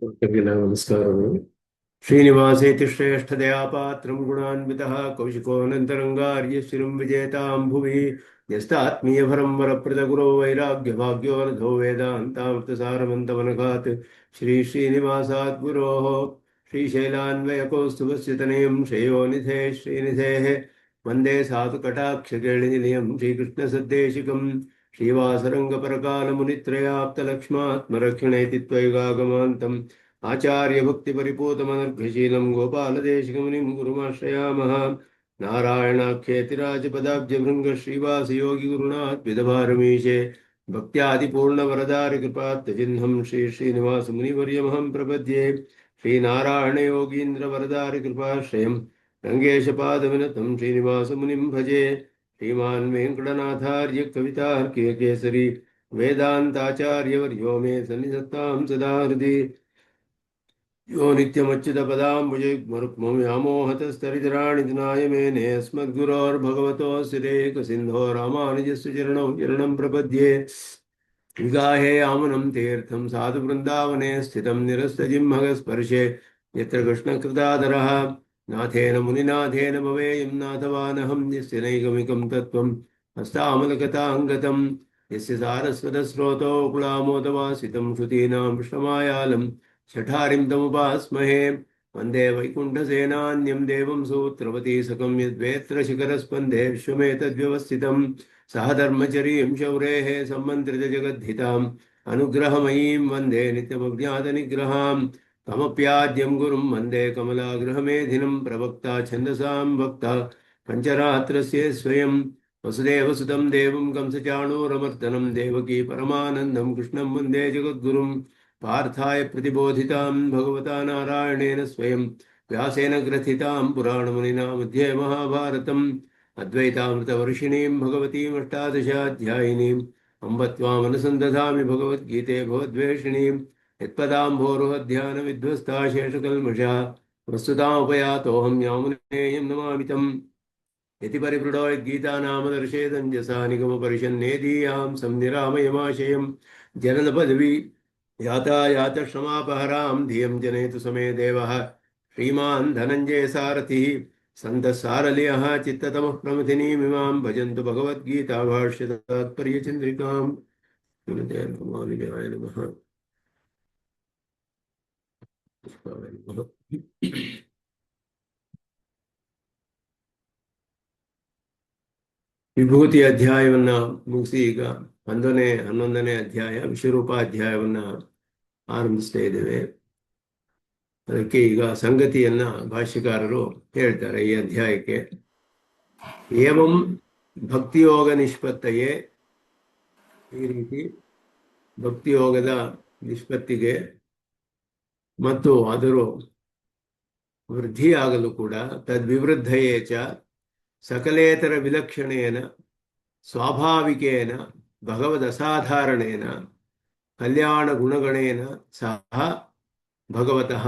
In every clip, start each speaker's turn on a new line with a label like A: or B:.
A: ನಮಸ್ಕಾರಗಳು. ಶ್ರೀನಿವಾಸೇತಿ ಶ್ರೇಷ್ಠದಯಾ ಪಾತ್ರಂ ಗುಣಾನ್ವಿತಃ ಕೌಶಿಕೋऽನन्तರಂಗಾರ್ಯಶ್ರೀಂ ವಿಜೇತಾಂ ಭುವಿ ನ್ಯಸ್ತಾತ್ಮೀಯಭರಂ ವರಪ್ರದ ಗುರೋ ವೈರಾಗ್ಯಭಾಗ್ಯೋ ರಥೋ ವೇದಾಂತಾಮೃತಸಾರಮन्तವನಘಾತ್ ಶ್ರೀನಿವಾಸಾತ್ ಗುರೋಃ ಶ್ರೀಶೈಲಾನ್ವಯಕೌಸ್ತುಭस्य ತನಯಂ ಶ್ರೇಯೋನಿಧೇ ಶ್ರೀನಿಧೇಃ ವಂದೇ ಸಾಧುಕಟಾಕ್ಷಕೇಳಿನಿಲಯಂ ಶ್ರೀಕೃಷ್ಣಸದ್ದೇಶಿಕಂ ಶ್ರೀವಾಸರಂಗಪರಕಾಲमुनित्रयाप्तलक्ष्मात्मरक्षणेति त्वयिगागमान्तम् आचार्यभक्तिपरिपूतमनर्घशीलं गोपालदेशिकमुनिं गुरुमाश्रयामः। नारायणाख्येतिराजपदाब्जभृङ्गश्रीवासयोगिगुरुणात् विदभारमीशे भक्त्यादिपूर्णवरदारिकृपात्तचिह्नं श्रीनिवासमुनिवर्यमहं प्रपद्ये। श्रीनारायणयोगीन्द्रवरदारिकृपाश्रयं रङ्गेशपादविनतं श्रीनिवासमुनिं भजे। श्रीमान् वेङ्कटनाथार्य कवितार्किककेसरी वेदान्ताचार्यवर्यो मे सन्निधत्तां सदा हृदि। यो नित्यमच्युतपदाम्बुजयुग्मरुक्मं व्यामोहतस्तरितराणि दिनाय मेने अस्मद्गुरोर्भगवतोऽस्तिरेकसिन्धो रामानुजस्य चरणौ चरणं प्रपद्ये। विगाहे आमनं तीर्थं साधुवृन्दावने स्थितं निरस्तजिह्मगस्पर्शे यत्र कृष्णकृतादरः नाथेन मुनिनाथेन भवेयं नाथवानहं यस्य नैगमिकं तत्त्वं हस्तामलकथाङ्गतं यस्य सारस्वतस्रोतो कुलामोदवासितं श्रुतीनां श्रमायालं शठारिं तमुपास्महे। वन्दे वैकुण्ठसेनान्यं देवं सूत्रवती सकं यद्वेत्र शिखरस्पन्दे विश्वमेतद्व्यवस्थितं सह धर्मचरीं शौरेः सम्मन्त्रितजगद्धिताम् अनुग्रहमयीं वन्दे नित्यमज्ञातनिग्रहां तमप्याद्यं गुरुं वन्दे कमलागृहमेधिनं प्रवक्ता छन्दसां भक्ता पञ्चरात्रस्य स्वयं वसुदेवसुतं देवं कंसचाणूरमर्दनं देवकी परमानन्दं कृष्णं वन्दे जगद्गुरुं पार्थाय प्रतिबोधितां भगवता नारायणेन स्वयं व्यासेन ग्रथितां पुराणमुनिना मध्ये महाभारतम् अद्वैतामृतवर्षिणीं भगवतीमष्टादशाध्यायिनीम् अम्ब त्वामनुसन्दधामि भगवद्गीते भवद्वेषिणीं यत्पदाम्भोरुहध्यानविध्वस्ता शेषकल्मषा वस्तुतामुपयातोऽहं यामुनेयं नमामि तम्। यतिपरिवृढो यद्गीतानामदर्शेदञ्जसा निगमपरिषन्नेदीयां संनिरामयमाशयं जननपदवी यातायातश्रमापहरां धियं जनयतु समे देवः श्रीमान् धनञ्जयसारथिः सन्तसारलयः चित्ततमः प्रमथिनीमिमां भजन्तु भगवद्गीताभाष्यतात्पर्यचन्द्रिकां। रामानुजाय नमः। ವಿಭೂತಿ ಅಧ್ಯಾಯವನ್ನ ಮುಗಿಸಿ ಈಗ 11ನೇ ಅಧ್ಯಾಯ ವಿಶ್ವರೂಪಾಧ್ಯಾಯವನ್ನ ಆರಂಭಿಸ್ತಾ ಇದ್ದೇವೆ. ಅದಕ್ಕೆ ಈಗ ಸಂಗತಿಯನ್ನ ಭಾಷ್ಯಕಾರರು ಹೇಳ್ತಾರೆ ಈ ಅಧ್ಯಾಯಕ್ಕೆ. ಏವಂ ಭಕ್ತಿಯೋಗ ನಿಷ್ಪತ್ತಯೇ, ಈ ರೀತಿ ಭಕ್ತಿಯೋಗದ ನಿಷ್ಪತ್ತಿಗೆ ಮತ್ತು ಅದರ ವೃದ್ಧಿಯಾಗಲು ಕೂಡ ತದ್ವಿವೃದ್ಧಯೇ ಚ ಸಕಲೇತರ ವಿಲಕ್ಷಣೇನ ಸ್ವಾಭಾವಿಕೇನ ಭಗವದಸಾಧಾರಣೇನ ಕಲ್ಯಾಣ ಗುಣಗಣೇನ ಸಹ ಭಗವತಃ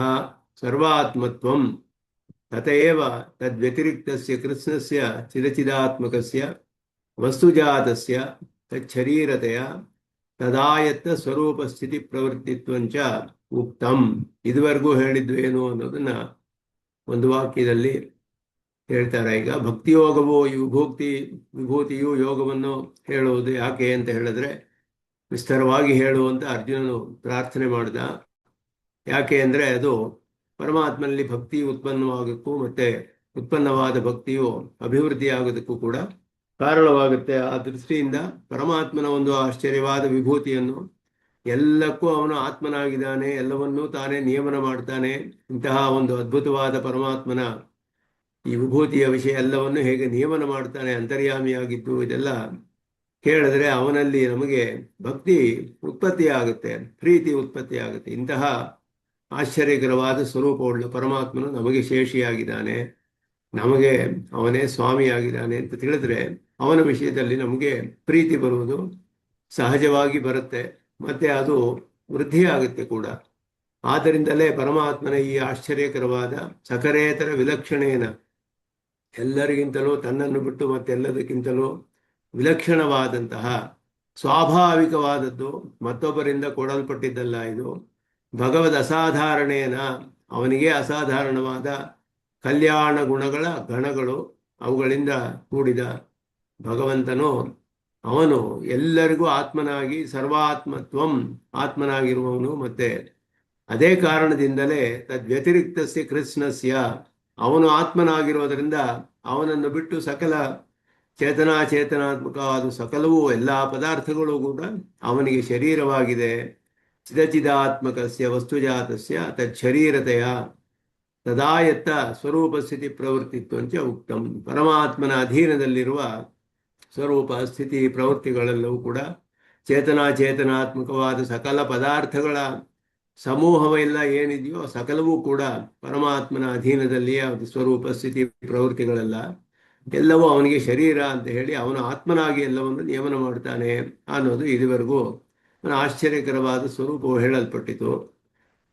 A: ಸರ್ವಾತ್ಮತ್ವಂ ತಥೈವ ತದ್ವ್ಯತಿರಿಕ್ತಸ್ಯ ಕೃಷ್ಣಸ್ಯ ಚಿರಚಿದಾತ್ಮಕಸ್ಯ ವಸ್ತುಜಾತಸ್ಯ ತಚ್ಛರೀರತೆಯ ತದಾಯತ್ತ ಸ್ವರೂಪ ಸ್ಥಿತಿ ಪ್ರವೃತ್ತಿತ್ವಂಚ ಉಕ್ತಂ. ಇದುವರೆಗೂ ಹೇಳಿದ್ವೇನು ಅನ್ನೋದನ್ನ ಒಂದು ವಾಕ್ಯದಲ್ಲಿ ಹೇಳ್ತಾರೆ. ಈಗ ಭಕ್ತಿಯೋಗವು ವಿಭೂತಿಯು ಯೋಗವನ್ನು ಹೇಳುವುದು ಯಾಕೆ ಅಂತ ಹೇಳಿದ್ರೆ ವಿಸ್ತಾರವಾಗಿ ಹೇಳುವಂತ ಅರ್ಜುನನು ಪ್ರಾರ್ಥನೆ ಮಾಡಿದ. ಯಾಕೆ ಅಂದ್ರೆ ಅದು ಪರಮಾತ್ಮನಲ್ಲಿ ಭಕ್ತಿ ಉತ್ಪನ್ನವಾಗಕ್ಕೂ ಮತ್ತೆ ಉತ್ಪನ್ನವಾದ ಭಕ್ತಿಯು ಅಭಿವೃದ್ಧಿಯಾಗೋದಕ್ಕೂ ಕೂಡ ಕಾರಣವಾಗುತ್ತೆ. ಆ ದೃಷ್ಟಿಯಿಂದ ಪರಮಾತ್ಮನ ಒಂದು ಆಶ್ಚರ್ಯವಾದ ವಿಭೂತಿಯನ್ನು, ಎಲ್ಲಕ್ಕೂ ಅವನು ಆತ್ಮನಾಗಿದ್ದಾನೆ, ಎಲ್ಲವನ್ನೂ ತಾನೇ ನಿಯಮನ ಮಾಡ್ತಾನೆ, ಇಂತಹ ಒಂದು ಅದ್ಭುತವಾದ ಪರಮಾತ್ಮನ ಈ ವಿಭೂತಿಯ ವಿಷಯ ಎಲ್ಲವನ್ನು ಹೇಗೆ ನಿಯಮನ ಮಾಡ್ತಾನೆ ಅಂತರ್ಯಾಮಿಯಾಗಿದ್ದು, ಇದೆಲ್ಲ ಕೇಳಿದ್ರೆ ಅವನಲ್ಲಿ ನಮಗೆ ಭಕ್ತಿ ಉತ್ಪತ್ತಿ ಆಗುತ್ತೆ, ಪ್ರೀತಿ ಉತ್ಪತ್ತಿ ಆಗುತ್ತೆ. ಇಂತಹ ಆಶ್ಚರ್ಯಕರವಾದ ಸ್ವರೂಪವುಳ್ಳ ಪರಮಾತ್ಮನು ನಮಗೆ ಶೇಷಿಯಾಗಿದ್ದಾನೆ, ನಮಗೆ ಅವನೇ ಸ್ವಾಮಿಯಾಗಿದ್ದಾನೆ ಅಂತ ತಿಳಿದ್ರೆ ಅವನ ವಿಷಯದಲ್ಲಿ ನಮಗೆ ಪ್ರೀತಿ ಬರುವುದು ಸಹಜವಾಗಿ ಬರುತ್ತೆ, ಮತ್ತೆ ಅದು ವೃದ್ಧಿಯಾಗುತ್ತೆ ಕೂಡ. ಆದ್ದರಿಂದಲೇ ಪರಮಾತ್ಮನ ಈ ಆಶ್ಚರ್ಯಕರವಾದ ಸಕಲೇತರ ವಿಲಕ್ಷಣೇನ, ಎಲ್ಲರಿಗಿಂತಲೂ ತನ್ನನ್ನು ಬಿಟ್ಟು ಮತ್ತೆಲ್ಲದಕ್ಕಿಂತಲೂ ವಿಲಕ್ಷಣವಾದಂತಹ ಸ್ವಾಭಾವಿಕವಾದದ್ದು, ಮತ್ತೊಬ್ಬರಿಂದ ಕೊಡಲ್ಪಟ್ಟಿದ್ದಲ್ಲ ಇದು, ಭಗವದ್ ಅಸಾಧಾರಣೇನ, ಅವನಿಗೆ ಅಸಾಧಾರಣವಾದ ಕಲ್ಯಾಣ ಗುಣಗಳ ಗಣಗಳು ಅವುಗಳಿಂದ ಕೂಡಿದ ಭಗವಂತನು, ಅವನು ಎಲ್ಲರಿಗೂ ಆತ್ಮನಾಗಿ ಸರ್ವಾತ್ಮತ್ವಂ, ಆತ್ಮನಾಗಿರುವವನು. ಮತ್ತೆ ಅದೇ ಕಾರಣದಿಂದಲೇ ತದ್ವ್ಯತಿರಿಕ್ತಸ್ಯ ಕೃಷ್ಣಸ್ಯ, ಅವನು ಆತ್ಮನಾಗಿರೋದರಿಂದ ಅವನನ್ನು ಬಿಟ್ಟು ಸಕಲ ಚೇತನಾಚೇತನಾತ್ಮಕವಾದ ಸಕಲವೂ ಎಲ್ಲ ಪದಾರ್ಥಗಳು ಕೂಡ ಅವನಿಗೆ ಶರೀರವಾಗಿದೆ. ಚಿದಚಿದಾತ್ಮಕಸ್ಯ ವಸ್ತುಜಾತಸ್ಯ ತಚ್ಛರೀರತೆಯ ತದಾಯತ್ತ ಸ್ವರೂಪ ಸ್ಥಿತಿ ಪ್ರವೃತ್ತಿತ್ವಂಚ ಉಕ್ತಂ. ಪರಮಾತ್ಮನ ಅಧೀನದಲ್ಲಿರುವ ಸ್ವರೂಪ ಸ್ಥಿತಿ ಪ್ರವೃತ್ತಿಗಳೆಲ್ಲವೂ ಕೂಡ ಚೇತನಾತ್ಮಕವಾದ ಸಕಲ ಪದಾರ್ಥಗಳ ಸಮೂಹವೆಲ್ಲ ಏನಿದೆಯೋ ಸಕಲವೂ ಕೂಡ ಪರಮಾತ್ಮನ ಅಧೀನದಲ್ಲಿಯೇ ಸ್ವರೂಪ ಸ್ಥಿತಿ ಪ್ರವೃತ್ತಿಗಳೆಲ್ಲ ಎಲ್ಲವೂ ಅವನಿಗೆ ಶರೀರ ಅಂತ ಹೇಳಿ ಅವನು ಆತ್ಮನಾಗಿ ಎಲ್ಲವನ್ನು ನಿಯಮನ ಮಾಡ್ತಾನೆ ಅನ್ನೋದು ಇದುವರೆಗೂ ಆಶ್ಚರ್ಯಕರವಾದ ಸ್ವರೂಪವು ಹೇಳಲ್ಪಟ್ಟಿತು.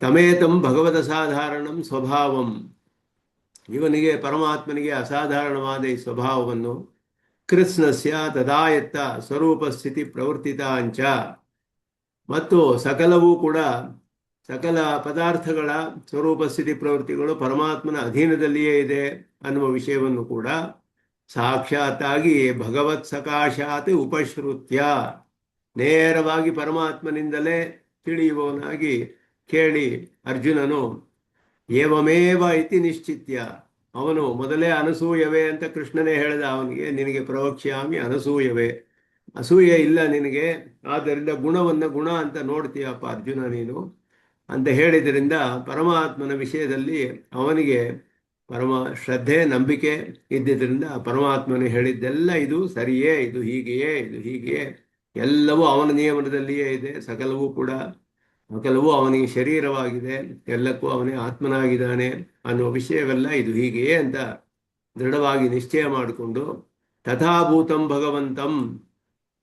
A: ತಮೇತಂ ಭಗವದ್ ಅಸಾಧಾರಣಂ ಸ್ವಭಾವಂ, ಇವನಿಗೆ ಪರಮಾತ್ಮನಿಗೆ ಅಸಾಧಾರಣವಾದ ಈ ಸ್ವಭಾವವನ್ನು ಕೃಷ್ಣಸ್ಯ ತದಾಯತ್ತ ಸ್ವರೂಪ ಸ್ಥಿತಿ ಪ್ರವರ್ತಿತಾಂಚ, ಮತ್ತು ಸಕಲವೂ ಕೂಡ ಸಕಲ ಪದಾರ್ಥಗಳ ಸ್ವರೂಪ ಸ್ಥಿತಿ ಪ್ರವೃತ್ತಿಗಳು ಪರಮಾತ್ಮನ ಅಧೀನದಲ್ಲಿಯೇ ಇದೆ ಅನ್ನುವ ವಿಷಯವನ್ನು ಕೂಡ ಸಾಕ್ಷಾತ್ತಾಗಿ ಭಗವತ್ ಸಕಾಶಾತ್ ಉಪಶ್ರುತ್ಯ, ನೇರವಾಗಿ ಪರಮಾತ್ಮನಿಂದಲೇ ತಿಳಿಯುವವನಾಗಿ ಕೇಳಿ ಅರ್ಜುನನು ಏವಮೇವ ಇತಿ ನಿಶ್ಚಿತ್ಯ, ಅವನು ಮೊದಲೇ ಅನಸೂಯವೇ ಅಂತ ಕೃಷ್ಣನೇ ಹೇಳಿದ ಅವನಿಗೆ, ನಿನಗೆ ಪ್ರವಕ್ಷ್ಯಾಮಿ ಅನಸೂಯವೇ, ಅಸೂಯೆ ಇಲ್ಲ ನಿನಗೆ, ಆದ್ದರಿಂದ ಗುಣವನ್ನು ಗುಣ ಅಂತ ನೋಡ್ತೀಯಪ್ಪ ಅರ್ಜುನ ನೀನು ಅಂತ ಹೇಳಿದ್ರಿಂದ ಪರಮಾತ್ಮನ ವಿಷಯದಲ್ಲಿ ಅವನಿಗೆ ಪರಮ ಶ್ರದ್ಧೆ ನಂಬಿಕೆ ಇದ್ದಿದ್ದರಿಂದ ಪರಮಾತ್ಮನು ಹೇಳಿದ್ದೆಲ್ಲ ಇದು ಸರಿಯೇ, ಇದು ಹೀಗೆಯೇ, ಇದು ಹೀಗೆಯೇ, ಎಲ್ಲವೂ ಅವನ ನಿಯಮನದಲ್ಲಿಯೇ ಇದೆ, ಸಕಲವೂ ಅವನಿಗೆ ಶರೀರವಾಗಿದೆ, ಎಲ್ಲಕ್ಕೂ ಅವನೇ ಆತ್ಮನಾಗಿದ್ದಾನೆ ಅನ್ನುವ ವಿಷಯವೆಲ್ಲ ಇದು ಹೀಗೆಯೇ ಅಂತ ದೃಢವಾಗಿ ನಿಶ್ಚಯ ಮಾಡಿಕೊಂಡು ತಥಾಭೂತಂ ಭಗವಂತಂ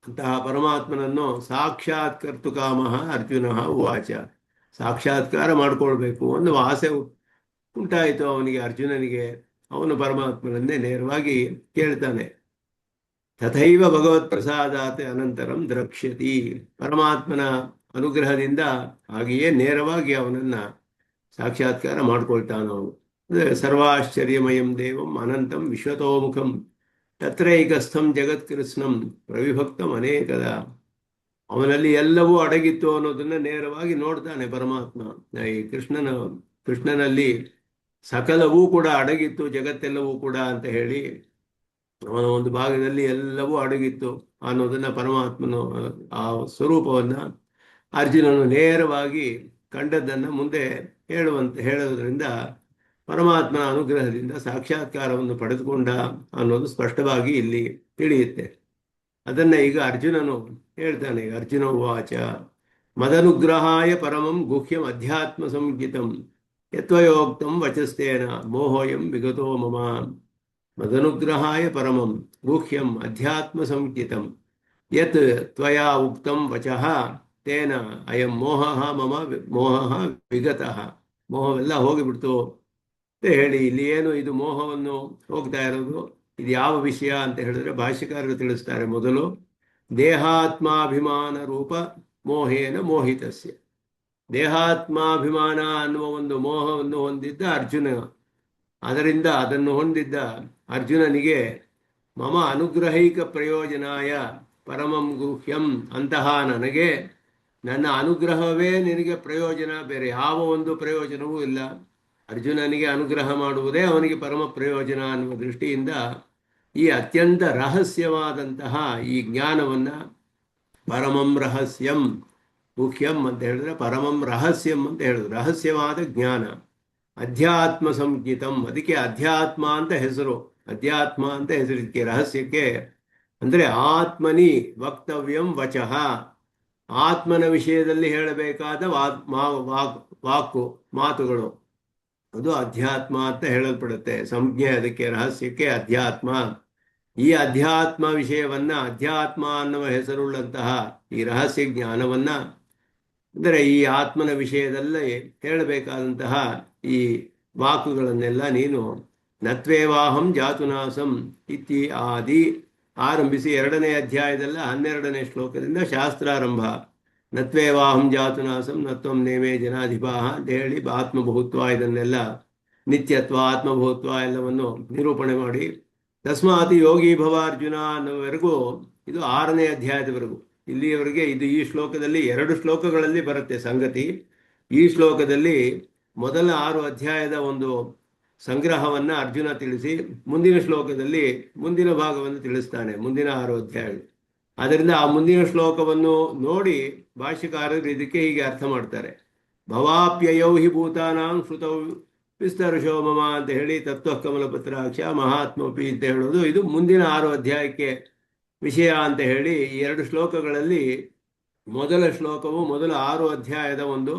A: ಅಂತಹ ಪರಮಾತ್ಮನನ್ನು ಸಾಕ್ಷಾತ್ಕರ್ತು ಕಾಮಃ ಅರ್ಜುನ ಉವಾಚ, ಸಾಕ್ಷಾತ್ಕಾರ ಮಾಡಿಕೊಳ್ಬೇಕು ಅನ್ನುವ ಆಸೆ ಉಂಟಾಯಿತು ಅವನಿಗೆ, ಅರ್ಜುನನಿಗೆ. ಅವನು ಪರಮಾತ್ಮನನ್ನೇ ನೇರವಾಗಿ ಕೇಳ್ತಾನೆ. ತಥೈವ ಭಗವತ್ ಪ್ರಸಾದಾತ್ ಅನಂತರಂ ದ್ರಕ್ಷ್ಯತಿ, ಪರಮಾತ್ಮನ ಅನುಗ್ರಹದಿಂದ ಹಾಗೆಯೇ ನೇರವಾಗಿ ಅವನನ್ನ ಸಾಕ್ಷಾತ್ಕಾರ ಮಾಡ್ಕೊಳ್ತಾನವನು. ಸರ್ವಾಶ್ಚರ್ಯಮಯಂ ದೇವಂ ಅನಂತಂ ವಿಶ್ವತೋಮುಖಂ ತತ್ರೈಕಸ್ಥಂ ಜಗತ್ಕೃಷ್ಣಂ ಪ್ರವಿಭಕ್ತಂ ಅನೇಕದ, ಅವನಲ್ಲಿ ಎಲ್ಲವೂ ಅಡಗಿತ್ತು ಅನ್ನೋದನ್ನ ನೇರವಾಗಿ ನೋಡ್ತಾನೆ ಪರಮಾತ್ಮ. ಈ ಕೃಷ್ಣನಲ್ಲಿ ಸಕಲವೂ ಕೂಡ ಅಡಗಿತ್ತು, ಜಗತ್ತೆಲ್ಲವೂ ಕೂಡ ಅಂತ ಹೇಳಿ ಅವನ ಒಂದು ಭಾಗದಲ್ಲಿ ಎಲ್ಲವೂ ಅಡಗಿತ್ತು ಅನ್ನೋದನ್ನ ಪರಮಾತ್ಮನು ಆ ಸ್ವರೂಪವನ್ನ ಅರ್ಜುನನು ನೇರವಾಗಿ ಕಂಡದ್ದನ್ನು ಮುಂದೆ ಹೇಳೋದ್ರಿಂದ ಪರಮಾತ್ಮನ ಅನುಗ್ರಹದಿಂದ ಸಾಕ್ಷಾತ್ಕಾರವನ್ನು ಪಡೆದುಕೊಂಡ ಅನ್ನೋದು ಸ್ಪಷ್ಟವಾಗಿ ಇಲ್ಲಿ ತಿಳಿಯುತ್ತೆ. ಅದನ್ನ ಈಗ ಅರ್ಜುನನು ಹೇಳ್ತಾನೆ. ಅರ್ಜುನ ಉವಾಚ ಮದನುಗ್ರಹಾಯ ಪರಮಂ ಗುಹ್ಯಂ ಅಧ್ಯಾತ್ಮ ಸಂಹಿತಂ ಯತ್ವಯೋಕ್ತಂ ವಚಸ್ತೇನ ಮೋಹೋಯಂ ವಿಗತೋ ಮಮ. ಮದನುಗ್ರಹಾಯ ಪರಮಂ ಗುಹ್ಯಂ ಅಧ್ಯಾತ್ಮ ಸಂಹಿತಂ ಯತ್ ತ್ವಯಾ ಉಕ್ತಂ ವಚಃ ತೇನ ಅಯಂ ಮೋಹ ವಿಗತಃ. ಮೋಹವೆಲ್ಲ ಹೋಗಿಬಿಡ್ತು ಅಂತ ಹೇಳಿ ಇಲ್ಲಿ ಏನು ಇದು ಮೋಹವನ್ನು ಹೋಗ್ತಾ ಇರೋದು, ಇದು ಯಾವ ವಿಷಯ ಅಂತ ಹೇಳಿದ್ರೆ ಭಾಷ್ಯಕಾರರು ತಿಳಿಸ್ತಾರೆ. ಮೊದಲು ದೇಹಾತ್ಮಾಭಿಮಾನ ರೂಪ ಮೋಹೇನ ಮೋಹಿತಸ್ಯ, ದೇಹಾತ್ಮಾಭಿಮಾನ ಅನ್ನುವ ಒಂದು ಮೋಹವನ್ನು ಹೊಂದಿದ್ದ ಅರ್ಜುನ, ಅದರಿಂದ ಅದನ್ನು ಹೊಂದಿದ್ದ ಅರ್ಜುನನಿಗೆ ಮಮ ಅನುಗ್ರಹೈಕ ಪ್ರಯೋಜನಾಯ ಪರಮಂ ಗುಹ್ಯಂ, ಅಂತಹ ನನಗೆ ನನ್ನ ಅನುಗ್ರಹವೇ ನಿನಗೆ ಪ್ರಯೋಜನ, ಬೇರೆ ಯಾವ ಒಂದು ಪ್ರಯೋಜನವೂ ಇಲ್ಲ. ಅರ್ಜುನನಿಗೆ ಅನುಗ್ರಹ ಮಾಡುವುದೇ ಅವನಿಗೆ ಪರಮ ಪ್ರಯೋಜನ ಅನ್ನುವ ದೃಷ್ಟಿಯಿಂದ ಈ ಅತ್ಯಂತ ರಹಸ್ಯವಾದಂತಹ ಈ ಜ್ಞಾನವನ್ನು ಪರಮಂ ರಹಸ್ಯಂ, ಗುಹ್ಯಂ ಅಂತ ಹೇಳಿದ್ರೆ ಪರಮಂ ರಹಸ್ಯಂ ಅಂತ ಹೇಳಿದ್ರು, ರಹಸ್ಯವಾದ ಜ್ಞಾನ. ಅಧ್ಯಾತ್ಮ ಸಂಹಿತಂ, ಅದಕ್ಕೆ ಅಧ್ಯಾತ್ಮ ಅಂತ ಹೆಸರು. ಅಧ್ಯಾತ್ಮ ಅಂತ ಹೆಸರು ಇದಕ್ಕೆ, ರಹಸ್ಯಕ್ಕೆ. ಅಂದರೆ ಆತ್ಮನಿ ವಕ್ತವ್ಯಂ ವಚಃ, ಆತ್ಮನ ವಿಷಯದಲ್ಲಿ ಹೇಳಬೇಕಾದ ವಾಕು ಮಾತುಗಳು, ಅದು ಅಧ್ಯಾತ್ಮ ಅಂತ ಹೇಳಲ್ಪಡುತ್ತೆ. ಸಂಜ್ಞೆ ಅದಕ್ಕೆ, ರಹಸ್ಯಕ್ಕೆ ಅಧ್ಯಾತ್ಮ. ಈ ಅಧ್ಯಾತ್ಮ ವಿಷಯವನ್ನ, ಅಧ್ಯಾತ್ಮ ಅನ್ನುವ ಹೆಸರುಳ್ಳಂತಹ ಈ ರಹಸ್ಯ ಜ್ಞಾನವನ್ನ, ಅಂದರೆ ಈ ಆತ್ಮನ ವಿಷಯದಲ್ಲೇ ಹೇಳಬೇಕಾದಂತಹ ಈ ವಾಕುಗಳನ್ನೆಲ್ಲ ನೀನು ನತ್ವೇವಾಹಂ ಜಾತುನಾಸಂ ಇತಿ ಆದಿ ಆರಂಭಿಸಿ 2ನೇ ಅಧ್ಯಾಯದಲ್ಲ 12ನೇ ಶ್ಲೋಕದಿಂದ ಶಾಸ್ತ್ರಾರಂಭ. ನತ್ವೇವಾಹಂ ಜಾತು ನಾಸಂ ನತ್ವಂ ನೇಮೇ ಜನಾಧಿಪಾಹ ಅಂತ ಹೇಳಿ ಆತ್ಮಬಹುತ್ವ ಇದನ್ನೆಲ್ಲ ನಿತ್ಯತ್ವ ಆತ್ಮಬಹುತ್ವ ಎಲ್ಲವನ್ನು ನಿರೂಪಣೆ ಮಾಡಿ ತಸ್ಮಾತ್ ಯೋಗಿ ಭವ ಅರ್ಜುನ ಅನ್ನೋವರೆಗೂ ಇದು 6ನೇ ಅಧ್ಯಾಯದವರೆಗೂ ಇಲ್ಲಿಯವರೆಗೆ ಇದು ಈ ಶ್ಲೋಕದಲ್ಲಿ 2 ಶ್ಲೋಕಗಳಲ್ಲಿ ಬರುತ್ತೆ ಸಂಗತಿ. ಈ ಶ್ಲೋಕದಲ್ಲಿ ಮೊದಲ 6 ಅಧ್ಯಾಯದ ಒಂದು ಸಂಗ್ರಹವನ್ನ ಅರ್ಜುನ ತಿಳಿಸಿ ಮುಂದಿನ ಶ್ಲೋಕದಲ್ಲಿ ಮುಂದಿನ ಭಾಗವನ್ನು ತಿಳಿಸ್ತಾನೆ, ಮುಂದಿನ 6 ಅಧ್ಯಾಯಗಳು. ಆದ್ದರಿಂದ ಆ ಮುಂದಿನ ಶ್ಲೋಕವನ್ನು ನೋಡಿ ಭಾಷ್ಯಕಾರರು ಇದಕ್ಕೆ ಹೀಗೆ ಅರ್ಥ ಮಾಡ್ತಾರೆ. ಭವಾಪ್ಯಯೌ ಹಿ ಭೂತಾನಾಂ ಶ್ರುತೌ ವಿಸ್ತರುಷೋ ಮಮ ಅಂತ ಹೇಳಿ ತತ್ವ ಕಮಲಪತ್ರಾಕ್ಷ ಮಹಾತ್ಮಪಿ ಅಂತ ಹೇಳೋದು ಇದು ಮುಂದಿನ 6 ಅಧ್ಯಾಯಕ್ಕೆ ವಿಷಯ ಅಂತ ಹೇಳಿ ಈ 2 ಶ್ಲೋಕಗಳಲ್ಲಿ ಮೊದಲ ಶ್ಲೋಕವು ಮೊದಲ 6 ಅಧ್ಯಾಯದ ಒಂದು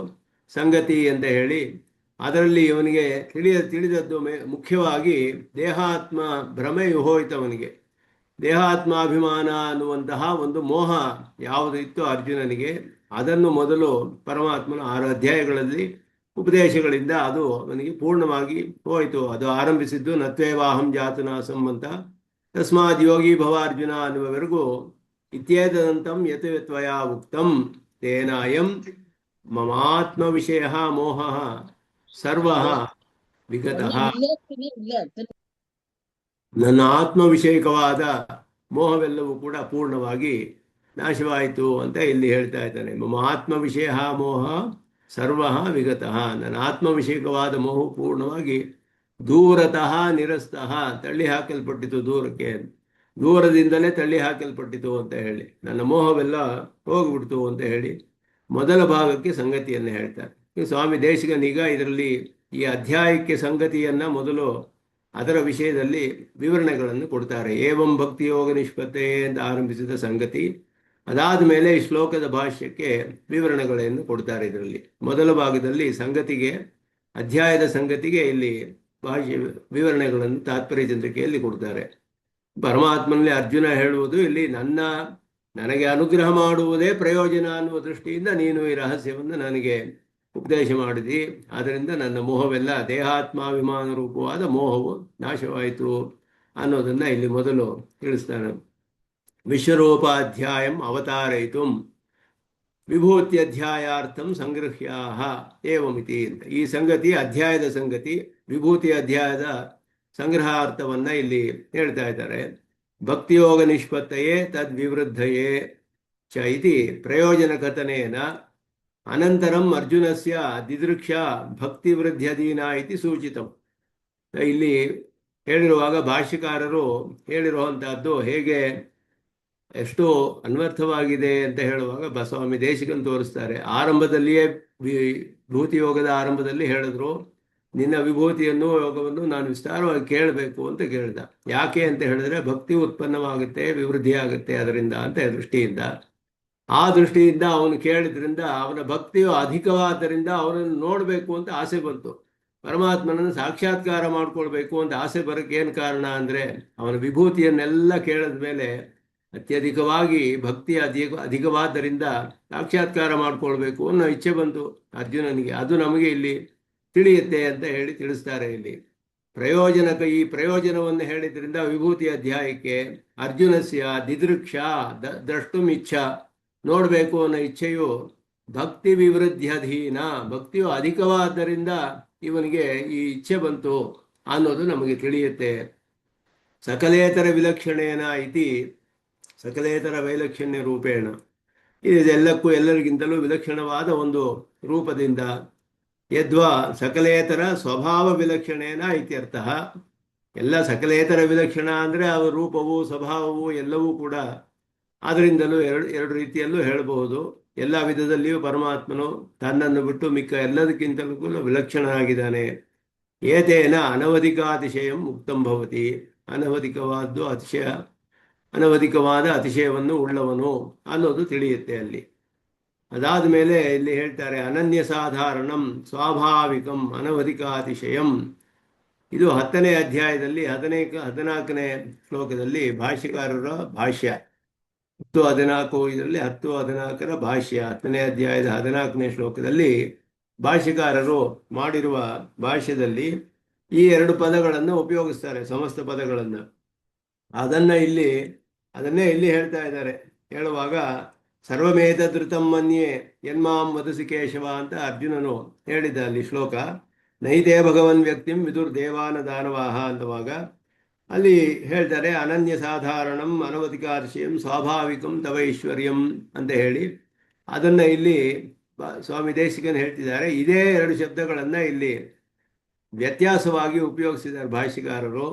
A: ಸಂಗತಿ ಅಂತ ಹೇಳಿ ಅದರಲ್ಲಿ ಇವನಿಗೆ ತಿಳಿದದ್ದು ಮುಖ್ಯವಾಗಿ ದೇಹಾತ್ಮ ಭ್ರಮೆಯು ಹೋಯಿತವನಿಗೆ. ದೇಹಾತ್ಮಾಭಿಮಾನ ಅನ್ನುವಂತಹ ಒಂದು ಮೋಹ ಯಾವುದು ಇತ್ತು ಅರ್ಜುನನಿಗೆ ಅದನ್ನು ಮೊದಲು ಪರಮಾತ್ಮನ 6 ಅಧ್ಯಾಯಗಳಲ್ಲಿ ಉಪದೇಶಗಳಿಂದ ಅದು ಅವನಿಗೆ ಪೂರ್ಣವಾಗಿ ಹೋಯಿತು. ಅದು ಆರಂಭಿಸಿದ್ದು ನತ್ವೇವಾಹಂ ಜಾತುನಾಸಂ ಅಂತ ತಸ್ಮಾತ್ ಯೋಗಿ ಭವ ಅರ್ಜುನ ಅನ್ನುವವರೆಗೂ ಇತ್ಯೇತದಂತಂ ಯತ್ ತ್ವಯಾ ಉಕ್ತಂ ತೇನಾಯಂ ಮಮಾತ್ಮ ವಿಷಯ ಮೋಹ ಸರ್ವ ವಿಗತಃ. ನನ್ನ ಆತ್ಮ ವಿಷಯಕವಾದ ಮೋಹವೆಲ್ಲವೂ ಕೂಡ ಪೂರ್ಣವಾಗಿ ನಾಶವಾಯಿತು ಅಂತ ಇಲ್ಲಿ ಹೇಳ್ತಾ ಇದ್ದಾನೆ. ಮಮ ಆತ್ಮ ವಿಷಯ ಮೋಹ ಸರ್ವ ವಿಗತಃ. ನನ್ನ ಆತ್ಮ ವಿಷಯಕವಾದ ಮೋಹ ಪೂರ್ಣವಾಗಿ ದೂರತಃ ನಿರಸ್ತಃ ತಳ್ಳಿ ಹಾಕಲ್ಪಟ್ಟಿತು, ದೂರಕ್ಕೆ ದೂರದಿಂದಲೇ ತಳ್ಳಿ ಹಾಕಲ್ಪಟ್ಟಿತು ಅಂತ ಹೇಳಿ ನನ್ನ ಮೋಹವೆಲ್ಲ ಹೋಗ್ಬಿಡ್ತು ಅಂತ ಹೇಳಿ ಮೊದಲ ಭಾಗಕ್ಕೆ ಸಂಗತಿಯನ್ನು ಹೇಳ್ತಾರೆ. ಸ್ವಾಮಿ ದೇಶಿಕನೀಗ ಇದರಲ್ಲಿ ಈ ಅಧ್ಯಾಯಕ್ಕೆ ಸಂಗತಿಯನ್ನ ಮೊದಲು ಅದರ ವಿಷಯದಲ್ಲಿ ವಿವರಣೆಗಳನ್ನು ಕೊಡ್ತಾರೆ. ಏವಂ ಭಕ್ತಿ ಯೋಗ ನಿಷ್ಪತ್ತೆ ಅಂತ ಆರಂಭಿಸಿದ ಸಂಗತಿ, ಅದಾದ ಮೇಲೆ ಈ ಶ್ಲೋಕದ ಭಾಷ್ಯಕ್ಕೆ ವಿವರಣೆಗಳನ್ನು ಕೊಡ್ತಾರೆ. ಇದರಲ್ಲಿ ಮೊದಲ ಭಾಗದಲ್ಲಿ ಸಂಗತಿಗೆ ಅಧ್ಯಾಯದ ಸಂಗತಿಗೆ ಇಲ್ಲಿ ಭಾಷ್ಯ ವಿವರಣೆಗಳನ್ನು ತಾತ್ಪರ್ಯ ಚಂದ್ರಿಕೆಯಲ್ಲಿ ಕೊಡ್ತಾರೆ. ಪರಮಾತ್ಮನಲ್ಲಿ ಅರ್ಜುನ ಹೇಳುವುದು ಇಲ್ಲಿ ನನಗೆ ಅನುಗ್ರಹ ಮಾಡುವುದೇ ಪ್ರಯೋಜನ ಅನ್ನುವ ದೃಷ್ಟಿಯಿಂದ ನೀನು ಈ ರಹಸ್ಯವನ್ನು ನನಗೆ ಉಪದೇಶ ಮಾಡಿದಿ. ಆದ್ದರಿಂದ ನನ್ನ ಮೋಹವೆಲ್ಲ ದೇಹಾತ್ಮಾಭಿಮಾನ ರೂಪವಾದ ಮೋಹವು ನಾಶವಾಯಿತು ಅನ್ನೋದನ್ನ ಇಲ್ಲಿ ಮೊದಲು ತಿಳಿಸ್ತಾನೆ. ವಿಶ್ವರೂಪಾಧ್ಯಾಯಂ ಅವತಾರಯಿತು ವಿಭೂತ್ಯಧ್ಯಾಯಾರ್ಥಂ ಸಂಗೃಹ್ಯಾಹ ಏವಮಿತಿ ಅಂತ ಈ ಸಂಗತಿ ಅಧ್ಯಾಯದ ಸಂಗತಿ ವಿಭೂತಿ ಅಧ್ಯಾಯದ ಸಂಗ್ರಹಾರ್ಥವನ್ನ ಇಲ್ಲಿ ಹೇಳ್ತಾ ಇದ್ದಾರೆ. ಭಕ್ತಿಯೋಗ ನಿಷ್ಪತ್ತಯೇ ತದ್ವಿವೃದ್ಧಯೇ ಚ ಇತಿ ಪ್ರಯೋಜನ ಕಥನೇನ ಅನಂತರಂ ಅರ್ಜುನಸ್ಯ ದಿದೃಕ್ಷಾ ಭಕ್ತಿ ವೃದ್ಧ್ಯದೀನ ಇತಿ ಸೂಚಿತಂ. ಇಲ್ಲಿ ಹೇಳಿರುವಾಗ ಭಾಷ್ಯಕಾರರು ಹೇಳಿರುವಂತಹದ್ದು ಹೇಗೆ ಎಷ್ಟು ಅನ್ವರ್ಥವಾಗಿದೆ ಅಂತ ಹೇಳುವಾಗ ಬಸವಾಮಿ ದೇಶಿಕನ್ ತೋರಿಸ್ತಾರೆ. ಆರಂಭದಲ್ಲಿಯೇ ವಿಭೂತಿ ಯೋಗದ ಆರಂಭದಲ್ಲಿ ಹೇಳಿದ್ರು, ನಿನ್ನ ವಿಭೂತಿಯನ್ನು ಯೋಗವನ್ನು ನಾನು ವಿಸ್ತಾರವಾಗಿ ಕೇಳಬೇಕು ಅಂತ ಕೇಳಿದ. ಯಾಕೆ ಅಂತ ಹೇಳಿದ್ರೆ ಭಕ್ತಿ ಉತ್ಪನ್ನವಾಗುತ್ತೆ, ವಿವೃದ್ಧಿ ಆಗುತ್ತೆ ಅದರಿಂದ ಅಂತ ದೃಷ್ಟಿಯಿಂದ. ಆ ದೃಷ್ಟಿಯಿಂದ ಅವನು ಕೇಳಿದ್ರಿಂದ ಅವನ ಭಕ್ತಿಯು ಅಧಿಕವಾದ್ದರಿಂದ ಅವನನ್ನು ನೋಡಬೇಕು ಅಂತ ಆಸೆ ಬಂತು. ಪರಮಾತ್ಮನನ್ನು ಸಾಕ್ಷಾತ್ಕಾರ ಮಾಡ್ಕೊಳ್ಬೇಕು ಅಂತ ಆಸೆ ಬರೋಕ್ಕೆ ಏನು ಕಾರಣ ಅಂದರೆ ಅವನ ವಿಭೂತಿಯನ್ನೆಲ್ಲ ಕೇಳಿದ ಮೇಲೆ ಅತ್ಯಧಿಕವಾಗಿ ಭಕ್ತಿ ಅಧಿಕವಾದ್ದರಿಂದ ಸಾಕ್ಷಾತ್ಕಾರ ಮಾಡ್ಕೊಳ್ಬೇಕು ಅನ್ನೋ ಇಚ್ಛೆ ಬಂತು ಅರ್ಜುನನಿಗೆ. ಅದು ನಮಗೆ ಇಲ್ಲಿ ತಿಳಿಯುತ್ತೆ ಅಂತ ಹೇಳಿ ತಿಳಿಸ್ತಾರೆ. ಇಲ್ಲಿ ಈ ಪ್ರಯೋಜನವನ್ನು ಹೇಳಿದ್ರಿಂದ ವಿಭೂತಿ ಅಧ್ಯಾಯಕ್ಕೆ ಅರ್ಜುನಸ್ಯ ದಿದೃಕ್ಷಾ ದ್ರಷ್ಟುಂ ಇಚ್ಛಾ ನೋಡಬೇಕು ಅನ್ನೋ ಇಚ್ಛೆಯು ಭಕ್ತಿ ವಿವೃದ್ಧ್ಯಧೀನ ಭಕ್ತಿಯು ಅಧಿಕವಾದ್ದರಿಂದ ಇವನಿಗೆ ಈ ಇಚ್ಛೆ ಬಂತು ಅನ್ನೋದು ನಮಗೆ ತಿಳಿಯುತ್ತೆ. ಸಕಲೇತರ ವಿಲಕ್ಷಣೇನ ಇತಿ ಸಕಲೇತರ ವೈಲಕ್ಷಣ್ಯ ರೂಪೇಣ ಇದೆಲ್ಲಕ್ಕೂ ಎಲ್ಲರಿಗಿಂತಲೂ ವಿಲಕ್ಷಣವಾದ ಒಂದು ರೂಪದಿಂದ ಯದ್ವಾ ಸಕಲೇತರ ಸ್ವಭಾವ ವಿಲಕ್ಷಣೇನ ಇತ್ಯರ್ಥ. ಎಲ್ಲ ಸಕಲೇತರ ವಿಲಕ್ಷಣ ಅಂದರೆ ಅವರ ರೂಪವು ಸ್ವಭಾವವು ಎಲ್ಲವೂ ಕೂಡ ಅದರಿಂದಲೂ ಎರಡು ರೀತಿಯಲ್ಲೂ ಹೇಳಬಹುದು. ಎಲ್ಲ ವಿಧದಲ್ಲಿಯೂ ಪರಮಾತ್ಮನು ತನ್ನನ್ನು ಬಿಟ್ಟು ಮಿಕ್ಕ ಎಲ್ಲದಕ್ಕಿಂತಲೂ ವಿಲಕ್ಷಣನಾಗಿದ್ದಾನೆ. ಏತೇನ ಅನವಧಿಕಾತಿಶಯಂ ಮುಕ್ತಂ ಭವತಿ ಅನವಧಿಕವಾದ ಅತಿಶಯವನ್ನು ಉಳ್ಳವನು ಅನ್ನೋದು ತಿಳಿಯುತ್ತೆ ಅಲ್ಲಿ. ಅದಾದ ಮೇಲೆ ಇಲ್ಲಿ ಹೇಳ್ತಾರೆ ಅನನ್ಯ ಸಾಧಾರಣಂ ಸ್ವಾಭಾವಿಕಂ ಅನವಧಿಕಾತಿಶಯಂ. ಇದು 10ನೇ ಅಧ್ಯಾಯದಲ್ಲಿ 14ನೇ ಶ್ಲೋಕದಲ್ಲಿ ಭಾಷ್ಯಕಾರರ ಭಾಷ್ಯ 10-14 ಇದರಲ್ಲಿ 10-14ರ ಭಾಷ್ಯ 10ನೇ ಅಧ್ಯಾಯದ 14ನೇ ಶ್ಲೋಕದಲ್ಲಿ ಭಾಷ್ಯಕಾರರು ಮಾಡಿರುವ ಭಾಷ್ಯದಲ್ಲಿ ಈ 2 ಪದಗಳನ್ನು ಉಪಯೋಗಿಸ್ತಾರೆ, ಸಮಸ್ತ ಪದಗಳನ್ನು. ಅದನ್ನೇ ಇಲ್ಲಿ ಹೇಳ್ತಾ ಇದ್ದಾರೆ. ಹೇಳುವಾಗ ಸರ್ವಮೇತದೃತಂ ಮನ್ಯೆ ಯನ್ಮಾಂ ವದಸಿ ಕೇಶವ ಅಂತ ಅರ್ಜುನನು ಹೇಳಿದ ಅಲ್ಲಿ ಶ್ಲೋಕ. ನೈತೇ ಭಗವನ್ ವ್ಯಕ್ತಿಂ ವಿದುರ್ ದೇವಾನ ದಾನವಾಹ ಅಂತವಾಗ ಅಲ್ಲಿ ಹೇಳ್ತಾರೆ ಅನನ್ಯ ಸಾಧಾರಣಂ ಅನವಧಿಕಾರ್ಷಿಯಂ ಸ್ವಾಭಾವಿಕಂ ತವೈಶ್ವರ್ಯಂ ಅಂತ ಹೇಳಿ ಅದನ್ನು ಇಲ್ಲಿ ಸ್ವಾಮಿ ದೇಶಿಕನ್ ಹೇಳ್ತಿದ್ದಾರೆ. ಇದೇ ಎರಡು ಶಬ್ದಗಳನ್ನು ಇಲ್ಲಿ ವ್ಯತ್ಯಾಸವಾಗಿ ಉಪಯೋಗಿಸಿದ್ದಾರೆ ಭಾಷಿಕಾರರು.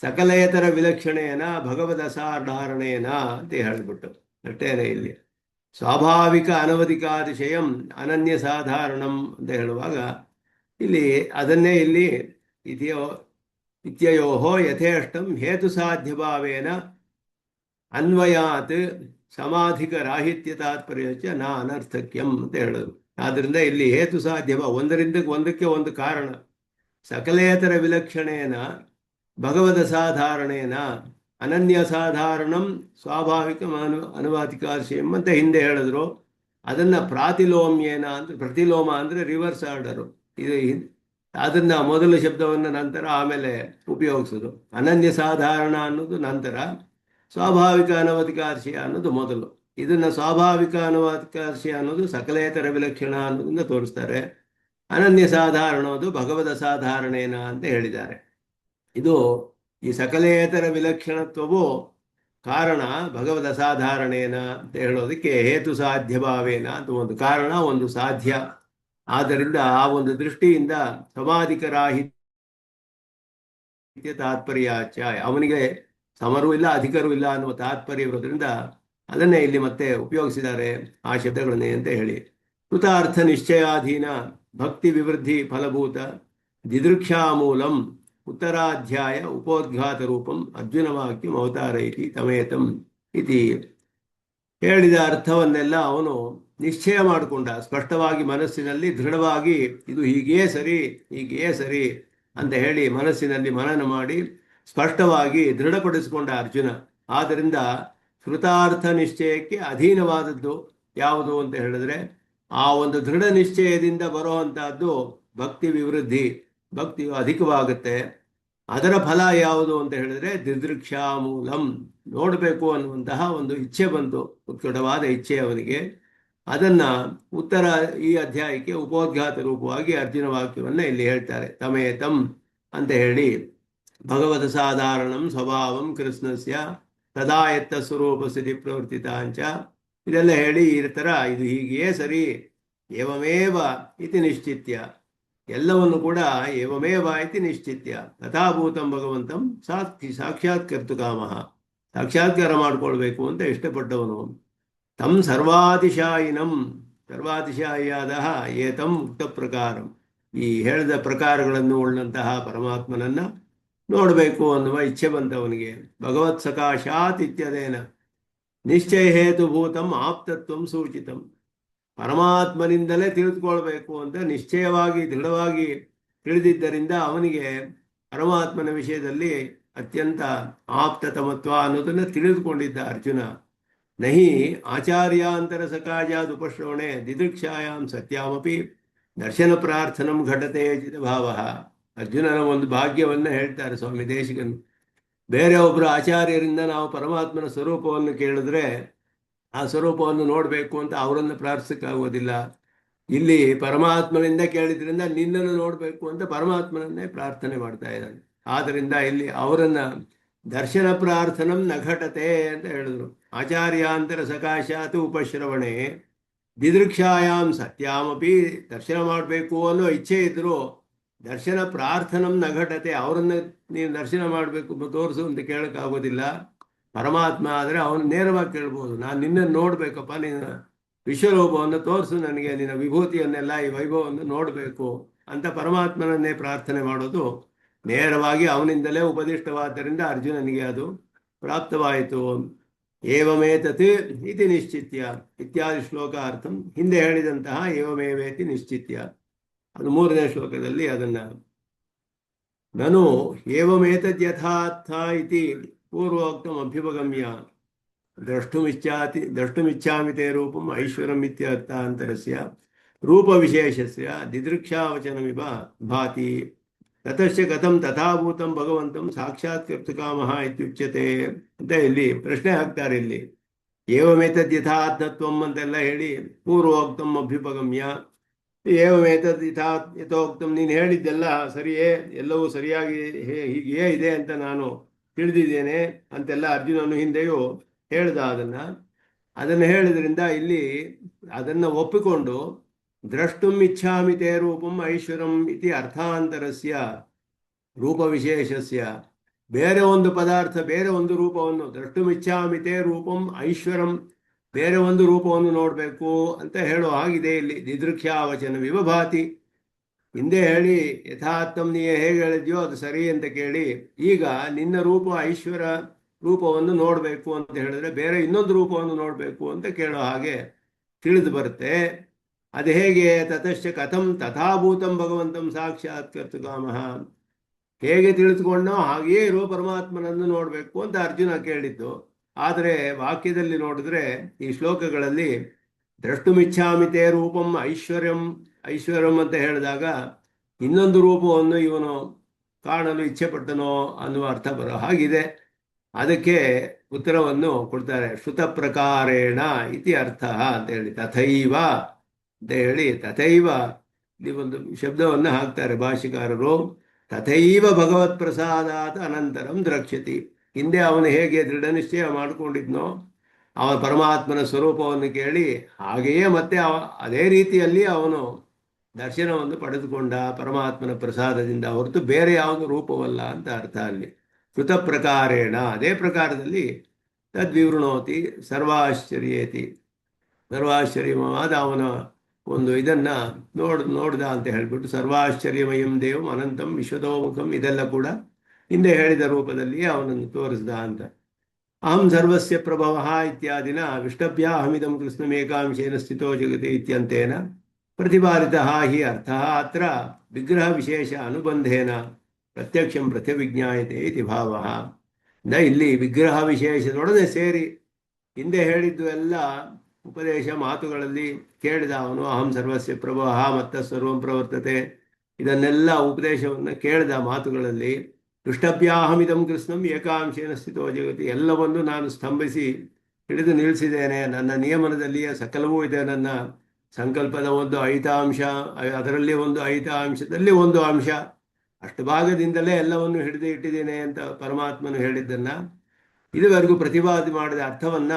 A: ಸಕಲೇತರ ವಿಲಕ್ಷಣೇನ ಭಗವದ್ ಅಸಾಧಾರಣೇನ ಅಂತ ಹೇಳಿಬಿಟ್ಟು ಅಷ್ಟೇನೆ. ಇಲ್ಲಿ ಸ್ವಾಭಾವಿಕ ಅನವಧಿಕಾತಿಶಯಂ ಅನನ್ಯ ಸಾಧಾರಣಂ ಅಂತ ಹೇಳುವಾಗ ಇಲ್ಲಿ ಅದನ್ನೇ ಇಲ್ಲಿ ಇತ್ಯಯೋಹೋ ಯಥೇಷ್ಟಂ ಹೇತು ಸಾಧ್ಯಭಾವೇನ ಅನ್ವಯಾತ್ ಸಮಾಧಿಕ ರಾಹಿತ್ಯ ತಾತ್ಪರ್ಯಚ್ಚ ನ ಅನರ್ಥಕ್ಯಂ ಅಂತ ಹೇಳೋದು. ಆದ್ದರಿಂದ ಇಲ್ಲಿ ಹೇತು ಸಾಧ್ಯಭ ಒಂದರಿಂದ ಒಂದಕ್ಕೆ ಒಂದು ಕಾರಣ. ಸಕಲೇತರ ವಿಲಕ್ಷಣೇನ ಭಗವದ ಸಾಧಾರಣೇನ ಅನನ್ಯ ಸಾಧಾರಣಂ ಸ್ವಾಭಾವಿಕ ಅನುವಾದಿಕಾರ್ಷಿಯಂ ಅಂತ ಹಿಂದೆ ಹೇಳಿದ್ರು. ಅದನ್ನು ಪ್ರಾತಿಲೋಮ್ಯೇನ ಅಂತ, ಪ್ರತಿಲೋಮ ಅಂದರೆ ರಿವರ್ಸ್ ಆರ್ಡರು. ಇದು ಅದನ್ನ ಮೊದಲ ಶಬ್ದವನ್ನು ನಂತರ ಆಮೇಲೆ ಉಪಯೋಗಿಸೋದು. ಅನನ್ಯ ಸಾಧಾರಣ ಅನ್ನೋದು ನಂತರ, ಸ್ವಾಭಾವಿಕ ಅನವಧಿಕಾರ್ಷಿಯ ಅನ್ನೋದು ಮೊದಲು. ಇದನ್ನ ಸ್ವಾಭಾವಿಕ ಅನವಧಿಕಾರ್ಷಿಯ ಅನ್ನೋದು ಸಕಲೇತರ ವಿಲಕ್ಷಣ ಅನ್ನೋದನ್ನ ತೋರಿಸ್ತಾರೆ. ಅನನ್ಯ ಸಾಧಾರಣ ಅದು ಭಗವದ ಸಾಧಾರಣೇನ ಅಂತ ಹೇಳಿದ್ದಾರೆ. ಇದು ಈ ಸಕಲೇತರ ವಿಲಕ್ಷಣತ್ವವು ಕಾರಣ ಭಗವದ ಸಾಧಾರಣೇನ ಅಂತ ಹೇಳೋದಕ್ಕೆ ಹೇತು ಸಾಧ್ಯಭಾವೇನ ಅಂತ ಒಂದು ಕಾರಣ, ಒಂದು ಸಾಧ್ಯ. ಆದ್ದರಿಂದ ಆ ಒಂದು ದೃಷ್ಟಿಯಿಂದ ಸಮಾಧಿಕರಾಹಿತ್ಯ ತಾತ್ಪರ್ಯಾಚ, ಅವನಿಗೆ ಸಮರೂ ಇಲ್ಲ ಅಧಿಕರೂ ಇಲ್ಲ ಅನ್ನುವ ತಾತ್ಪರ್ಯ ಇರೋದ್ರಿಂದ ಅದನ್ನೇ ಇಲ್ಲಿ ಮತ್ತೆ ಉಪಯೋಗಿಸಿದ್ದಾರೆ ಆ ಶಬ್ದಗಳನ್ನೇ ಅಂತ ಹೇಳಿ. ಕೃತಾರ್ಥ ನಿಶ್ಚಯಾಧೀನ ಭಕ್ತಿ ವಿವೃದ್ಧಿ ಫಲಭೂತ ದಿದೃಕ್ಷಾ ಮೂಲಂ ಉತ್ತರಾಧ್ಯಾಯ ಉಪೋದ್ಘಾತ ರೂಪಂ ಅರ್ಜುನ ವಾಕ್ಯಂ ಅವತಾರೈತಿ ತಮೇತಂ ಇತಿ ಹೇಳಿದ ಅರ್ಥವನ್ನೆಲ್ಲ ಅವನು ನಿಶ್ಚಯ ಮಾಡಿಕೊಂಡ. ಸ್ಪಷ್ಟವಾಗಿ ಮನಸ್ಸಿನಲ್ಲಿ ದೃಢವಾಗಿ ಇದು ಹೀಗೇ ಸರಿ, ಹೀಗೇ ಸರಿ ಅಂತ ಹೇಳಿ ಮನಸ್ಸಿನಲ್ಲಿ ಮನನ ಮಾಡಿ ಸ್ಪಷ್ಟವಾಗಿ ದೃಢಪಡಿಸಿಕೊಂಡ ಅರ್ಜುನ. ಆದ್ದರಿಂದ ಕೃತಾರ್ಥ ನಿಶ್ಚಯಕ್ಕೆ ಅಧೀನವಾದದ್ದು ಯಾವುದು ಅಂತ ಹೇಳಿದ್ರೆ ಆ ಒಂದು ದೃಢ ನಿಶ್ಚಯದಿಂದ ಬರುವಂತಹದ್ದು ಭಕ್ತಿ ವಿವೃದ್ಧಿ, ಭಕ್ತಿಯು ಅಧಿಕವಾಗುತ್ತೆ. ಅದರ ಫಲ ಯಾವುದು ಅಂತ ಹೇಳಿದ್ರೆ ದಿದೃಕ್ಷಾ ಮೂಲಂ, ನೋಡಬೇಕು ಅನ್ನುವಂತಹ ಒಂದು ಇಚ್ಛೆ ಬಂತು, ಉತ್ಕಟವಾದ ಇಚ್ಛೆ ಅವನಿಗೆ. ಅದನ್ನ ಉತ್ತರ ಈ ಅಧ್ಯಾಯಕ್ಕೆ ಉಪೋದ್ಘಾತ ರೂಪವಾಗಿ ಅರ್ಜುನ ವಾಕ್ಯವನ್ನ ಇಲ್ಲಿ ಹೇಳ್ತಾರೆ. ತಮೇತಂ ಅಂತ ಹೇಳಿ ಭಗವತ ಸಾಧಾರಣಂ ಸ್ವಭಾವಂ ಕೃಷ್ಣಸ್ಯ ತದಾ ಎತ್ತ ಸ್ವರೂಪ ಸ್ಥಿತಿ ಪ್ರವರ್ತಿತಾಂಚ ಇದೆಲ್ಲ ಹೇಳಿ ಈ ಥರ ಇದು ಹೀಗೆಯೇ ಸರಿ, ಏವಮೇವ ಇತಿ ನಿಶ್ಚಿತ್ಯ, ಎಲ್ಲವನ್ನು ಕೂಡ ಏವಮೇವ ಇತಿ ನಿಶ್ಚಿತ್ಯ ತಥಾಭೂತಂ ಭಗವಂತಂ ಸಾಕ್ಷಾತ್ಕರ್ತು ಕಾಮಃ, ಸಾಕ್ಷಾತ್ಕಾರ ಮಾಡಿಕೊಳ್ಬೇಕು ಅಂತ ಇಷ್ಟಪಟ್ಟವನು. ತಂ ಸರ್ವಾತಿಶಾಯಿನಂ, ಸರ್ವಾತಿಶಾಯಿಯಾದ ಏತಂ ಉಕ್ತ ಪ್ರಕಾರಂ, ಈ ಹೇಳಿದ ಪ್ರಕಾರಗಳನ್ನು ಉಳ್ಳಂತಹ ಪರಮಾತ್ಮನನ್ನ ನೋಡಬೇಕು ಅನ್ನುವ ಇಚ್ಛೆ ಬಂತವನಿಗೆ. ಭಗವತ್ ಸಕಾಶಾತ್ ಇತ್ಯದೇನ ನಿಶ್ಚಯ ಹೇತುಭೂತಂ ಆಪ್ತತ್ವಂ ಸೂಚಿತಂ, ಪರಮಾತ್ಮನಿಂದಲೇ ತಿಳಿದುಕೊಳ್ಬೇಕು ಅಂತ ನಿಶ್ಚಯವಾಗಿ ದೃಢವಾಗಿ ತಿಳಿದಿದ್ದರಿಂದ ಅವನಿಗೆ ಪರಮಾತ್ಮನ ವಿಷಯದಲ್ಲಿ ಅತ್ಯಂತ ಆಪ್ತತಮತ್ವ ಅನ್ನೋದನ್ನು ತಿಳಿದುಕೊಂಡಿದ್ದ ಅರ್ಜುನ. ನಹಿ ಆಚಾರ್ಯಾಂತರ ಸಕಾಜಾದ್ ಉಪಶ್ರವಣೆ ದಿದೃಕ್ಷಾಯಾಂ ಸತ್ಯಾಮಪಿ ದರ್ಶನ ಪ್ರಾರ್ಥನಂ ಘಟತೆ ಭಾವ. ಅರ್ಜುನನ ಒಂದು ಭಾಗ್ಯವನ್ನು ಹೇಳ್ತಾರೆ ಸ್ವಾಮಿ ದೇಶಿಕನ್. ಬೇರೆ ಒಬ್ಬರು ಆಚಾರ್ಯರಿಂದ ನಾವು ಪರಮಾತ್ಮನ ಸ್ವರೂಪವನ್ನು ಕೇಳಿದ್ರೆ ಆ ಸ್ವರೂಪವನ್ನು ನೋಡಬೇಕು ಅಂತ ಅವರನ್ನು ಪ್ರಾರ್ಥಿಸಕ್ಕಾಗೋದಿಲ್ಲ. ಇಲ್ಲಿ ಪರಮಾತ್ಮನಿಂದ ಕೇಳಿದ್ರಿಂದ ನಿನ್ನನ್ನು ನೋಡಬೇಕು ಅಂತ ಪರಮಾತ್ಮನನ್ನೇ ಪ್ರಾರ್ಥನೆ ಮಾಡ್ತಾ ಇದ್ದಾನೆ. ಆದ್ದರಿಂದ ಇಲ್ಲಿ ಅವರನ್ನ ದರ್ಶನ ಪ್ರಾರ್ಥನಂ ನಘಟತೆ ಅಂತ ಹೇಳಿದ್ರು. ಆಚಾರ್ಯಾಂತರ ಸಕಾಶಾತ್ ಉಪಶ್ರವಣೆ ದಿದೃಕ್ಷಾಯಾಮ್ ಸತ್ಯಾಮಪಿ, ದರ್ಶನ ಮಾಡಬೇಕು ಅನ್ನೋ ಇಚ್ಛೆ ಇದ್ರು ದರ್ಶನ ಪ್ರಾರ್ಥನಂ ನಘಟತೆ, ಅವರನ್ನ ನೀನು ದರ್ಶನ ಮಾಡಬೇಕು ತೋರಿಸು ಅಂತ ಕೇಳಕ್ಕಾಗೋದಿಲ್ಲ. ಪರಮಾತ್ಮ ಆದರೆ ಅವನು ನೇರವಾಗಿ ಕೇಳ್ಬೋದು, ನಾನು ನಿನ್ನನ್ನು ನೋಡ್ಬೇಕಪ್ಪ, ನಿನ್ನ ವಿಶ್ವರೂಪವನ್ನು ತೋರಿಸು ನನಗೆ, ನಿನ್ನ ವಿಭೂತಿಯನ್ನೆಲ್ಲ ಈ ವೈಭವವನ್ನು ನೋಡಬೇಕು ಅಂತ ಪರಮಾತ್ಮನನ್ನೇ ಪ್ರಾರ್ಥನೆ ಮಾಡೋದು ನೇರವಾಗಿ ಅವನಿಂದಲೇ ಉಪದಿಷ್ಟವಾದ್ದರಿಂದ ಅರ್ಜುನನಿಗೆ ಅದು ಪ್ರಾಪ್ತವಾಯಿತು. ಏವಮೇತತ್ ಇತಿ ನಿಶ್ಚಿತ್ಯ ಇತ್ಯಾದಿ ಶ್ಲೋಕ ಅರ್ಥಂ, ಹಿಂದೆ ಹೇಳಿದಂತಹ ಏವಮೇವೇತಿ ನಿಶ್ಚಿತ್ಯ, ಅದು 3ನೇ ಶ್ಲೋಕದಲ್ಲಿ ಅದನ್ನ ನನು ಏವಮೇತದ್ ಯಥಾರ್ಥ ಇತಿ ಪೂರ್ವೋಕ್ತಂ ಅಭ್ಯುಪಗಮ್ಯ ದ್ರಷ್ಟುಮಿಚ್ಛಾಮಿ ತೇ ರೂಪಂ ಐಶ್ವರಂ ಇತ್ಯರ್ಥಾಂತರಸ್ಯ ರೂಪವಿಶೇಷಸ್ಯ ದಿದೃಕ್ಷಾವಚನಮಿವ ಭಾತಿ ತತಶ್ಚ ಕಥಂ ತಥಾಭೂತಂ ಭಗವಂತಂ ಸಾಕ್ಷಾತ್ಕರ್ತು ಕಾಮಃ ಇತ್ಯುಚ್ಯತೆ ಅಂತ ಇಲ್ಲಿ ಪ್ರಶ್ನೆ ಹಾಕ್ತಾರೆ. ಇಲ್ಲಿ ಏವಮೇತದ್ ಯಥಾತ್ಮತ್ವಂ ಅಂತೆಲ್ಲ ಹೇಳಿ ಪೂರ್ವೋಕ್ತಂ ಅಭ್ಯುಪಗಮ್ಯ ಏವಮೇತದ್ ಯಥೋಕ್ತಂ, ನೀನು ಹೇಳಿದ್ದೆಲ್ಲ ಸರಿಯೇ, ಎಲ್ಲವೂ ಸರಿಯಾಗಿ ಹೀಗೆಯೇ ಇದೆ ಅಂತ ನಾನು ತಿಳಿದಿದ್ದೇನೆ ಅಂತೆಲ್ಲ ಅರ್ಜುನನು ಹಿಂದೆಯೂ ಹೇಳ್ದ. ಅದನ್ನು ಹೇಳಿದ್ರಿಂದ ಇಲ್ಲಿ ಅದನ್ನು ಒಪ್ಪಿಕೊಂಡು ದ್ರಷ್ಟುಂ ಇಚ್ಛಾಮಿ ತೇ ರೂಪಂ ಐಶ್ವರಂ ಇತಿ ಅರ್ಥಾಂತರಸ್ಯ ರೂಪವಿಶೇಷಸ್ಯ, ಬೇರೆ ಒಂದು ಪದಾರ್ಥ ಬೇರೆ ಒಂದು ರೂಪವನ್ನು, ದ್ರಷ್ಟುಂ ಇಚ್ಛಾಮಿ ತೇ ರೂಪಂ ಐಶ್ವರಂ, ಬೇರೆ ಒಂದು ರೂಪವನ್ನು ನೋಡಬೇಕು ಅಂತ ಹೇಳೋ ಹಾಗಿದೆ ಇಲ್ಲಿ. ದಿದೃಕ್ಷ್ಯಾವಚನ ವಿಭಭಾತಿ, ಹಿಂದೆ ಹೇಳಿ ಯಥಾರ್ಥಂ ನೀ ಹೇಗೆ ಹೇಳಿದ್ಯೋ ಅದು ಸರಿ ಅಂತ ಕೇಳಿ, ಈಗ ನಿನ್ನ ರೂಪ ಐಶ್ವರ ರೂಪವನ್ನು ನೋಡಬೇಕು ಅಂತ ಹೇಳಿದ್ರೆ ಬೇರೆ ಇನ್ನೊಂದು ರೂಪವನ್ನು ನೋಡಬೇಕು ಅಂತ ಕೇಳೋ ಹಾಗೆ ತಿಳಿದು ಬರುತ್ತೆ. ಅದು ಹೇಗೆ? ತತಶ್ಚ ಕಥಂ ತಥಾಭೂತಂ ಭಗವಂತಂ ಸಾಕ್ಷಾತ್ಕರ್ತು ಕಾಮಃ, ಹೇಗೆ ತಿಳಿದುಕೊಂಡೋ ಹಾಗೆಯೇ ಇರುವ ಪರಮಾತ್ಮನನ್ನು ನೋಡಬೇಕು ಅಂತ ಅರ್ಜುನ ಕೇಳಿದ್ದು. ಆದರೆ ವಾಕ್ಯದಲ್ಲಿ ನೋಡಿದ್ರೆ ಈ ಶ್ಲೋಕಗಳಲ್ಲಿ ದ್ರಷ್ಟುಮಿಚ್ಛಾಮಿ ತೇ ರೂಪಂ ಐಶ್ವರ್ಯಂ ಐಶ್ವರ್ಯಂ ಅಂತ ಹೇಳಿದಾಗ ಇನ್ನೊಂದು ರೂಪವನ್ನು ಇವನು ಕಾಣಲು ಇಚ್ಛೆ ಪಟ್ಟನೋ ಅನ್ನುವ ಅರ್ಥ ಬರೋ ಹಾಗಿದೆ. ಅದಕ್ಕೆ ಉತ್ತರವನ್ನು ಕೊಡ್ತಾರೆ, ಶ್ರುತ ಪ್ರಕಾರೇಣ ಇತಿ ಅರ್ಥ ಅಂತ ಹೇಳಿ, ತಥೈವ ಅಂತ ಹೇಳಿ, ತಥೈವ ಇಲ್ಲಿ ಒಂದು ಶಬ್ದವನ್ನು ಹಾಕ್ತಾರೆ ಭಾಷಿಕಾರರು. ತಥೈವ ಭಗವತ್ ಪ್ರಸಾದಾತ್ ಅನಂತರಂ ದ್ರಕ್ಷ್ಯತಿ, ಹಿಂದೆ ಅವನು ಹೇಗೆ ದೃಢ ನಿಶ್ಚಯ ಮಾಡಿಕೊಂಡಿದ್ನೋ ಅವನ ಪರಮಾತ್ಮನ ಸ್ವರೂಪವನ್ನು ಕೇಳಿ ಹಾಗೆಯೇ ಮತ್ತೆ ಅದೇ ರೀತಿಯಲ್ಲಿ ಅವನು ದರ್ಶನವನ್ನು ಪಡೆದುಕೊಂಡ ಪರಮಾತ್ಮನ ಪ್ರಸಾದದಿಂದ, ಹೊರತು ಬೇರೆ ಯಾವುದು ರೂಪವಲ್ಲ ಅಂತ ಅರ್ಥ ಅಲ್ಲಿ. ಕೃತ ಪ್ರಕಾರೇಣ, ಅದೇ ಪ್ರಕಾರದಲ್ಲಿ ತದ್ವಿವೃಣೋತಿ ಸರ್ವಾಶ್ಚರ್ಯೇತಿ, ಸರ್ವಾಶ್ಚರ್ಯವಾದ ಅವನ ಒಂದು ಇದನ್ನ ನೋಡ್ದ ಅಂತ ಹೇಳ್ಬಿಟ್ಟು ಸರ್ವಾಶ್ಚರ್ಯಮಯಂ ದೇವಂ ಅನಂತಂ ವಿಶ್ವತೋಮುಖಂ, ಇದೆಲ್ಲ ಕೂಡ ಹಿಂದೆ ಹೇಳಿದ ರೂಪದಲ್ಲಿಯೇ ಅವನನ್ನು ತೋರಿಸ್ದ ಅಂತ. ಅಹಂ ಸರ್ವಸ್ಯ ಪ್ರಭವ ಇತ್ಯಾದಿನ ವಿಷ್ಟಭ್ಯಾಹಮಿದಂ ಕೃಷ್ಣಮೇಕಾಂಶೇನ ಸ್ಥಿತೋ ಜಗತಿ ಇತ್ಯಂತೇನ ಪ್ರತಿಪಾದಿತಃ ಹಿ ಅರ್ಥಃ ಅತ್ರ ವಿಗ್ರಹ ವಿಶೇಷ ಅನುಬಂಧೇನ ಪ್ರತ್ಯಕ್ಷಂ ಪ್ರತ್ಯವಿಜ್ಞಾಯತೆ ಇತಿ ಭಾವಃ. ಇಲ್ಲಿ ವಿಗ್ರಹ ವಿಶೇಷದೊಡನೆ ಸೇರಿ ಹಿಂದೆ ಹೇಳಿದ್ದು ಎಲ್ಲ ಉಪದೇಶ ಮಾತುಗಳಲ್ಲಿ ಕೇಳಿದ ಅವನು, ಅಹಂ ಸರ್ವಸ್ಯ ಪ್ರಭವ ಮತ್ತ ಸರ್ವಂ ಪ್ರವರ್ತತೆ, ಇದನ್ನೆಲ್ಲ ಉಪದೇಶವನ್ನು ಕೇಳಿದ ಮಾತುಗಳಲ್ಲಿ ದುಷ್ಟಭ್ಯಾಹಮಿದಂ ಕೃಷ್ಣಂ ಏಕಾಂಶೇನ ಸ್ಥಿತೋ ಜಗತಿ, ಎಲ್ಲವನ್ನು ನಾನು ಸ್ತಂಭಿಸಿ ಹಿಡಿದು ನಿಲ್ಲಿಸಿದ್ದೇನೆ, ನನ್ನ ನಿಯಮನದಲ್ಲಿಯೇ ಸಕಲವೂ ಇದೆ, ನನ್ನ ಸಂಕಲ್ಪದ ಒಂದು ಐತಾಂಶ, ಅದರಲ್ಲಿ ಒಂದು ಐತಾಂಶದಲ್ಲಿ ಒಂದು ಅಂಶ, ಅಷ್ಟು ಭಾಗದಿಂದಲೇ ಎಲ್ಲವನ್ನು ಹಿಡಿದು ಇಟ್ಟಿದ್ದೇನೆ ಅಂತ ಪರಮಾತ್ಮನು ಹೇಳಿದ್ದನ್ನ ಇದುವರೆಗೂ ಪ್ರತಿಪಾದನೆ ಮಾಡಿದ ಅರ್ಥವನ್ನ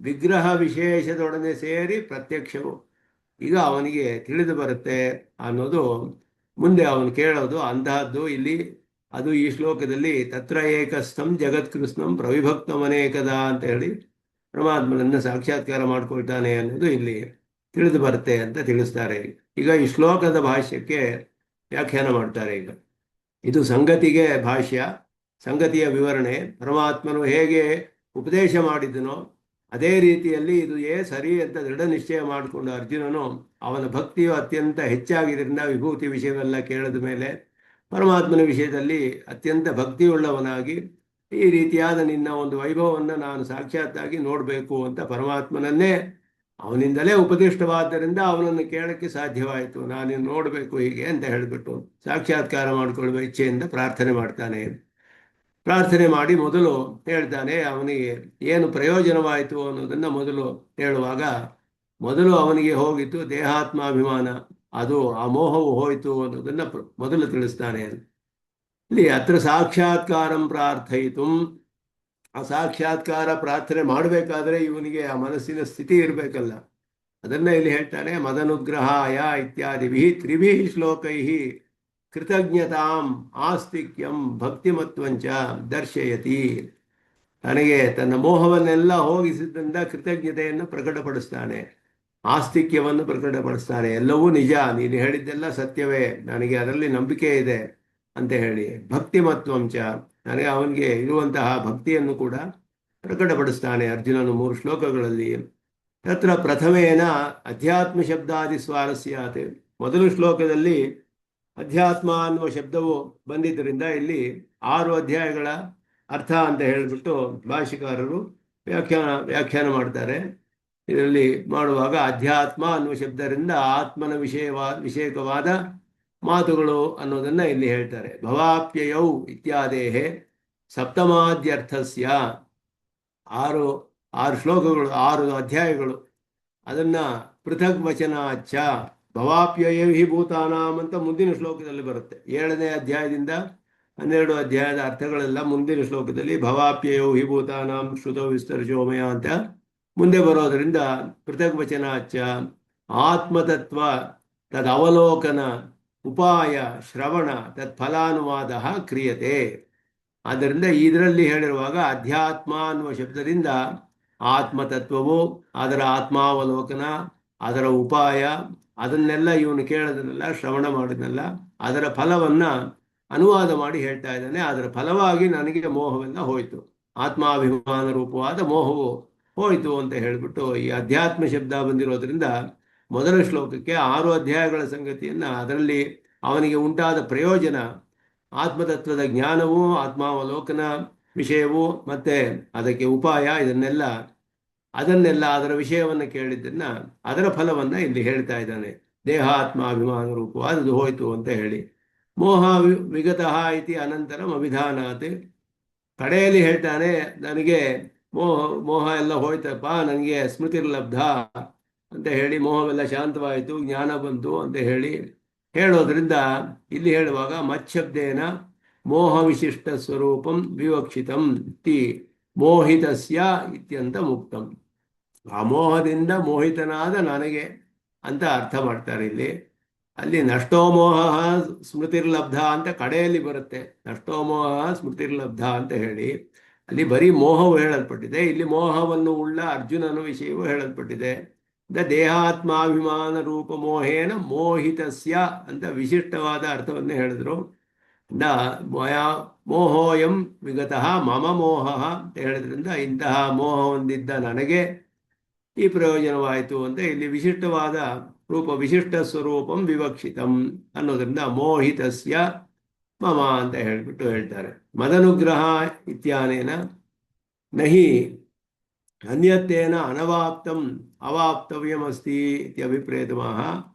A: ವಿಗ್ರಹ ವಿಶೇಷದೊಡನೆ ಸೇರಿ ಪ್ರತ್ಯಕ್ಷವು ಈಗ ಅವನಿಗೆ ತಿಳಿದು ಬರುತ್ತೆ ಅನ್ನೋದು ಮುಂದೆ ಅವನು ಕೇಳೋದು ಅಂತಹದ್ದು ಇಲ್ಲಿ. ಅದು ಈ ಶ್ಲೋಕದಲ್ಲಿ ತತ್ರ ಏಕಸ್ಥಂ ಜಗತ್ಕೃಷ್ಣಂ ಪ್ರವಿಭಕ್ತಮನೇಕದ ಅಂತ ಹೇಳಿ ಪರಮಾತ್ಮನನ್ನು ಸಾಕ್ಷಾತ್ಕಾರ ಮಾಡ್ಕೊಳ್ತಾನೆ ಅನ್ನೋದು ಇಲ್ಲಿ ತಿಳಿದು ಬರುತ್ತೆ ಅಂತ ತಿಳಿಸ್ತಾರೆ. ಈಗ ಈ ಶ್ಲೋಕದ ಭಾಷ್ಯಕ್ಕೆ ವ್ಯಾಖ್ಯಾನ ಮಾಡ್ತಾರೆ. ಈಗ ಇದು ಸಂಗತಿಗೆ ಭಾಷ್ಯ, ಸಂಗತಿಯ ವಿವರಣೆ. ಪರಮಾತ್ಮನು ಹೇಗೆ ಉಪದೇಶ ಮಾಡಿದನೋ ಅದೇ ರೀತಿಯಲ್ಲಿ ಇದು ಸರಿ ಅಂತ ದೃಢ ನಿಶ್ಚಯ ಮಾಡಿಕೊಂಡು ಅರ್ಜುನನು, ಅವನ ಭಕ್ತಿಯು ಅತ್ಯಂತ ಹೆಚ್ಚಾಗಿದ್ದರಿಂದ ವಿಭೂತಿ ವಿಷಯವೆಲ್ಲ ಕೇಳಿದ ಮೇಲೆ ಪರಮಾತ್ಮನ ವಿಷಯದಲ್ಲಿ ಅತ್ಯಂತ ಭಕ್ತಿಯುಳ್ಳವನಾಗಿ ಈ ರೀತಿಯಾದ ನಿನ್ನ ಒಂದು ವೈಭವವನ್ನು ನಾನು ಸಾಕ್ಷಾತ್ತಾಗಿ ನೋಡಬೇಕು ಅಂತ ಪರಮಾತ್ಮನನ್ನೇ, ಅವನಿಂದಲೇ ಉಪದಿಷ್ಟವಾದ್ದರಿಂದ ಅವನನ್ನು ಕೇಳಕ್ಕೆ ಸಾಧ್ಯವಾಯಿತು, ನಾನು ನೋಡಬೇಕು ಹೀಗೆ ಅಂತ ಹೇಳಿಬಿಟ್ಟು ಸಾಕ್ಷಾತ್ಕಾರ ಮಾಡಿಕೊಳ್ಳುವ ಇಚ್ಛೆಯಿಂದ ಪ್ರಾರ್ಥನೆ ಮಾಡ್ತಾನೆ. ಪ್ರಾರ್ಥನೆ ಮಾಡಿ ಮೊದಲು ಹೇಳ್ತಾನೆ ಅವನಿಗೆ ಏನು ಪ್ರಯೋಜನವಾಯಿತು ಅನ್ನೋದನ್ನು ಮೊದಲು ಹೇಳುವಾಗ, ಮೊದಲು ಅವನಿಗೆ ಹೋಗಿತ್ತು ದೇಹಾತ್ಮಾಭಿಮಾನ, ಅದು ಆ ಮೋಹವು ಹೋಯಿತು ಅನ್ನೋದನ್ನು ಮೊದಲು ತಿಳಿಸ್ತಾನೆ. ಇಲ್ಲಿ ಅತ್ರ ಸಾಕ್ಷಾತ್ಕಾರಂ ಪ್ರಾರ್ಥಯಿತು, ಆ ಸಾಕ್ಷಾತ್ಕಾರ ಪ್ರಾರ್ಥನೆ ಮಾಡಬೇಕಾದ್ರೆ ಇವನಿಗೆ ಆ ಮನಸ್ಸಿನ ಸ್ಥಿತಿ ಇರಬೇಕಲ್ಲ, ಅದನ್ನ ಇಲ್ಲಿ ಹೇಳ್ತಾನೆ. ಮದನುಗ್ರಹಾಯ ಇತ್ಯಾದಿಭಿ ತ್ರಿಭಿ ಶ್ಲೋಕೈ ಕೃತಜ್ಞತಾಂ ಆಸ್ತಿಕ್ಯಂ ಭಕ್ತಿಮತ್ವಂಚ ದರ್ಶಯತಿ, ತನಗೆ ತನ್ನ ಮೋಹವನ್ನೆಲ್ಲ ಹೋಗಿಸಿದ್ದರಿಂದ ಕೃತಜ್ಞತೆಯನ್ನು ಪ್ರಕಟಪಡಿಸ್ತಾನೆ, ಆಸ್ತಿಕ್ಯವನ್ನು ಪ್ರಕಟಪಡಿಸ್ತಾನೆ. ಎಲ್ಲವೂ ನಿಜ, ನೀನು ಹೇಳಿದ್ದೆಲ್ಲ ಸತ್ಯವೇ, ನನಗೆ ಅದರಲ್ಲಿ ನಂಬಿಕೆ ಇದೆ ಅಂತ ಹೇಳಿ ಭಕ್ತಿಮತ್ವಂಚ, ನನಗೆ ಅವನಿಗೆ ಇರುವಂತಹ ಭಕ್ತಿಯನ್ನು ಕೂಡ ಪ್ರಕಟಪಡಿಸ್ತಾನೆ ಅರ್ಜುನನು 3 ಶ್ಲೋಕಗಳಲ್ಲಿ. ತತ್ರ ಪ್ರಥಮೇನ ಅಧ್ಯಾತ್ಮ ಶಬ್ದಾದಿ ಸ್ವಾರಸ್ಯಾತ್, ಮೊದಲು ಶ್ಲೋಕದಲ್ಲಿ ಅಧ್ಯಾತ್ಮ ಅನ್ನುವ ಶಬ್ದವು ಬಂದಿದ್ದರಿಂದ ಇಲ್ಲಿ 6 ಅಧ್ಯಾಯಗಳ ಅರ್ಥ ಅಂತ ಹೇಳಿಬಿಟ್ಟು ಭಾಷಿಕಾರರು ವ್ಯಾಖ್ಯಾನ ಮಾಡ್ತಾರೆ. ಇದರಲ್ಲಿ ಮಾಡುವಾಗ ಅಧ್ಯಾತ್ಮ ಅನ್ನುವ ಶಬ್ದದಿಂದ ಆತ್ಮನ ವಿಷಯಕವಾದ ಮಾತುಗಳು ಅನ್ನೋದನ್ನ ಇಲ್ಲಿ ಹೇಳ್ತಾರೆ. ಭವಾಪ್ಯಯೌ ಇತ್ಯಾದೇಹೆ ಸಪ್ತಮಾದ್ಯರ್ಥಸ್ಯ, 6 ಶ್ಲೋಕಗಳು, 6 ಅಧ್ಯಾಯಗಳು. ಅದನ್ನ ಪೃಥಕ್ ವಚನ ಅಚ್ಚ ಭವಾಪ್ಯಯ ಹಿ ಭೂತಾನಾಂ ಅಂತ ಮುಂದಿನ ಶ್ಲೋಕದಲ್ಲಿ ಬರುತ್ತೆ. 7ನೇ ಅಧ್ಯಾಯದಿಂದ 12 ಅಧ್ಯಾಯದ ಅರ್ಥಗಳೆಲ್ಲ ಮುಂದಿನ ಶ್ಲೋಕದಲ್ಲಿ ಭವಾಪ್ಯಯೋ ಹಿ ಭೂತಾನಾಂ ಶ್ರುತೋ ವಿಸ್ತರ್ಶೋಮಯ ಅಂತ ಮುಂದೆ ಬರೋದರಿಂದ ಪೃಥಕ್ ವಚನ ಅಚ್ಚ ಆತ್ಮತತ್ವ ತದವಲೋಕನ ಉಪಾಯ ಶ್ರವಣ ತತ್ಫಲಾನುವಾದ ಕ್ರಿಯತೆ. ಆದ್ದರಿಂದ ಇದರಲ್ಲಿ ಹೇಳಿರುವಾಗ ಅಧ್ಯಾತ್ಮ ಅನ್ನುವ ಶಬ್ದದಿಂದ ಆತ್ಮತತ್ವವು, ಅದರ ಆತ್ಮಾವಲೋಕನ, ಅದರ ಉಪಾಯ, ಅದನ್ನೆಲ್ಲ ಇವನು ಕೇಳೋದನ್ನೆಲ್ಲ, ಶ್ರವಣ ಮಾಡಿದ್ನೆಲ್ಲ, ಅದರ ಫಲವನ್ನ ಅನುವಾದ ಮಾಡಿ ಹೇಳ್ತಾ ಇದ್ದಾನೆ. ಅದರ ಫಲವಾಗಿ ನನಗೆ ಮೋಹವೆಲ್ಲ ಹೋಯಿತು, ಆತ್ಮಾಭಿಮಾನ ರೂಪವಾದ ಮೋಹವು ಹೋಯಿತು ಅಂತ ಹೇಳಿಬಿಟ್ಟು ಈ ಅಧ್ಯಾತ್ಮ ಶಬ್ದ ಬಂದಿರೋದ್ರಿಂದ ಮೊದಲ ಶ್ಲೋಕಕ್ಕೆ 6 ಅಧ್ಯಾಯಗಳ ಸಂಗತಿಯನ್ನ, ಅದರಲ್ಲಿ ಅವನಿಗೆ ಉಂಟಾದ ಪ್ರಯೋಜನ, ಆತ್ಮತತ್ವದ ಜ್ಞಾನವು, ಆತ್ಮಾವಲೋಕನ ವಿಷಯವು, ಮತ್ತೆ ಅದಕ್ಕೆ ಉಪಾಯ, ಅದನ್ನೆಲ್ಲ ಅದರ ವಿಷಯವನ್ನು ಕೇಳಿದ್ದನ್ನ, ಅದರ ಫಲವನ್ನ ಇಲ್ಲಿ ಹೇಳ್ತಾ ಇದ್ದಾನೆ. ದೇಹಾತ್ಮಾಭಿಮಾನ ರೂಪವಾದದ್ದು ಹೋಯ್ತು ಅಂತ ಹೇಳಿ ಮೋಹ ವಿಗತಃ ಇತಿ ಅನಂತರಂ ಅಭಿಧಾನಾತ್. ಕಡೆಯಲ್ಲಿ ಹೇಳ್ತಾನೆ, ನನಗೆ ಮೋಹ ಎಲ್ಲ ಹೋಯ್ತಪ್ಪ, ನನಗೆ ಸ್ಮೃತಿರ್ಲಬ್ಧ ಅಂತ ಹೇಳಿ ಮೋಹವೆಲ್ಲ ಶಾಂತವಾಯಿತು, ಜ್ಞಾನ ಬಂತು ಅಂತ ಹೇಳೋದ್ರಿಂದ ಇಲ್ಲಿ ಹೇಳುವಾಗ ಮಚ್ಛಬ್ದೇನ ಮೋಹ ವಿಶಿಷ್ಟ ಸ್ವರೂಪಂ ವಿವಕ್ಷಿತಂ ಇತಿ ಮೋಹಿತಸ್ಯ ಇತ್ಯಂತ ಮುಕ್ತಂ. ಆ ಮೋಹದಿಂದ ಮೋಹಿತನಾದ ನನಗೆ ಅಂತ ಅರ್ಥ ಮಾಡ್ತಾರೆ ಇಲ್ಲಿ. ಅಲ್ಲಿ ನಷ್ಟೋ ಮೋಹ ಸ್ಮೃತಿರ್ಲಬ್ಧ ಅಂತ ಕಡೆಯಲ್ಲಿ ಬರುತ್ತೆ, ನಷ್ಟೋ ಮೋಹ ಸ್ಮೃತಿರ್ಲಬ್ಧ ಅಂತ ಹೇಳಿ ಅಲ್ಲಿ ಬರೀ ಮೋಹವು ಹೇಳಲ್ಪಟ್ಟಿದೆ. ಇಲ್ಲಿ ಮೋಹವನ್ನು ಉಳ್ಳ ಅರ್ಜುನನ ವಿಷಯವೂ ಹೇಳಲ್ಪಟ್ಟಿದೆ. ದೇಹಾತ್ಮಾಭಿಮಾನ ರೂಪ ಮೋಹೇನ ಮೋಹಿತಸ್ಯ ಅಂತ ವಿಶಿಷ್ಟವಾದ ಅರ್ಥವನ್ನೇ ಹೇಳಿದ್ರು. ಮೋಹೋಯಂ ವಿಗತಃ ಮಮ ಮೋಹ ಅಂತ ಹೇಳಿದ್ರಿಂದ ಇಂತಹ ಮೋಹ ಹೊಂದಿದ್ದ ನನಗೆ ಈ ಪ್ರಯೋಜನವಾಯಿತು ಅಂತ ಇಲ್ಲಿ ವಿಶಿಷ್ಟವಾದ ರೂಪ, ವಿಶಿಷ್ಟ ಸ್ವರೂಪಂ ವಿವಕ್ಷಿತಂ ಅನ್ನೋದ್ರಿಂದ ಮೋಹಿತಸ್ಯ ಮಮ ಅಂತ ಹೇಳಿಬಿಟ್ಟು ಹೇಳ್ತಾರೆ. ಮದನುಗ್ರಹ ಇತ್ಯಾನೇನ ನಹಿ ಅನ್ಯತ್ತೇನ ಅನವಾಪ್ತಂ ಅವಾಪ್ತವ್ಯಮಸ್ತಿ ಇತ್ಯಭಿಪ್ರೇತಮಃ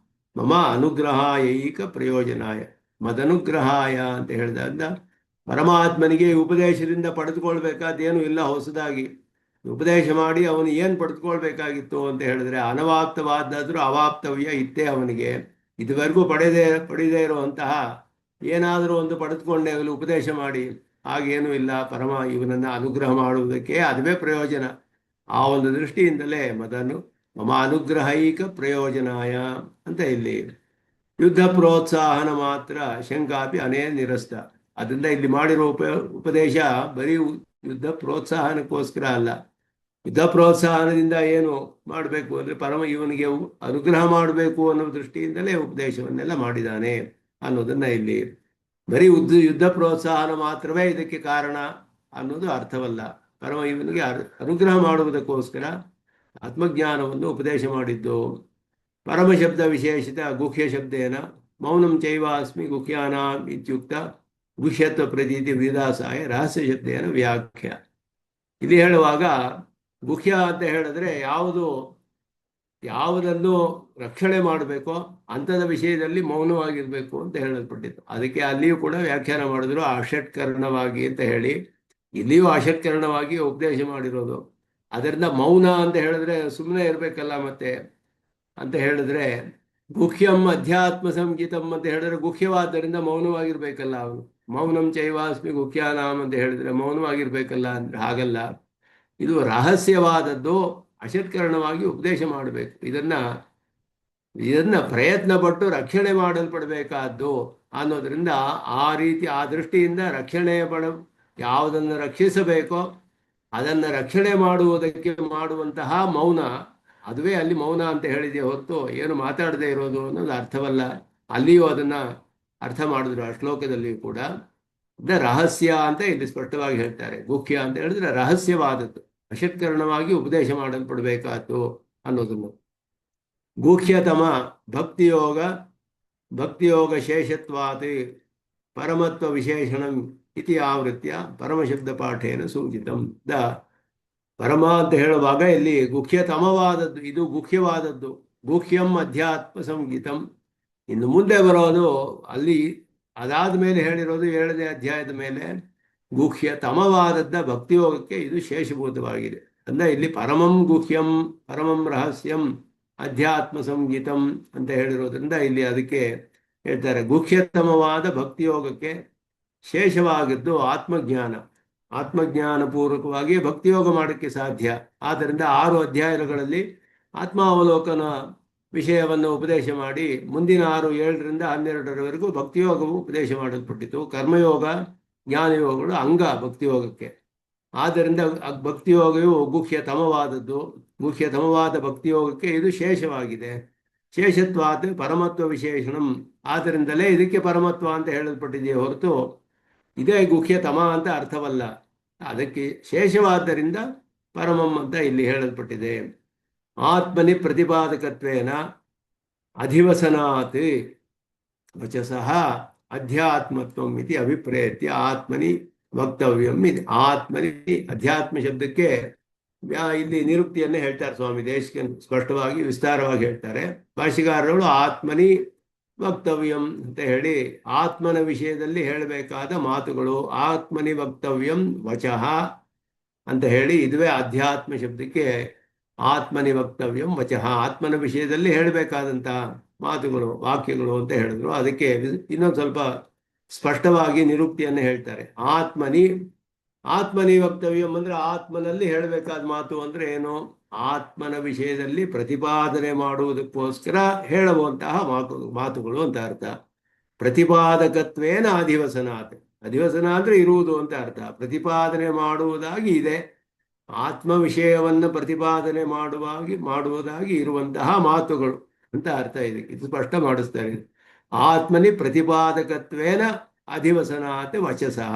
A: ಮಮ ಅನುಗ್ರಹಾಯೈಕ ಪ್ರಯೋಜನಾಯ. ಮದನುಗ್ರಹಾಯ ಅಂತ ಹೇಳಿದಾಗ ಪರಮಾತ್ಮನಿಗೆ ಉಪದೇಶದಿಂದ ಪಡೆದುಕೊಳ್ಬೇಕಾದೇನು ಇಲ್ಲ ಹೊಸದಾಗಿ. ಉಪದೇಶ ಮಾಡಿ ಅವನು ಏನು ಪಡೆದುಕೊಳ್ಬೇಕಾಗಿತ್ತು ಅಂತ ಹೇಳಿದ್ರೆ ಅನವಾಪ್ತವಾದಾದ್ರೂ ಅವಾಪ್ತವ್ಯ ಇತ್ತೇ ಅವನಿಗೆ. ಇದುವರೆಗೂ ಪಡೆದೇ ಇರುವಂತಹ ಏನಾದರೂ ಒಂದು ಪಡೆದುಕೊಂಡೇ ಆಗಲಿ ಉಪದೇಶ ಮಾಡಿ, ಹಾಗೇನೂ ಇಲ್ಲ. ಇವನನ್ನು ಅನುಗ್ರಹ ಮಾಡುವುದಕ್ಕೆ ಅದುವೇ ಪ್ರಯೋಜನ. ಆ ಒಂದು ದೃಷ್ಟಿಯಿಂದಲೇ ಮಮ ಅನುಗ್ರಹೈಕ ಪ್ರಯೋಜನಾಯ ಅಂತ ಇಲ್ಲಿ ಯುದ್ಧ ಪ್ರೋತ್ಸಾಹನ ಮಾತ್ರ ಶಂಕಾಪಿ ಅನೇ ನಿರಸ್ತ. ಅದರಿಂದ ಇಲ್ಲಿ ಮಾಡಿರೋ ಉಪದೇಶ ಬರೀ ಯುದ್ಧ ಪ್ರೋತ್ಸಾಹನಕ್ಕೋಸ್ಕರ ಅಲ್ಲ. ಯುದ್ಧ ಪ್ರೋತ್ಸಾಹನದಿಂದ ಏನು ಮಾಡಬೇಕು ಅಂದರೆ ಇವನಿಗೆ ಅನುಗ್ರಹ ಮಾಡಬೇಕು ಅನ್ನೋ ದೃಷ್ಟಿಯಿಂದಲೇ ಉಪದೇಶವನ್ನೆಲ್ಲ ಮಾಡಿದ್ದಾನೆ ಅನ್ನೋದನ್ನ ಇಲ್ಲಿ ಬರೀ ಯುದ್ಧ ಪ್ರೋತ್ಸಾಹನ ಮಾತ್ರವೇ ಇದಕ್ಕೆ ಕಾರಣ ಅನ್ನೋದು ಅರ್ಥವಲ್ಲ. ಇವನಿಗೆ ಅನುಗ್ರಹ ಮಾಡುವುದಕ್ಕೋಸ್ಕರ ಆತ್ಮಜ್ಞಾನವನ್ನು ಉಪದೇಶ ಮಾಡಿದ್ದು. ಪರಮಶಬ್ದ ವಿಶೇಷಿತ ಗುಹ್ಯ ಶಬ್ದೇನ ಮೌನಂ ಚೈವಾಸ್ಮಿ ಗುಹ್ಯಾನಾಂ ಇತ್ಯುಕ್ತ ಗುಹ್ಯತ್ವ ಪ್ರತೀತಿ ವಿದಾಸಾಯ ರಹಸ್ಯ ಶಬ್ದೇನ ವ್ಯಾಖ್ಯ. ಇಲ್ಲಿ ಹೇಳುವಾಗ ಗುಹ್ಯ ಅಂತ ಹೇಳಿದ್ರೆ ಯಾವುದನ್ನು ರಕ್ಷಣೆ ಮಾಡಬೇಕೋ ಅಂಥದ ವಿಷಯದಲ್ಲಿ ಮೌನವಾಗಿರ್ಬೇಕು ಅಂತ ಹೇಳಲ್ಪಟ್ಟಿತ್ತು. ಅದಕ್ಕೆ ಅಲ್ಲಿಯೂ ಕೂಡ ವ್ಯಾಖ್ಯಾನ ಮಾಡಿದ್ರು ಅಷಟ್ಕರಣವಾಗಿ ಅಂತ ಹೇಳಿ. ಇಲ್ಲಿಯೂ ಅಷಟ್ಕರಣವಾಗಿ ಉಪದೇಶ ಮಾಡಿರೋದು. ಅದರಿಂದ ಮೌನ ಅಂತ ಹೇಳಿದ್ರೆ ಸುಮ್ಮನೆ ಇರಬೇಕಲ್ಲ ಮತ್ತೆ ಅಂತ ಹೇಳಿದ್ರೆ, ಗುಹ್ಯಂ ಅಧ್ಯಾತ್ಮ ಸಂಗೀತಂ ಅಂತ ಹೇಳಿದ್ರೆ ಗುಹ್ಯವಾದ್ದರಿಂದ ಮೌನವಾಗಿರ್ಬೇಕಲ್ಲ ಅವನು. ಮೌನಂ ಚೈವಾಸ್ಮಿ ಗುಹ್ಯಾನಾಮ್ ಅಂತ ಹೇಳಿದ್ರೆ ಮೌನವಾಗಿರ್ಬೇಕಲ್ಲ ಅಂದ್ರೆ ಹಾಗಲ್ಲ. ಇದು ರಹಸ್ಯವಾದದ್ದು, ಅಷಟ್ಕರಣವಾಗಿ ಉಪದೇಶ ಮಾಡಬೇಕು. ಇದನ್ನ ಪ್ರಯತ್ನ ಪಟ್ಟು ರಕ್ಷಣೆ ಮಾಡಲ್ಪಡಬೇಕಾದ್ದು ಅನ್ನೋದ್ರಿಂದ ಆ ದೃಷ್ಟಿಯಿಂದ ರಕ್ಷಣೆ ಯಾವುದನ್ನು ರಕ್ಷಿಸಬೇಕೋ ಅದನ್ನು ರಕ್ಷಣೆ ಮಾಡುವುದಕ್ಕೆ ಮಾಡುವಂತಹ ಮೌನ, ಅದುವೇ ಅಲ್ಲಿ ಮೌನ ಅಂತ ಹೇಳಿದೆ ಹೊರತು ಏನು ಮಾತಾಡದೆ ಇರೋದು ಅನ್ನೋದು ಅರ್ಥವಲ್ಲ. ಅಲ್ಲಿಯೂ ಅದನ್ನ ಅರ್ಥ ಮಾಡಿದ್ರು ಆ ಶ್ಲೋಕದಲ್ಲಿಯೂ ಕೂಡ. ರಹಸ್ಯ ಅಂತ ಇಲ್ಲಿ ಸ್ಪಷ್ಟವಾಗಿ ಹೇಳ್ತಾರೆ. ಗುಹ್ಯ ಅಂತ ಹೇಳಿದ್ರೆ ರಹಸ್ಯವಾದದ್ದು, ಅಷಟ್ಕರಣವಾಗಿ ಉಪದೇಶ ಮಾಡಲ್ಪಡಬೇಕಾದ್ದು ಅನ್ನೋದನ್ನು. ಗುಹ್ಯತಮ ಭಕ್ತಿಯೋಗ ಶೇಷತ್ವಾತ್ ಪರಮತ್ವ ವಿಶೇಷಣಂ ಇತಿ ಆವೃತ್ಯ ಪರಮಶಬ್ದ ಪಾಠೇನ ಸೂಚಿತಂ. ಪರಮ ಅಂತ ಹೇಳುವಾಗ ಇಲ್ಲಿ ಗುಹ್ಯತಮವಾದದ್ದು, ಇದು ಗುಹ್ಯವಾದದ್ದು. ಗುಹ್ಯಂ ಅಧ್ಯಾತ್ಮ ಸಂಗೀತಂ. ಇನ್ನು ಮುಂದೆ ಬರೋದು ಅಲ್ಲಿ ಅದಾದ ಮೇಲೆ ಹೇಳಿರೋದು 7ನೇ ಅಧ್ಯಾಯದ ಮೇಲೆ ಗುಹ್ಯತಮವಾದದ್ದ ಭಕ್ತಿಯೋಗಕ್ಕೆ ಇದು ಶೇಷಭೂತವಾಗಿದೆ. ಅಂದ್ರೆ ಇಲ್ಲಿ ಪರಮಂ ಗುಹ್ಯಂ ಪರಮಂ ರಹಸ್ಯಂ ಅಧ್ಯಾತ್ಮ ಸಂಗೀತಂ ಅಂತ ಹೇಳಿರೋದ್ರಿಂದ ಇಲ್ಲಿ ಅದಕ್ಕೆ ಹೇಳ್ತಾರೆ ಗುಹ್ಯತಮವಾದ ಭಕ್ತಿಯೋಗಕ್ಕೆ ಶೇಷವಾಗಿದ್ದು ಆತ್ಮಜ್ಞಾನ. ಆತ್ಮಜ್ಞಾನ ಪೂರ್ವಕವಾಗಿ ಭಕ್ತಿಯೋಗ ಮಾಡೋಕ್ಕೆ ಸಾಧ್ಯ. ಆದ್ದರಿಂದ 6 ಅಧ್ಯಾಯಗಳಲ್ಲಿ ಆತ್ಮಾವಲೋಕನ ವಿಷಯವನ್ನು ಉಪದೇಶ ಮಾಡಿ ಮುಂದಿನ 6, 7ರಿಂದ 12ರವರೆಗೂ ಭಕ್ತಿಯೋಗವು ಉಪದೇಶ ಮಾಡಲ್ಪಟ್ಟಿತು. ಕರ್ಮಯೋಗ ಜ್ಞಾನಯೋಗಗಳು ಅಂಗ ಭಕ್ತಿಯೋಗಕ್ಕೆ. ಆದ್ದರಿಂದ ಭಕ್ತಿಯೋಗವು ಗುಹ್ಯತಮವಾದದ್ದು. ಗುಹ್ಯತಮವಾದ ಭಕ್ತಿಯೋಗಕ್ಕೆ ಇದು ಶೇಷವಾಗಿದೆ. ಶೇಷತ್ವಾತ್ ಪರಮತ್ವ ವಿಶೇಷಣಂ. ಆದ್ದರಿಂದಲೇ ಇದಕ್ಕೆ ಪರಮತ್ವ ಅಂತ ಹೇಳಲ್ಪಟ್ಟಿದೆಯೇ ಹೊರತು ಇದೇ ಗುಹ್ಯತಮ ಅಂತ ಅರ್ಥವಲ್ಲ. ಅದಕ್ಕೆ ಶೇಷವಾದ್ದರಿಂದ ಪರಮಂ ಅಂತ ಇಲ್ಲಿ ಹೇಳಲ್ಪಟ್ಟಿದೆ. ಆತ್ಮನಿ ಪ್ರತಿಪಾದಕತ್ವೇನ ಅಧಿವಸನಾತ್ ವಚಸಃ ಅಧ್ಯಾತ್ಮತ್ವಂ ಇತಿ ಅಭಿಪ್ರೇತ್ಯ ಆತ್ಮನಿ ವಕ್ತವ್ಯಂ ಇದೆ. ಆತ್ಮನಿ ಅಧ್ಯಾತ್ಮ ಶಬ್ದಕ್ಕೆ ಇಲ್ಲಿ ನಿರುಕ್ತಿಯನ್ನೇ ಹೇಳ್ತಾರೆ ಸ್ವಾಮಿ ದೇಶಿಕನ್, ಸ್ಪಷ್ಟವಾಗಿ ವಿಸ್ತಾರವಾಗಿ ಹೇಳ್ತಾರೆ. ಭಾಷಿಕಾರರು ಆತ್ಮನಿ ವಕ್ತವ್ಯಂ ಅಂತ ಹೇಳಿ ಆತ್ಮನ ವಿಷಯದಲ್ಲಿ ಹೇಳಬೇಕಾದ ಮಾತುಗಳು, ಆತ್ಮನಿ ವಕ್ತವ್ಯಂ ವಚಃ ಅಂತ ಹೇಳಿ ಇದುವೇ ಅಧ್ಯಾತ್ಮ ಶಬ್ದಕ್ಕೆ ಆತ್ಮನಿ ವಕ್ತವ್ಯಂ ವಚಃ, ಆತ್ಮನ ವಿಷಯದಲ್ಲಿ ಹೇಳಬೇಕಾದಂಥ ಮಾತುಗಳು, ವಾಕ್ಯಗಳು ಅಂತ ಹೇಳಿದ್ರು. ಅದಕ್ಕೆ ಇನ್ನೊಂದು ಸ್ವಲ್ಪ ಸ್ಪಷ್ಟವಾಗಿ ನಿರುಕ್ತಿಯನ್ನು ಹೇಳ್ತಾರೆ. ಆತ್ಮನಿ ವಕ್ತವ್ಯಂ ಅಂದ್ರೆ ಆತ್ಮನಲ್ಲಿ ಹೇಳಬೇಕಾದ ಮಾತು ಅಂದ್ರೆ ಏನು? ಆತ್ಮನ ವಿಷಯದಲ್ಲಿ ಪ್ರತಿಪಾದನೆ ಮಾಡುವುದಕ್ಕೋಸ್ಕರ ಹೇಳುವಂತಹ ಮಾತುಗಳು ಅಂತ ಅರ್ಥ. ಪ್ರತಿಪಾದಕತ್ವೇನ ಅಧಿವಸನಾತ್. ಅಧಿವಸನ ಅಂದ್ರೆ ಇರುವುದು ಅಂತ ಅರ್ಥ. ಪ್ರತಿಪಾದನೆ ಮಾಡುವುದಾಗಿ ಇದೆ, ಆತ್ಮ ವಿಷಯವನ್ನು ಪ್ರತಿಪಾದನೆ ಮಾಡುವುದಾಗಿ ಇರುವಂತಹ ಮಾತುಗಳು ಅಂತ ಅರ್ಥ. ಇದಕ್ಕೆ ಇದು ಸ್ಪಷ್ಟ ಮಾಡಿಸ್ತಾರೆ. ಆತ್ಮನಿ ಪ್ರತಿಪಾದಕತ್ವೇನ ಅಧಿವಸನಾತ್ ವಚಸಃ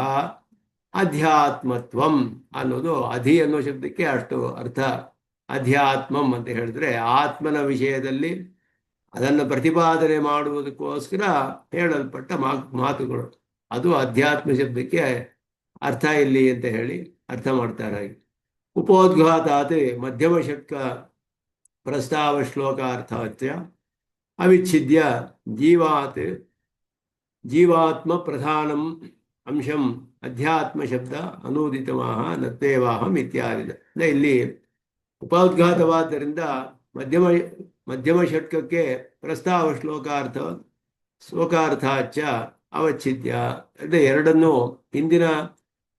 A: ಅಧ್ಯಾತ್ಮತ್ವಂ ಅನ್ನೋದು ಅಧಿ ಅನ್ನೋ ಶಬ್ದಕ್ಕೆ ಅಷ್ಟು ಅರ್ಥ. ಅಧ್ಯಾತ್ಮಂ ಅಂತ ಹೇಳಿದ್ರೆ ಆತ್ಮನ ವಿಷಯದಲ್ಲಿ ಅದನ್ನು ಪ್ರತಿಪಾದನೆ ಮಾಡುವುದಕ್ಕೋಸ್ಕರ ಹೇಳಲ್ಪಟ್ಟ ಮಾತುಗಳು, ಅದು ಅಧ್ಯಾತ್ಮ ಶಬ್ದಕ್ಕೆ ಅರ್ಥ ಇಲ್ಲಿ ಅಂತ ಹೇಳಿ ಅರ್ಥ ಮಾಡ್ತಾರೆ. ಉಪೋದ್ಘಾತಾತ್ ಮಧ್ಯಮ ಷಟ್ಕ ಪ್ರಸ್ತಾವ ಶ್ಲೋಕಾರ್ಥಾಚ್ಯ ಅವಿಚ್ಛಿದ್ಯ ಜೀವಾತ್ಮ ಪ್ರಧಾನಂ ಅಂಶಂ ಅಧ್ಯಾತ್ಮ ಶಬ್ದ ಅನೂದಿತವಾಹ ನತ್ವೇವಾಹಂ ಇತ್ಯಾದಿ. ಇಲ್ಲಿ ಉಪೋದ್ಘಾತವಾದ್ದರಿಂದ ಮಧ್ಯಮ ಷಟ್ಕಕ್ಕೆ ಪ್ರಸ್ತಾವ ಶ್ಲೋಕಾರ್ಥಾಚ ಅವಚ್ಛಿದ್ಯ ಅಂದರೆ ಎರಡನ್ನೂ ಹಿಂದಿನ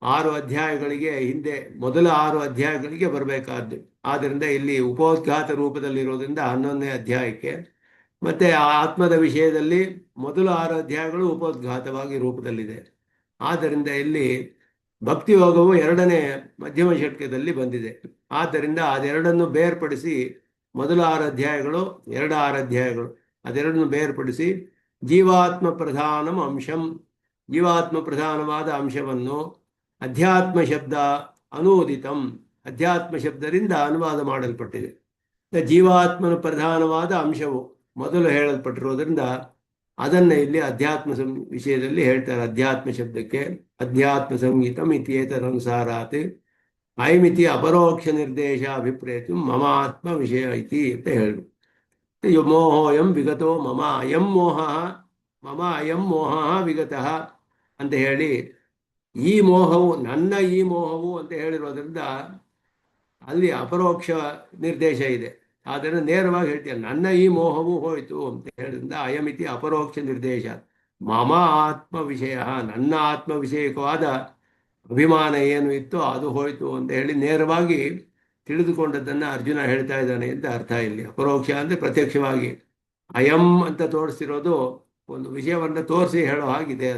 A: 6 ಅಧ್ಯಾಯಗಳಿಗೆ ಮೊದಲ 6 ಅಧ್ಯಾಯಗಳಿಗೆ ಬರಬೇಕಾದ್ದು. ಆದ್ದರಿಂದ ಇಲ್ಲಿ ಉಪೋದ್ಘಾತ ರೂಪದಲ್ಲಿರೋದ್ರಿಂದ 11ನೇ ಅಧ್ಯಾಯಕ್ಕೆ, ಮತ್ತೆ ಆತ್ಮದ ವಿಷಯದಲ್ಲಿ ಮೊದಲ 6 ಅಧ್ಯಾಯಗಳು ಉಪೋದ್ಘಾತವಾಗಿ ರೂಪದಲ್ಲಿದೆ. ಆದ್ದರಿಂದ ಇಲ್ಲಿ ಭಕ್ತಿಯೋಗವು 2ನೇ ಮಧ್ಯಮ ಷಟ್ಕದಲ್ಲಿ ಬಂದಿದೆ. ಆದ್ದರಿಂದ ಅದೆರಡನ್ನು ಬೇರ್ಪಡಿಸಿ ಮೊದಲ 6 ಅಧ್ಯಾಯಗಳು, 6 ಅಧ್ಯಾಯಗಳು ಅದೆರಡನ್ನು ಬೇರ್ಪಡಿಸಿ ಜೀವಾತ್ಮ ಪ್ರಧಾನಂ ಅಂಶಂ, ಜೀವಾತ್ಮ ಪ್ರಧಾನವಾದ ಅಂಶವನ್ನು ಅಧ್ಯಾತ್ಮ ಶಬ್ದ ಅನೂದಿತಂ, ಅಧ್ಯಾತ್ಮ ಶಬ್ದದಿಂದ ಅನುವಾದ ಮಾಡಲ್ಪಟ್ಟಿದೆ. ಜೀವಾತ್ಮನ ಪ್ರಧಾನವಾದ ಅಂಶವು ಮೊದಲು ಹೇಳಲ್ಪಟ್ಟಿರೋದ್ರಿಂದ ಅದನ್ನ ಇಲ್ಲಿ ಅಧ್ಯಾತ್ಮ ವಿಷಯದಲ್ಲಿ ಹೇಳ್ತಾರೆ. ಅಧ್ಯಾತ್ಮ ಶಬ್ದಕ್ಕೆ ಅಧ್ಯಾತ್ಮ ಸಂಗೀತಂ ಇತ್ಯೇತದನುಸಾರಾತ್ ಅಯಮಿತಿ ಅಪರೋಕ್ಷ ನಿರ್ದೇಶ ಅಭಿಪ್ರೇತು ಮಮ ಆತ್ಮ ವಿಷಯ ಐತಿ ಅಂತ ಹೇಳು. ಮೋಹೋಯಂ ವಿಗತೋ ಮಮ ಅಯಂ ಮೋಹ ವಿಗತಃ ಅಂತ ಹೇಳಿ ಈ ಮೋಹವು ಈ ಮೋಹವು ಅಂತ ಹೇಳಿರೋದ್ರಿಂದ ಅಲ್ಲಿ ಅಪರೋಕ್ಷ ನಿರ್ದೇಶ ಇದೆ. ಆದರೆ ನೇರವಾಗಿ ಹೇಳ್ತೀಯ ನನ್ನ ಈ ಮೋಹವು ಹೋಯಿತು ಅಂತ ಹೇಳಿದ್ರಿಂದ ಅಯಮಿತಿ ಅಪರೋಕ್ಷ ನಿರ್ದೇಶ ಮಮ ಆತ್ಮ ವಿಷಯ, ನನ್ನ ಆತ್ಮ ವಿಷಯಕವಾದ ಅಭಿಮಾನ ಏನು ಇತ್ತು ಅದು ಹೋಯಿತು ಅಂತ ಹೇಳಿ ನೇರವಾಗಿ ತಿಳಿದುಕೊಂಡದ್ದನ್ನು ಅರ್ಜುನ ಹೇಳ್ತಾ ಇದ್ದಾನೆ ಅಂತ ಅರ್ಥ. ಇಲ್ಲಿ ಅಪರೋಕ್ಷ ಅಂದರೆ ಪ್ರತ್ಯಕ್ಷವಾಗಿ ಅಯಂ ಅಂತ ತೋರಿಸಿರೋದು ಒಂದು ವಿಷಯವನ್ನು ತೋರಿಸಿ ಹೇಳೋ ಹಾಗಿದೆ.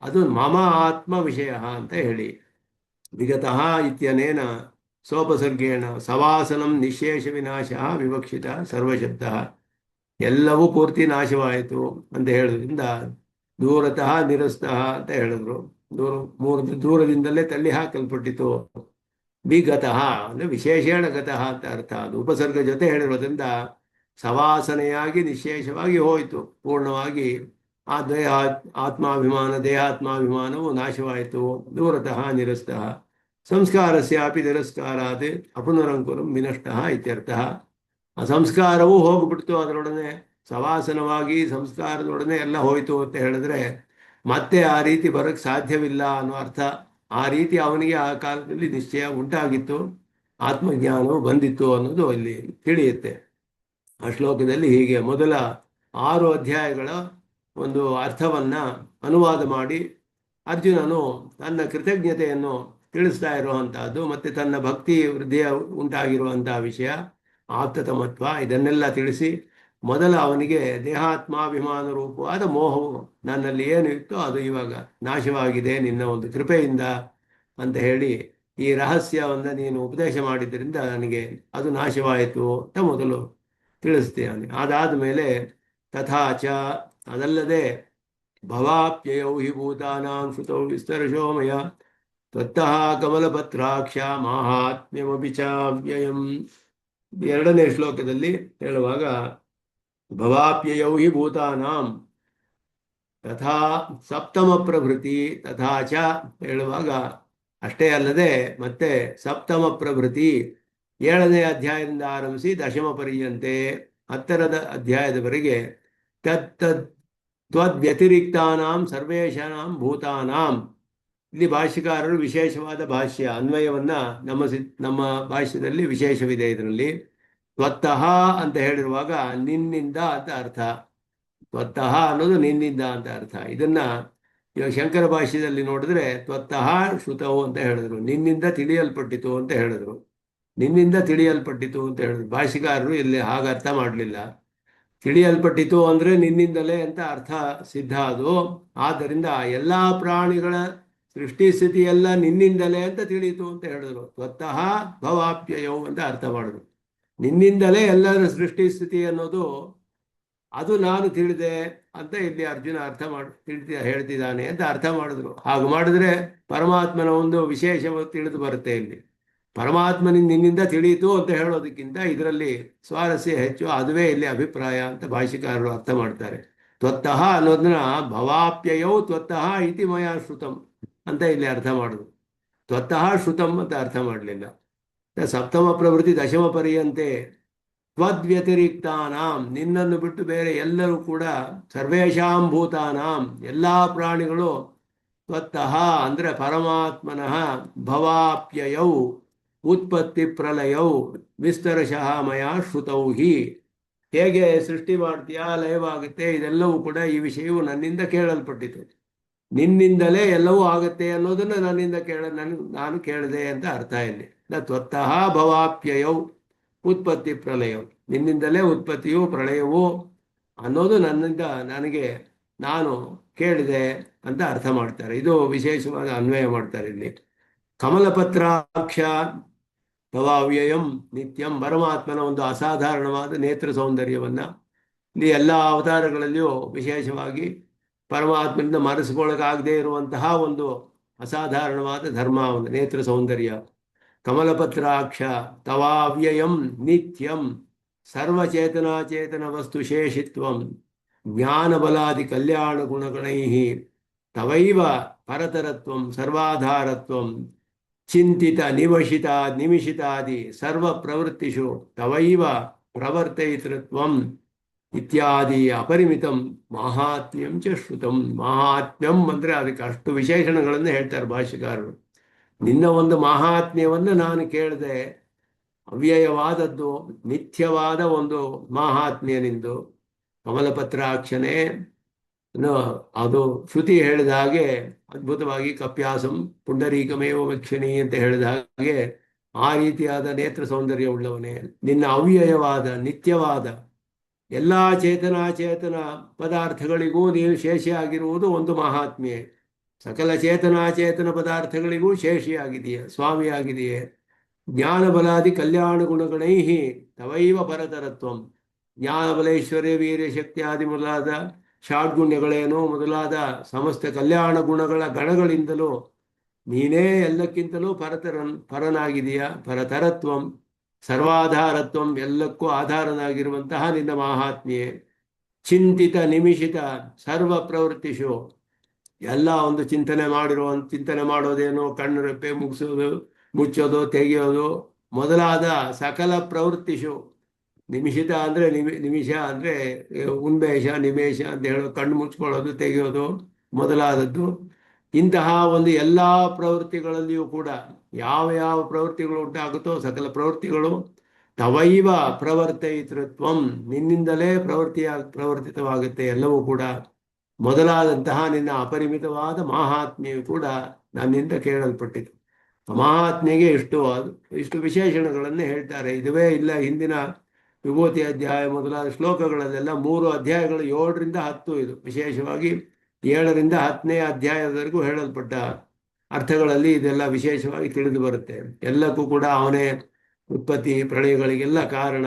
A: ಅದು ಮಮ ಆತ್ಮ ವಿಷಯ ಅಂತ ಹೇಳಿ ವಿಗತಃ ಇತ್ಯನೇನ ಸೋಪಸರ್ಗೇಣ ಸವಾಸನಂ ನಿಶೇಷ ವಿನಾಶ ವಿವಕ್ಷಿತ ಸರ್ವಶಬ್ದ, ಎಲ್ಲವೂ ಪೂರ್ತಿ ನಾಶವಾಯಿತು ಅಂತ ಹೇಳೋದ್ರಿಂದ ದೂರತಃ ನಿರಸ್ತಃ ಅಂತ ಹೇಳಿದ್ರು. ದೂರದಿಂದಲೇ ತಳ್ಳಿ ಹಾಕಲ್ಪಟ್ಟಿತು. ವಿಗತಃ ಅಂದರೆ ವಿಶೇಷಣ ಗತಃ ಅಂತ ಅರ್ಥ. ಅದು ಉಪಸರ್ಗ ಜೊತೆ ಹೇಳಿರೋದ್ರಿಂದ ಸವಾಸನೆಯಾಗಿ ನಿಶೇಷವಾಗಿ ಹೋಯಿತು, ಪೂರ್ಣವಾಗಿ ಆ ದೇಹಾತ್ಮಾಭಿಮಾನವು ನಾಶವಾಯಿತು. ದೂರತಃ ನಿರಸ್ತಃ ಸಂಸ್ಕಾರಸ್ಯಾಪಿ ತಿರಸ್ಕಾರಾತ್ ಅಪುನರಂಕುರಂ ವಿನಷ್ಟಃ ಇತ್ಯರ್ಥಃ. ಆ ಸಂಸ್ಕಾರವೂ ಹೋಗ್ಬಿಡ್ತು, ಅದರೊಡನೆ ಸವಾಸನವಾಗಿ ಸಂಸ್ಕಾರದೊಡನೆ ಎಲ್ಲ ಹೋಯಿತು ಅಂತ ಹೇಳಿದ್ರೆ ಮತ್ತೆ ಆ ರೀತಿ ಬರೋಕ್ಕೆ ಸಾಧ್ಯವಿಲ್ಲ ಅನ್ನೋ ಅರ್ಥ. ಆ ರೀತಿ ಅವನಿಗೆ ಆ ಕಾಲದಲ್ಲಿ ನಿಶ್ಚಯ ಉಂಟಾಗಿತ್ತು. ಆತ್ಮಜ್ಞಾನವು ಬಂದಿತ್ತು ಅನ್ನೋದು ಇಲ್ಲಿ ತಿಳಿಯುತ್ತೆ. ಆ ಶ್ಲೋಕದಲ್ಲಿ ಹೀಗೆ ಮೊದಲ 6 ಅಧ್ಯಾಯಗಳ ಒಂದು ಅರ್ಥವನ್ನ ಅನುವಾದ ಮಾಡಿ ಅರ್ಜುನನು ತನ್ನ ಕೃತಜ್ಞತೆಯನ್ನು ತಿಳಿಸ್ತಾ ಇರುವಂತಹದ್ದು, ಮತ್ತೆ ತನ್ನ ಭಕ್ತಿ ವೃದ್ಧಿಯ ಉಂಟಾಗಿರುವಂತಹ ವಿಷಯ, ಆಪ್ತತಮತ್ವ, ಇದನ್ನೆಲ್ಲ ತಿಳಿಸಿ ಮೊದಲ ಅವನಿಗೆ ದೇಹಾತ್ಮಾಭಿಮಾನ ರೂಪವಾದ ಮೋಹವು ನನ್ನಲ್ಲಿ ಏನು ಇತ್ತೋ ಅದು ಇವಾಗ ನಾಶವಾಗಿದೆ ನಿನ್ನ ಒಂದು ಕೃಪೆಯಿಂದ ಅಂತ ಹೇಳಿ ಈ ರಹಸ್ಯವನ್ನು ನೀನು ಉಪದೇಶ ಮಾಡಿದ್ರಿಂದ ನನಗೆ ಅದು ನಾಶವಾಯಿತು ಅಂತ ಮೊದಲು ತಿಳಿಸ್ತೇನೆ. ಅದಾದ ಮೇಲೆ ತಥಾಚ, ಅದಲ್ಲದೆ ಭವಾಪ್ಯಯೌ ಹಿ ಭೂತಾನಾಂ ಶ್ರುತೌ ವಿಸ್ತರಶೋ ಮಯ ತ್ವತ್ತಃ ಕಮಲಪತ್ರಾಕ್ಷ ಮಾಹಾತ್ಮ್ಯಮಪಿ ಚಾವ್ಯಯಂ. ಎರಡನೇ ಶ್ಲೋಕದಲ್ಲಿ ಹೇಳುವಾಗ ಭವಾಪ್ಯಯೌ ಹಿ ಭೂತಾನಾಂ ತಥಾ ಸಪ್ತಮ ಪ್ರಭೃತಿ ತಥಾಚ ಹೇಳುವಾಗ ಅಷ್ಟೇ ಅಲ್ಲದೆ ಮತ್ತೆ ಸಪ್ತಮ ಪ್ರಭೃತಿ 7ನೇ ಅಧ್ಯಾಯದಿಂದ ಆರಂಭಿಸಿ ದಶಮ ಪರ್ಯಂತೆ 10ರ ಅಧ್ಯಾಯದವರೆಗೆ ತ್ವದ್ವ್ಯತಿರಿಕ್ತಾನಾಂ ಸರ್ವೇಷಾಂ ಭೂತಾನಾಂ. ಇಲ್ಲಿ ಭಾಷ್ಯಕಾರರು ವಿಶೇಷವಾದ ಭಾಷ್ಯ ಅನ್ವಯವನ್ನ ನಮ್ಮ ಭಾಷ್ಯದಲ್ಲಿ ವಿಶೇಷವಿದೆ. ಇದರಲ್ಲಿ ತ್ವತ್ತಃ ಅಂತ ಹೇಳಿರುವಾಗ ನಿನ್ನಿಂದ ಅಂತ ಅರ್ಥ, ತ್ವತ್ತಃ ಅನ್ನೋದು ನಿನ್ನಿಂದ ಅಂತ ಅರ್ಥ. ಇದನ್ನ ಇವಾಗ ಶಂಕರ ಭಾಷ್ಯದಲ್ಲಿ ನೋಡಿದ್ರೆ ತ್ವತ್ತಃ ಶ್ರುತವು ಅಂತ ಹೇಳಿದ್ರು, ನಿನ್ನಿಂದ ತಿಳಿಯಲ್ಪಟ್ಟಿತು ಅಂತ ಹೇಳಿದ್ರು. ನಿನ್ನಿಂದ ತಿಳಿಯಲ್ಪಟ್ಟಿತು ಅಂತ ಹೇಳಿದ್ರು. ಭಾಷಿಕಾರರು ಇಲ್ಲಿ ಹಾಗೆ ಅರ್ಥ ಮಾಡಲಿಲ್ಲ. ತಿಳಿಯಲ್ಪಟ್ಟಿತು ಅಂದ್ರೆ ನಿನ್ನಿಂದಲೇ ಅಂತ ಅರ್ಥ ಸಿದ್ಧ ಅದು. ಆದ್ದರಿಂದ ಎಲ್ಲಾ ಪ್ರಾಣಿಗಳ ಸೃಷ್ಟಿ ಸ್ಥಿತಿ ಎಲ್ಲ ನಿನ್ನಿಂದಲೇ ಅಂತ ತಿಳಿಯಿತು ಅಂತ ಹೇಳಿದ್ರು. ತ್ವತ್ತಃ ಭವಾಪ್ಯಯೌ ಅಂತ ಅರ್ಥ ಮಾಡಿದ್ರು. ನಿನ್ನಿಂದಲೇ ಎಲ್ಲರ ಸೃಷ್ಟಿ ಸ್ಥಿತಿ ಅನ್ನೋದು ಅದು ನಾನು ತಿಳಿದೆ ಅಂತ ಇಲ್ಲಿ ಅರ್ಜುನ ಅರ್ಥ ಹೇಳ್ತಿದ್ದಾನೆ ಅಂತ ಅರ್ಥ ಮಾಡಿದ್ರು. ಹಾಗೆ ಮಾಡಿದ್ರೆ ಪರಮಾತ್ಮನ ಒಂದು ವಿಶೇಷ ತಿಳಿದು ಬರುತ್ತೆ. ಇಲ್ಲಿ ಪರಮಾತ್ಮನಿಂದ ನಿನ್ನಿಂದ ತಿಳಿಯಿತು ಅಂತ ಹೇಳೋದಕ್ಕಿಂತ ಇದರಲ್ಲಿ ಸ್ವಾರಸ್ಯ ಹೆಚ್ಚು, ಅದುವೇ ಇಲ್ಲಿ ಅಭಿಪ್ರಾಯ ಅಂತ ಭಾಷಿಕಾರರು ಅರ್ಥ ಮಾಡ್ತಾರೆ. ತ್ವತ್ತಃ ಅನ್ನೋದನ್ನ ಭವಾಪ್ಯಯೌ ತ್ವತ್ತಃ ಇತಿ ಮಯಾ ಶ್ರುತಂ ಅಂತ ಇಲ್ಲಿ ಅರ್ಥ ಮಾಡಿದ್ರು. ತ್ವತ್ತಃ ಶ್ರುತಂ ಅಂತ ಅರ್ಥ ಮಾಡಲಿಲ್ಲ. ಸಪ್ತಮ ಪ್ರವೃತ್ತಿ ದಶಮ ಪರ್ಯಂತೆ ತ್ವದ್ವ್ಯತಿರಿಕ್ತಾನಾಂ, ನಿನ್ನನ್ನು ಬಿಟ್ಟು ಬೇರೆ ಎಲ್ಲರೂ ಕೂಡ ಸರ್ವೇಷಾಂ ಭೂತಾನಾಂ ಎಲ್ಲಾ ಪ್ರಾಣಿಗಳು ತ್ವತ್ತಃ ಅಂದ್ರೆ ಪರಮಾತ್ಮನಃ ಭವಾಪ್ಯಯೌ ಉತ್ಪತ್ತಿ ಪ್ರಲಯೌ ವಿಸ್ತರಶಃ ಮಯಾ ಶ್ರುತೌ ಹಿ. ಹೇಗೆ ಸೃಷ್ಟಿ ಮಾಡ್ತೀಯಾ, ಲಯವಾಗುತ್ತೆ, ಇದೆಲ್ಲವೂ ಕೂಡ ಈ ವಿಷಯವು ನನ್ನಿಂದ ಕೇಳಲ್ಪಟ್ಟಿತು. ನಿನ್ನಿಂದಲೇ ಎಲ್ಲವೂ ಆಗುತ್ತೆ ಅನ್ನೋದನ್ನ ನನ್ನಿಂದ ನಾನು ಕೇಳಿದೆ ಅಂತ ಅರ್ಥ. ಇಲ್ಲಿ ತ್ವತ್ತಃ ಭವಾಪ್ಯಯೌ ಉತ್ಪತ್ತಿ ಪ್ರಲಯವು, ನಿನ್ನಿಂದಲೇ ಉತ್ಪತ್ತಿಯು ಪ್ರಳಯವು ಅನ್ನೋದು ನಾನು ಕೇಳಿದೆ ಅಂತ ಅರ್ಥ ಮಾಡ್ತಾರೆ. ಇದು ವಿಶೇಷವಾದ ಅನ್ವಯ ಮಾಡ್ತಾರೆ ಇಲ್ಲಿ. ಕಮಲಪತ್ರಾಕ್ಷ ಭವಾವ್ಯಯಂ ನಿತ್ಯಂ, ಪರಮಾತ್ಮನ ಒಂದು ಅಸಾಧಾರಣವಾದ ನೇತ್ರ ಸೌಂದರ್ಯವನ್ನ ಇಲ್ಲಿ ಎಲ್ಲ ಅವತಾರಗಳಲ್ಲಿಯೂ ವಿಶೇಷವಾಗಿ ಪರಮಾತ್ಮನಿಂದ ಮರೆಸಿಕೊಳ್ಳಕ್ಕಾಗದೇ ಇರುವಂತಹ ಒಂದು ಅಸಾಧಾರಣವಾದ ಧರ್ಮ, ಒಂದು ನೇತ್ರ ಸೌಂದರ್ಯ. ಕಮಲಪತ್ರಾಕ್ಷ ತವಾವ್ಯಯಂ ನಿತ್ಯಂ ಸರ್ವಚೇತನಾಚೇತನ ವಸ್ತು ಶೇಷಿತ್ವಂ ಜ್ಞಾನಬಲಾದಿ ಕಲ್ಯಾಣ ಗುಣಗಣೈ ತವೈವ ಪರತರತ್ವಂ ಸರ್ವಾಧಾರತ್ವಂ ಚಿಂತಿತ ನಿಮಿಷಿತಾದಿ ಸರ್ವ ಪ್ರವೃತ್ತಿಷು ತವೈವ ಪ್ರವರ್ತಯಿತೃತ್ವಂ ಇತ್ಯಾದಿ ಅಪರಿಮಿತಂ ಮಾಹಾತ್ಮ್ಯಂ ಚ ಶ್ರುತಂ. ಮಾಹಾತ್ಮ್ಯಂ ಅಂದ್ರೆ ಅದಕ್ಕೆ ಅಷ್ಟು ವಿಶೇಷಣಗಳನ್ನು ಹೇಳ್ತಾರೆ ಭಾಷ್ಯಕಾರರು. ನಿನ್ನ ಒಂದು ಮಾಹಾತ್ಮ್ಯವನ್ನು ನಾನು ಕೇಳಿದೆ, ಅವ್ಯಯವಾದದ್ದು ನಿತ್ಯವಾದ ಒಂದು ಮಾಹಾತ್ಮ್ಯ ನಿಂದು. ಕಮಲಪತ್ರಾಕ್ಷನೇ ಅದು ಶ್ರುತಿ ಹೇಳಿದ ಹಾಗೆ ಅದ್ಭುತವಾಗಿ ಕಪ್ಯಾಸಂ ಪುಂಡರೀಕಮೇವ ವಕ್ಷಿಣಿ ಅಂತ ಹೇಳಿದ ಹಾಗೆ ಆ ರೀತಿಯಾದ ನೇತ್ರ ಸೌಂದರ್ಯ ಉಳ್ಳವನೇ. ನಿನ್ನ ಅವ್ಯಯವಾದ ನಿತ್ಯವಾದ ಎಲ್ಲಾ ಚೇತನಾಚೇತನ ಪದಾರ್ಥಗಳಿಗೂ ನೀನು ಶೇಷಿಯಾಗಿರುವುದು ಒಂದು ಮಹಾತ್ಮ್ಯೆ. ಸಕಲ ಚೇತನಾಚೇತನ ಪದಾರ್ಥಗಳಿಗೂ ಶೇಷಿಯಾಗಿದೆಯೇ, ಸ್ವಾಮಿಯಾಗಿದೆಯೇ. ಜ್ಞಾನಬಲಾದಿ ಕಲ್ಯಾಣ ಗುಣಗಣೈ ತವೈವ ಪರತರತ್ವಂ, ಜ್ಞಾನಬಲೇಶ್ವರ್ಯ ವೀರ್ಯ ಶಕ್ತಿಯಾದಿ ಮೊದಲಾದ ಷಾಡ್ಗುಣ್ಯಗಳೇನೋ ಮೊದಲಾದ ಸಮಸ್ತ ಕಲ್ಯಾಣ ಗುಣಗಳ ಗಣಗಳಿಂದಲೂ ನೀನೇ ಎಲ್ಲಕ್ಕಿಂತಲೂ ಪರನಾಗಿದೆಯಾ. ಪರತರತ್ವಂ ಸರ್ವಾಧಾರತ್ವಂ, ಎಲ್ಲಕ್ಕೂ ಆಧಾರನಾಗಿರುವಂತಹ ನಿನ್ನ ಮಾಹಾತ್ಮ್ಯೆ. ಚಿಂತಿತ ನಿಮಿಷಿತ ಸರ್ವ ಪ್ರವೃತ್ತಿಷು, ಎಲ್ಲ ಒಂದು ಚಿಂತನೆ ಮಾಡೋದೇನೋ, ಕಣ್ಣು ರೆಪ್ಪೆ ಮುಚ್ಚೋದು ತೆಗೆಯೋದು ಮೊದಲಾದ ಸಕಲ ಪ್ರವೃತ್ತಿಷು. ನಿಮಿಷಿತ ಅಂದ್ರೆ ನಿಮಿಷ ಅಂದ್ರೆ ಉನ್ಮೇಷ, ನಿಮೇಷ ಅಂತ ಹೇಳೋ, ಕಣ್ಣು ಮುಚ್ಕೊಳ್ಳೋದು ತೆಗೆಯೋದು ಮೊದಲಾದದ್ದು. ಇಂತಹ ಒಂದು ಎಲ್ಲಾ ಪ್ರವೃತ್ತಿಗಳಲ್ಲಿಯೂ ಕೂಡ ಯಾವ ಯಾವ ಪ್ರವೃತ್ತಿಗಳು ಉಂಟಾಗುತ್ತೋ ಸಕಲ ಪ್ರವೃತ್ತಿಗಳು ತವೈವ ಪ್ರವರ್ತಯಿತೃತ್ವಂ, ನಿನ್ನಿಂದಲೇ ಪ್ರವರ್ತಿತವಾಗುತ್ತೆ ಎಲ್ಲವೂ ಕೂಡ. ಮೊದಲಾದಂತಹ ನಿನ್ನ ಅಪರಿಮಿತವಾದ ಮಾಹಾತ್ಮ್ಯವು ಕೂಡ ನನ್ನಿಂದ ಕೇಳಲ್ಪಟ್ಟಿತು. ಮಹಾತ್ಮೆಗೆ ಇಷ್ಟು ವಿಶೇಷಣಗಳನ್ನೇ ಹೇಳ್ತಾರೆ. ಇದುವೇ ಇಲ್ಲ ಹಿಂದಿನ ವಿಭೂತಿ ಅಧ್ಯಾಯ ಮೊದಲಾದ ಶ್ಲೋಕಗಳಲ್ಲೆಲ್ಲ 3 ಅಧ್ಯಾಯಗಳು 7ರಿಂದ 10 ಇದು ವಿಶೇಷವಾಗಿ 7ರಿಂದ 10ನೇ ಅಧ್ಯಾಯದವರೆಗೂ ಹೇಳಲ್ಪಟ್ಟ ಅರ್ಥಗಳಲ್ಲಿ ಇದೆಲ್ಲ ವಿಶೇಷವಾಗಿ ತಿಳಿದು ಬರುತ್ತೆ. ಎಲ್ಲಕ್ಕೂ ಕೂಡ ಅವನೇ ಉತ್ಪತ್ತಿ ಪ್ರಳಯಗಳಿಗೆಲ್ಲ ಕಾರಣ,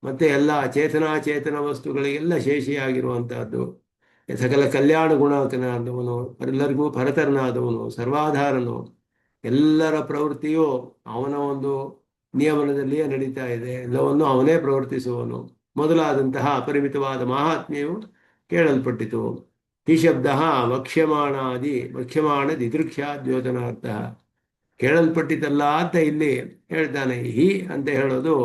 A: ಮತ್ತೆ ಎಲ್ಲ ಚೇತನ ವಸ್ತುಗಳಿಗೆಲ್ಲ ಶೇಷಿಯಾಗಿರುವಂತಹದ್ದು, ಸಕಲ ಕಲ್ಯಾಣ ಗುಣಕನಾದವನು, ಎಲ್ಲರಿಗೂ ಪರತರನಾದವನು, ಸರ್ವಾಧಾರನು, ಎಲ್ಲರ ಪ್ರವೃತ್ತಿಯು ಅವನ ಒಂದು ನಿಯಮನದಲ್ಲಿಯೇ ನಡೀತಾ ಇದೆ, ಎಲ್ಲವನ್ನು ಅವನೇ ಪ್ರವರ್ತಿಸುವನು ಮೊದಲಾದಂತಹ ಅಪರಿಮಿತವಾದ ಮಹಾತ್ಮ್ಯವು ಕೇಳಲ್ಪಟ್ಟಿತು. ಈ ಶಬ್ದ ವಕ್ಷ್ಯಮಾಣ ದಿದೃಕ್ಷಾ ದ್ಯೋತನಾರ್ಥ, ಕೇಳಲ್ಪಟ್ಟಿತಲ್ಲ ಅಂತ ಇಲ್ಲಿ ಹೇಳ್ತಾನೆ. ಹಿ ಅಂತ ಹೇಳೋದು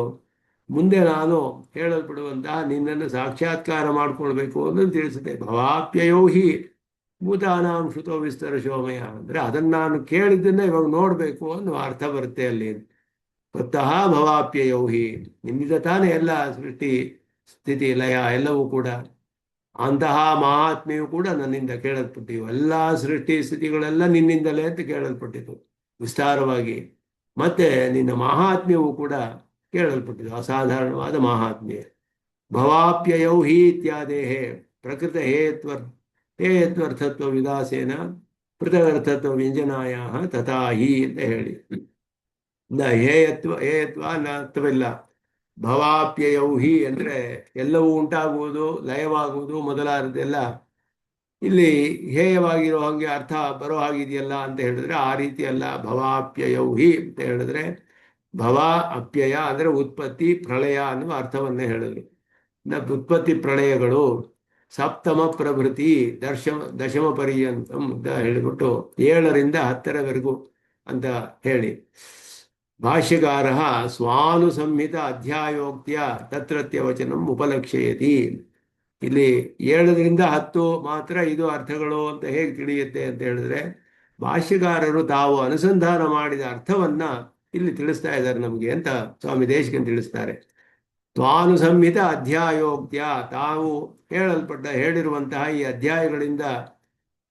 A: ಮುಂದೆ ನಾನು ಹೇಳಲ್ಪಡುವಂತಹ ನಿನ್ನನ್ನು ಸಾಕ್ಷಾತ್ಕಾರ ಮಾಡ್ಕೊಳ್ಬೇಕು ಅನ್ನೋದು ತಿಳಿಸುತ್ತೆ. ಭವಾಪ್ಯಯೋ ಹಿ ಭೂತಾನಾಂ ಶ್ರುತೋ ವಿಸ್ತರ ಶೋಮಯ ಅಂದರೆ ಅದನ್ನು ನಾನು ಕೇಳಿದ್ದನ್ನ ಇವಾಗ ನೋಡಬೇಕು ಅನ್ನೋ ಅರ್ಥ ಬರುತ್ತೆ ಅಲ್ಲಿ. ಸ್ವತಃ ಭವಾಪ್ಯಯೋ ಹಿ, ನಿನ್ನಿಂದ ತಾನೇ ಎಲ್ಲ ಸೃಷ್ಟಿ ಸ್ಥಿತಿ ಲಯ ಎಲ್ಲವೂ ಕೂಡ. ಅಂತಹ ಮಹಾತ್ಮೆಯು ಕೂಡ ನನ್ನಿಂದ ಕೇಳಲ್ಪಟ್ಟಿವು. ಎಲ್ಲ ಸೃಷ್ಟಿ ಸ್ಥಿತಿಗಳೆಲ್ಲ ನಿನ್ನಿಂದಲೇ ಅಂತ ಕೇಳಲ್ಪಟ್ಟಿತು ವಿಸ್ತಾರವಾಗಿ. ಮತ್ತೆ ನಿನ್ನ ಮಹಾತ್ಮ್ಯವು ಕೂಡ ಕೇಳಲ್ಪಟ್ಟಿತು, ಅಸಾಧಾರಣವಾದ ಮಹಾತ್ಮ್ಯ. ಭವಾಪ್ಯಯೌ ಹಿ ಇತ್ಯಾದೇಹೇ ಪ್ರಕೃತ ಹೇಯತ್ವರ್ಥತ್ವ ವಿದಾಸೇನ ಪೃಥಗರ್ಥತ್ವ ವ್ಯಂಜನಾಯ ತಥಾ ಹಿ ಅಂತ ಹೇಳಿ. ಹೇಯತ್ವ ಅರ್ಥವಿಲ್ಲ. ಭವಾಪ್ಯಯೌ ಹಿ ಅಂದರೆ ಎಲ್ಲವೂ ಉಂಟಾಗುವುದು, ಲಯವಾಗುವುದು ಮೊದಲಾದದೆಲ್ಲ ಇಲ್ಲಿ ಹೇಯವಾಗಿರೋ ಹಾಗೆ ಅರ್ಥ ಬರೋ ಹಾಗಿದೆಯಲ್ಲ ಅಂತ ಹೇಳಿದ್ರೆ ಆ ರೀತಿ ಅಲ್ಲ. ಭವಾಪ್ಯಯೌ ಹಿ ಅಂತ ಹೇಳಿದ್ರೆ ಭವ ಅಪ್ಯಯ ಅಂದರೆ ಉತ್ಪತ್ತಿ ಪ್ರಳಯ ಅನ್ನುವ ಅರ್ಥವನ್ನೇ ಹೇಳಿದ್ರು. ಉತ್ಪತ್ತಿ ಪ್ರಳಯಗಳು ಸಪ್ತಮ ಪ್ರಭೃತಿ ದಶಮ ಪರ್ಯಂತಂ ಅಂತ ಹೇಳಿಬಿಟ್ಟು 7ರಿಂದ 10ರವರೆಗೂ ಅಂತ ಹೇಳಿ ಭಾಷ್ಯಕಾರ ಸ್ವಾನುಸಂಹಿತ ಅಧ್ಯಾಯೋಕ್ತಿಯ ತತ್ರತ್ಯ ವಚನಂ ಉಪಲಕ್ಷ್ಯಯತಿ. ಇಲ್ಲಿ 7ರಿಂದ 10 ಮಾತ್ರ ಇದು ಅರ್ಥಗಳು ಅಂತ ಹೇಗೆ ತಿಳಿಯುತ್ತೆ ಅಂತ ಹೇಳಿದ್ರೆ ಭಾಷ್ಯಕಾರರು ತಾವು ಅನುಸಂಧಾನ ಮಾಡಿದ ಅರ್ಥವನ್ನ ಇಲ್ಲಿ ತಿಳಿಸ್ತಾ ಇದ್ದಾರೆ ನಮಗೆ ಅಂತ ಸ್ವಾಮಿ ದೇಶಿಕನ್ ತಿಳಿಸ್ತಾರೆ. ಸ್ವಾನುಸಂಹಿತ ಅಧ್ಯಾಯೋಕ್ತಿಯ, ತಾವು ಹೇಳಿರುವಂತಹ ಈ ಅಧ್ಯಾಯಗಳಿಂದ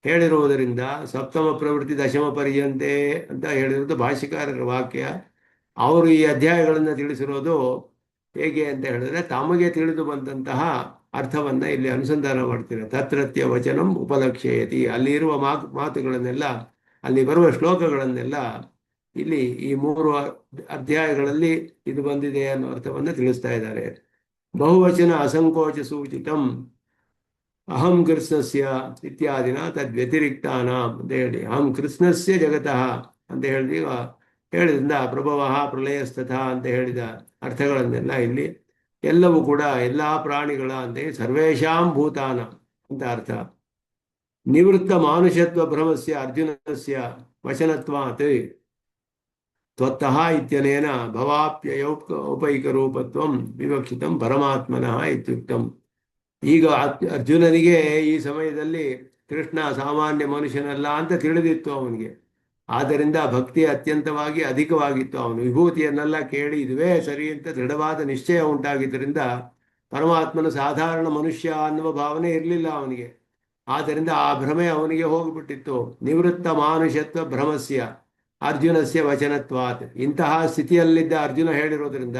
A: ಹೇಳಿರುವುದರಿಂದ ಸಪ್ತಮ ಪ್ರವೃತ್ತಿ ದಶಮ ಪರ್ಯಂತೆ ಅಂತ ಹೇಳಿರೋದು ಭಾಷ್ಯಕಾರರ ವಾಕ್ಯ. ಅವರು ಈ ಅಧ್ಯಾಯಗಳನ್ನು ತಿಳಿಸಿರೋದು ಹೇಗೆ ಅಂತ ಹೇಳಿದ್ರೆ ತಮಗೆ ತಿಳಿದು ಬಂದಂತಹ ಅರ್ಥವನ್ನ ಇಲ್ಲಿ ಅನುಸಂಧಾನ ಮಾಡ್ತಾರೆ. ತತ್ರತ್ಯ ವಚನಂ ಉಪಲಕ್ಷ್ಯಯತಿ, ಅಲ್ಲಿರುವ ಮಾತುಗಳನ್ನೆಲ್ಲ, ಅಲ್ಲಿ ಬರುವ ಶ್ಲೋಕಗಳನ್ನೆಲ್ಲ ಇಲ್ಲಿ ಈ 3 ಅಧ್ಯಾಯಗಳಲ್ಲಿ ಇದು ಬಂದಿದೆ ಅನ್ನೋ ಅರ್ಥವನ್ನು ತಿಳಿಸ್ತಾ ಇದ್ದಾರೆ. ಬಹುವಚನ ಅಸಂಕೋಚ ಸೂಚಿತಂ ಅಹಂ ಕೃಷ್ಣಸ್ಯ ಇತ್ಯಾದಿನ ತದ್ವ್ಯತಿರಿಕ್ತಾನಾಂ ಅಂತ ಹೇಳಿ ಅಹಂ ಕೃಷ್ಣಸ್ಯ ಜಗತಃ ಅಂತ ಹೇಳಿದ್ರಿಂದ ಪ್ರಭವ ಪ್ರಳಯಸ್ತಥ ಅಂತ ಹೇಳಿದ ಅರ್ಥಗಳನ್ನೆಲ್ಲ ಇಲ್ಲಿ ಎಲ್ಲವೂ ಕೂಡ ಎಲ್ಲ ಪ್ರಾಣಿಗಳ ಅಂತ ಸರ್ವೇಷಾಂ ಭೂತಾನ ಅಂತ ಅರ್ಥ. ನಿವೃತ್ತ ಮಾನುಷತ್ವ ಭ್ರಮಸ್ಯ ಅರ್ಜುನಸ್ಯ ವಚನತ್ವಾತ್ ತ್ವತ್ತಃ ಇತ್ಯನೇನ ಭವಾಪ್ಯಯೌಪೈಕರೂಪತ್ವಂ ವಿವಕ್ಷಿತಂ ಪರಮಾತ್ಮನಃ ಇತ್ಯುಕ್ತಂ. ಈಗ ಅರ್ಜುನನಿಗೆ ಈ ಸಮಯದಲ್ಲಿ ಕೃಷ್ಣ ಸಾಮಾನ್ಯ ಮನುಷ್ಯನಲ್ಲ ಅಂತ ತಿಳಿದಿತ್ತು ಅವನಿಗೆ. ಆದ್ದರಿಂದ ಭಕ್ತಿ ಅತ್ಯಂತವಾಗಿ ಅಧಿಕವಾಗಿತ್ತು. ಅವನು ವಿಭೂತಿಯನ್ನೆಲ್ಲ ಕೇಳಿ ಇದುವೇ ಸರಿ ಅಂತ ದೃಢವಾದ ನಿಶ್ಚಯ ಉಂಟಾಗಿದ್ದರಿಂದ ಪರಮಾತ್ಮನ ಸಾಧಾರಣ ಮನುಷ್ಯ ಅನ್ನುವ ಭಾವನೆ ಇರಲಿಲ್ಲ ಅವನಿಗೆ. ಆದ್ದರಿಂದ ಆ ಭ್ರಮೆ ಅವನಿಗೆ ಹೋಗಿಬಿಟ್ಟಿತ್ತು. ನಿವೃತ್ತ ಮಾನುಷತ್ವ ಭ್ರಮಸ್ಯ ಅರ್ಜುನಸ್ಯ ವಚನತ್ವಾತ್, ಇಂತಹ ಸ್ಥಿತಿಯಲ್ಲಿದ್ದ ಅರ್ಜುನ ಹೇಳಿರೋದ್ರಿಂದ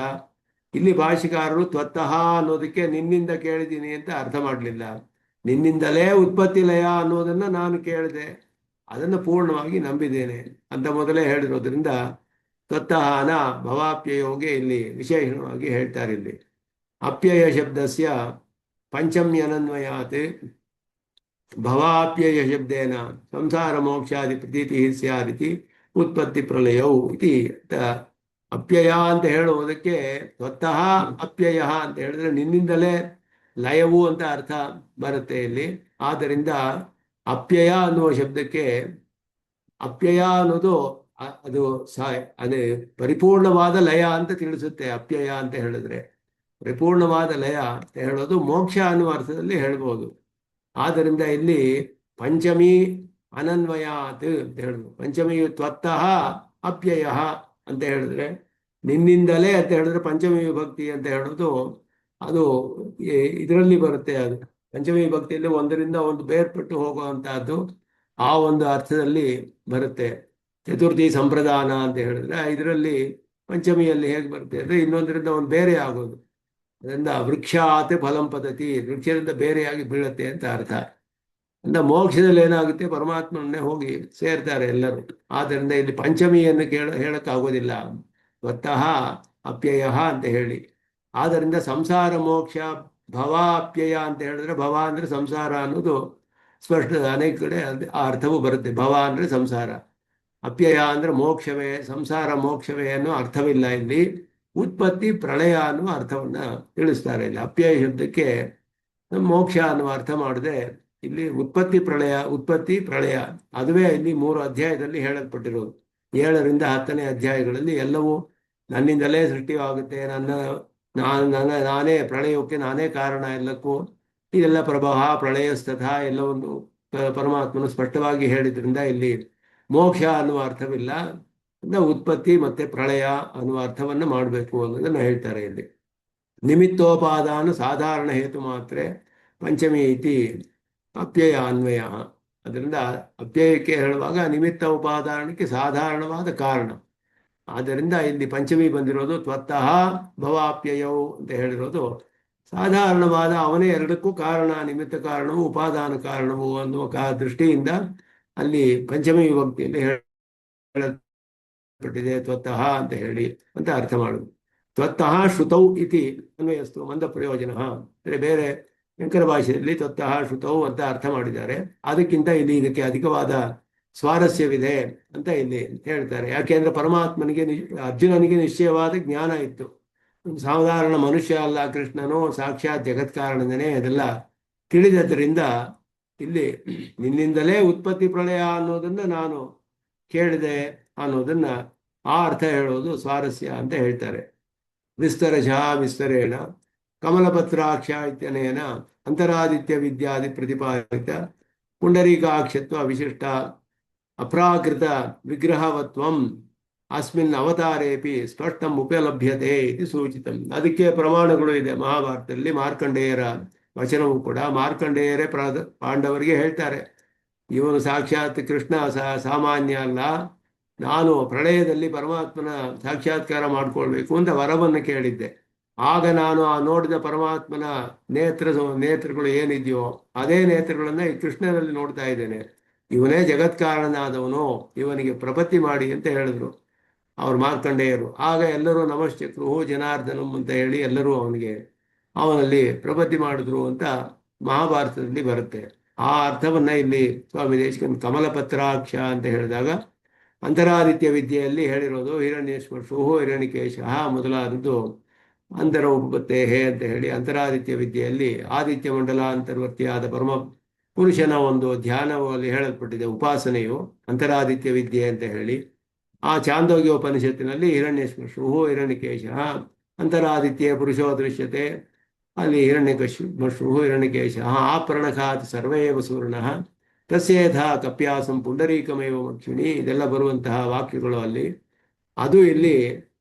A: ಇಲ್ಲಿ ಭಾಷಿಕಾರರು ತ್ವತ್ತಃ ಅನ್ನೋದಕ್ಕೆ ನಿನ್ನಿಂದ ಕೇಳಿದ್ದೀನಿ ಅಂತ ಅರ್ಥ ಮಾಡಲಿಲ್ಲ. ನಿನ್ನಿಂದಲೇ ಉತ್ಪತ್ತಿ ಲಯ ಅನ್ನೋದನ್ನ ನಾನು ಕೇಳಿದೆ, ಅದನ್ನು ಪೂರ್ಣವಾಗಿ ನಂಬಿದ್ದೇನೆ ಅಂತ ಮೊದಲೇ ಹೇಳಿರೋದ್ರಿಂದ ತ್ವತ್ತಃನ ಭವಾಪ್ಯಯೋಗೆ ಇಲ್ಲಿ ವಿಶೇಷವಾಗಿ ಹೇಳ್ತಾರೆ. ಇಲ್ಲಿ ಅಪ್ಯಯ ಶಬ್ದಸ್ಯ ಪಂಚಮ್ಯನನ್ವಯಾತ್ ಭವಾಪ್ಯಯ ಶಬ್ದೇನ ಸಂಸಾರ ಮೋಕ್ಷಾದಿ ಪ್ರತೀತಿ ಸ್ಯಾದಿತಿ ಉತ್ಪತ್ತಿ ಪ್ರಳಯವು ಇತಿ. ಅಪ್ಯಯ ಅಂತ ಹೇಳುವುದಕ್ಕೆ ಸ್ವತಃ ಅಪ್ಯಯ ಅಂತ ಹೇಳಿದ್ರೆ ನಿನ್ನಿಂದಲೇ ಲಯವು ಅಂತ ಅರ್ಥ ಬರುತ್ತೆ ಇಲ್ಲಿ. ಆದ್ದರಿಂದ ಅಪ್ಯಯ ಅನ್ನುವ ಶಬ್ದಕ್ಕೆ ಅಪ್ಯಯ ಅನ್ನೋದು ಅದು ಅದೇ ಪರಿಪೂರ್ಣವಾದ ಲಯ ಅಂತ ತಿಳಿಸುತ್ತೆ. ಅಪ್ಯಯ ಅಂತ ಹೇಳಿದ್ರೆ ಪರಿಪೂರ್ಣವಾದ ಲಯ ಅಂತ ಹೇಳೋದು ಮೋಕ್ಷ ಅನ್ನುವ ಅರ್ಥದಲ್ಲಿ ಹೇಳ್ಬೋದು. ಆದ್ದರಿಂದ ಇಲ್ಲಿ ಪಂಚಮಿ ಅನನ್ವಯಾತ್ ಅಂತ ಹೇಳಿದ್ರು. ಪಂಚಮಿ ತ್ವತ್ತಃ ಅಪ್ಯಯ ಅಂತ ಹೇಳಿದ್ರೆ, ನಿನ್ನಿಂದಲೇ ಅಂತ ಹೇಳಿದ್ರೆ ಪಂಚಮಿ ವಿಭಕ್ತಿ ಅಂತ ಹೇಳೋದು ಅದು ಇದರಲ್ಲಿ ಬರುತ್ತೆ. ಅದು ಪಂಚಮಿ ವಿಭಕ್ತಿಯಲ್ಲಿ ಒಂದರಿಂದ ಒಂದು ಬೇರ್ಪಟ್ಟು ಹೋಗುವಂತಹದ್ದು ಆ ಒಂದು ಅರ್ಥದಲ್ಲಿ ಬರುತ್ತೆ. ಚತುರ್ಥಿ ಸಂಪ್ರದಾನ ಅಂತ ಹೇಳಿದ್ರೆ ಇದರಲ್ಲಿ ಪಂಚಮಿಯಲ್ಲಿ ಹೇಗೆ ಬರುತ್ತೆ ಅಂದರೆ ಇನ್ನೊಂದರಿಂದ ಒಂದು ಬೇರೆ ಆಗೋದು. ಅದರಿಂದ ವೃಕ್ಷಾತ್ ಫಲಂ ಪತತಿ, ವೃಕ್ಷದಿಂದ ಬೇರೆಯಾಗಿ ಬೀಳುತ್ತೆ ಅಂತ ಅರ್ಥ. ಅಂದ್ರೆ ಮೋಕ್ಷದಲ್ಲಿ ಏನಾಗುತ್ತೆ, ಪರಮಾತ್ಮನ್ನೇ ಹೋಗಿ ಸೇರ್ತಾರೆ ಎಲ್ಲರೂ. ಆದ್ದರಿಂದ ಇಲ್ಲಿ ಪಂಚಮಿಯನ್ನು ಹೇಳಕ್ಕಾಗೋದಿಲ್ಲ, ಸ್ವತಃ ಅಪ್ಯಯ ಅಂತ ಹೇಳಿ. ಆದ್ದರಿಂದ ಸಂಸಾರ ಮೋಕ್ಷ ಭವ ಅಪ್ಯಯ ಅಂತ ಹೇಳಿದ್ರೆ, ಭವ ಅಂದ್ರೆ ಸಂಸಾರ ಅನ್ನೋದು ಸ್ಪಷ್ಟ, ಅನೇಕ ಕಡೆ ಆ ಅರ್ಥವೂ ಬರುತ್ತೆ. ಭವ ಅಂದ್ರೆ ಸಂಸಾರ, ಅಪ್ಯಯ ಅಂದ್ರೆ ಮೋಕ್ಷವೇ, ಸಂಸಾರ ಮೋಕ್ಷವೇ ಅನ್ನೋ ಅರ್ಥವಿಲ್ಲ ಇಲ್ಲಿ. ಉತ್ಪತ್ತಿ ಪ್ರಳಯ ಅನ್ನುವ ಅರ್ಥವನ್ನ ತಿಳಿಸ್ತಾರೆ ಇಲ್ಲಿ. ಅಪ್ಯಯ ಶಬ್ದಕ್ಕೆ ಮೋಕ್ಷ ಅನ್ನುವ ಅರ್ಥ ಮಾಡದೆ ಇಲ್ಲಿ ಉತ್ಪತ್ತಿ ಪ್ರಳಯ, ಉತ್ಪತ್ತಿ ಪ್ರಳಯ ಅದುವೇ ಇಲ್ಲಿ 3 ಅಧ್ಯಾಯದಲ್ಲಿ ಹೇಳಲ್ಪಟ್ಟಿರೋದು. 7ರಿಂದ 10ನೇ ಅಧ್ಯಾಯಗಳಲ್ಲಿ ಎಲ್ಲವೂ ನನ್ನಿಂದಲೇ ಸೃಷ್ಟಿಯಾಗುತ್ತೆ, ನಾನೇ ಪ್ರಳಯಕ್ಕೆ ನಾನೇ ಕಾರಣ ಎಲ್ಲಕ್ಕೂ, ಇದೆಲ್ಲ ಪ್ರಭಾವ ಪ್ರಳಯಸ್ತಥ ಎಲ್ಲವನ್ನು ಪರಮಾತ್ಮನು ಸ್ಪಷ್ಟವಾಗಿ ಹೇಳಿದ್ರಿಂದ ಇಲ್ಲಿ ಮೋಕ್ಷ ಅನ್ನುವ ಅರ್ಥವಿಲ್ಲ, ಉತ್ಪತ್ತಿ ಮತ್ತೆ ಪ್ರಳಯ ಅನ್ನುವ ಅರ್ಥವನ್ನ ಮಾಡಬೇಕು ಅನ್ನೋದನ್ನ ಹೇಳ್ತಾರೆ ಇಲ್ಲಿ. ನಿಮಿತ್ತೋಪಾದಾನ ಸಾಧಾರಣ ಹೇತು ಮಾತ್ರ ಪಂಚಮಿ ಇತಿ ಅಪ್ಯಯ ಅನ್ವಯ. ಅದರಿಂದ ಅಪ್ಯಯಕ್ಕೆ ಹೇಳುವಾಗ ನಿಮಿತ್ತ ಉಪಾದಾನಕ್ಕೆ ಸಾಧಾರಣವಾದ ಕಾರಣ. ಆದ್ದರಿಂದ ಇಲ್ಲಿ ಪಂಚಮಿ ಬಂದಿರೋದು ತ್ವತ್ತಃ ಭವಾಪ್ಯಯವು ಅಂತ ಹೇಳಿರೋದು ಸಾಧಾರಣವಾದ, ಅವನೇ ಎರಡಕ್ಕೂ ಕಾರಣ, ನಿಮಿತ್ತ ಕಾರಣವು ಉಪಾದಾನ ಕಾರಣವು ಅನ್ನುವ ದೃಷ್ಟಿಯಿಂದ ಅಲ್ಲಿ ಪಂಚಮಿ ವಿಭಕ್ತಿಯಲ್ಲಿ ಹೇಳಲ್ಪಟ್ಟಿದೆ ತ್ವತ್ತಃ ಅಂತ ಹೇಳಿ ಅಂತ ಅರ್ಥ ಮಾಡುದು. ತ್ವತ್ತಃ ಶ್ರುತೌ ಇತಿ ಅನ್ವಯಸ್ತು ಮಂದ ಪ್ರಯೋಜನ. ಅಂದರೆ ಬೇರೆ ಶಂಕರ ಭಾಷೆಯಲ್ಲಿ ತ್ವತ್ತಃ ಶ್ರುತೌ ಅಂತ ಅರ್ಥ ಮಾಡಿದ್ದಾರೆ. ಅದಕ್ಕಿಂತ ಇಲ್ಲಿ ಇದಕ್ಕೆ ಅಧಿಕವಾದ ಸ್ವಾರಸ್ಯವಿದೆ ಅಂತ ಇಲ್ಲಿ ಹೇಳ್ತಾರೆ. ಯಾಕೆಂದ್ರೆ ಪರಮಾತ್ಮನಿಗೆ ಅರ್ಜುನನಿಗೆ ನಿಶ್ಚಯವಾದ ಜ್ಞಾನ ಇತ್ತು. ಸಾಧಾರಣ ಮನುಷ್ಯ ಅಲ್ಲ ಕೃಷ್ಣನು, ಸಾಕ್ಷಾತ್ ಜಗತ್ಕಾರಣನೇ ಅದೆಲ್ಲ ತಿಳಿದದ್ದರಿಂದ ಇಲ್ಲಿ ನಿನ್ನಿಂದಲೇ ಉತ್ಪತ್ತಿ ಪ್ರಳಯ ಅನ್ನೋದನ್ನ ನಾನು ಕೇಳಿದೆ ಅನ್ನೋದನ್ನ ಆ ಅರ್ಥ ಹೇಳೋದು ಸ್ವಾರಸ್ಯ ಅಂತ ಹೇಳ್ತಾರೆ. ವಿಸ್ತರಶಃ ವಿಸ್ತರೇಣ ಕಮಲಪತ್ರಾಕ್ಷ ಇತ್ಯನೇನ ಅಂತರಾದಿತ್ಯ ವಿದ್ಯಾದಿ ಪ್ರತಿಪಾದಿತ ಪುಂಡರೀಕಾಕ್ಷತ್ವ ವಿಶಿಷ್ಟ ಅಪ್ರಾಕೃತ ವಿಗ್ರಹವತ್ವಂ ಅಸ್ಮಿನ್ ಅವತಾರೇಪಿ ಸ್ಪಷ್ಟಂ ಉಪಲಭ್ಯತೆ ಇದು ಸೂಚಿತಂ. ಅದಕ್ಕೆ ಪ್ರಮಾಣಗಳು ಇದೆ ಮಹಾಭಾರತದಲ್ಲಿ. ಮಾರ್ಕಂಡೇಯರ ವಚನವೂ ಕೂಡ, ಮಾರ್ಕಂಡೇಯರೇ ಪಾಂಡವರಿಗೆ ಹೇಳ್ತಾರೆ, ಇವನು ಸಾಕ್ಷಾತ್ ಕೃಷ್ಣ ಸಾಮಾನ್ಯ ಅಲ್ಲ, ನಾನು ಪ್ರಳಯದಲ್ಲಿ ಪರಮಾತ್ಮನ ಸಾಕ್ಷಾತ್ಕಾರ ಮಾಡ್ಕೊಳ್ಬೇಕು ಅಂತ ವರವನ್ನು ಕೇಳಿದ್ದೆ. ಆಗ ನಾನು ಆ ನೋಡಿದ ಪರಮಾತ್ಮನ ನೇತ್ರಗಳು ಏನಿದೆಯೋ ಅದೇ ನೇತ್ರಗಳನ್ನ ಈ ಕೃಷ್ಣನಲ್ಲಿ ನೋಡ್ತಾ ಇದ್ದೇನೆ. ಇವನೇ ಜಗತ್ಕಾರಣನಾದವನು, ಇವನಿಗೆ ಪ್ರಪತ್ತಿ ಮಾಡಿ ಅಂತ ಹೇಳಿದ್ರು ಅವ್ರು ಮಾರ್ಕಂಡೇಯರು. ಆಗ ಎಲ್ಲರೂ ನಮಶ್ಚಕ್ರು ಜನಾರ್ದನಂ ಅಂತ ಹೇಳಿ ಎಲ್ಲರೂ ಅವನಲ್ಲಿ ಪ್ರಪತ್ತಿ ಮಾಡಿದ್ರು ಅಂತ ಮಹಾಭಾರತದಲ್ಲಿ ಬರುತ್ತೆ. ಆ ಅರ್ಥವನ್ನ ಇಲ್ಲಿ ಸ್ವಾಮಿ ದೇಶಿಕನ್ ಕಮಲಪತ್ರಾಕ್ಷ ಅಂತ ಹೇಳಿದಾಗ ಅಂತರಾದಿತ್ಯ ವಿದ್ಯೆಯಲ್ಲಿ ಹೇಳಿರೋದು ಹಿರಣ್ಯೇಶ್ವರ್ಷು ಹಿರಣ್ಯಕೇಶ ಮೊದಲಾದದ್ದು ಅಂತರ ಉಪಪತ್ತೇ ಅಂತ ಹೇಳಿ ಅಂತರಾದಿತ್ಯ ವಿದ್ಯೆಯಲ್ಲಿ ಆದಿತ್ಯ ಮಂಡಲ ಅಂತರ್ವರ್ತಿಯಾದ ಪರಮ ಪುರುಷನ ಒಂದು ಧ್ಯಾನದಲ್ಲಿ ಹೇಳಲ್ಪಟ್ಟಿದೆ. ಉಪಾಸನೆಯು ಅಂತರಾದಿತ್ಯ ವಿದ್ಯೆ ಅಂತ ಹೇಳಿ ಆ ಚಾಂದೋಗ್ಯ ಉಪನಿಷತ್ತಿನಲ್ಲಿ ಹಿರಣ್ಯೇಶ್ವರ್ಷು ಹಿರಣ್ಯಕೇಶ ಅಂತರಾದಿತ್ಯ ಪುರುಷೋ ದೃಶ್ಯತೆ, ಅಲ್ಲಿ ಹಿರಣ್ಯಕಶ್ಯು ಹಿರಣ್ಯಕೇಶ ಆಪ್ರಣಖಾತ್ ಸರ್ವೇವ ಸೂರ್ಣಃ ತಸ್ಯೇಥ ಕಪ್ಯಾಸಂ ಪುಂಡರೀಕಮೇವ ಮಕ್ಷಿಣಿ, ಇದೆಲ್ಲ ಬರುವಂತಹ ವಾಕ್ಯಗಳು ಅಲ್ಲಿ. ಅದು ಇಲ್ಲಿ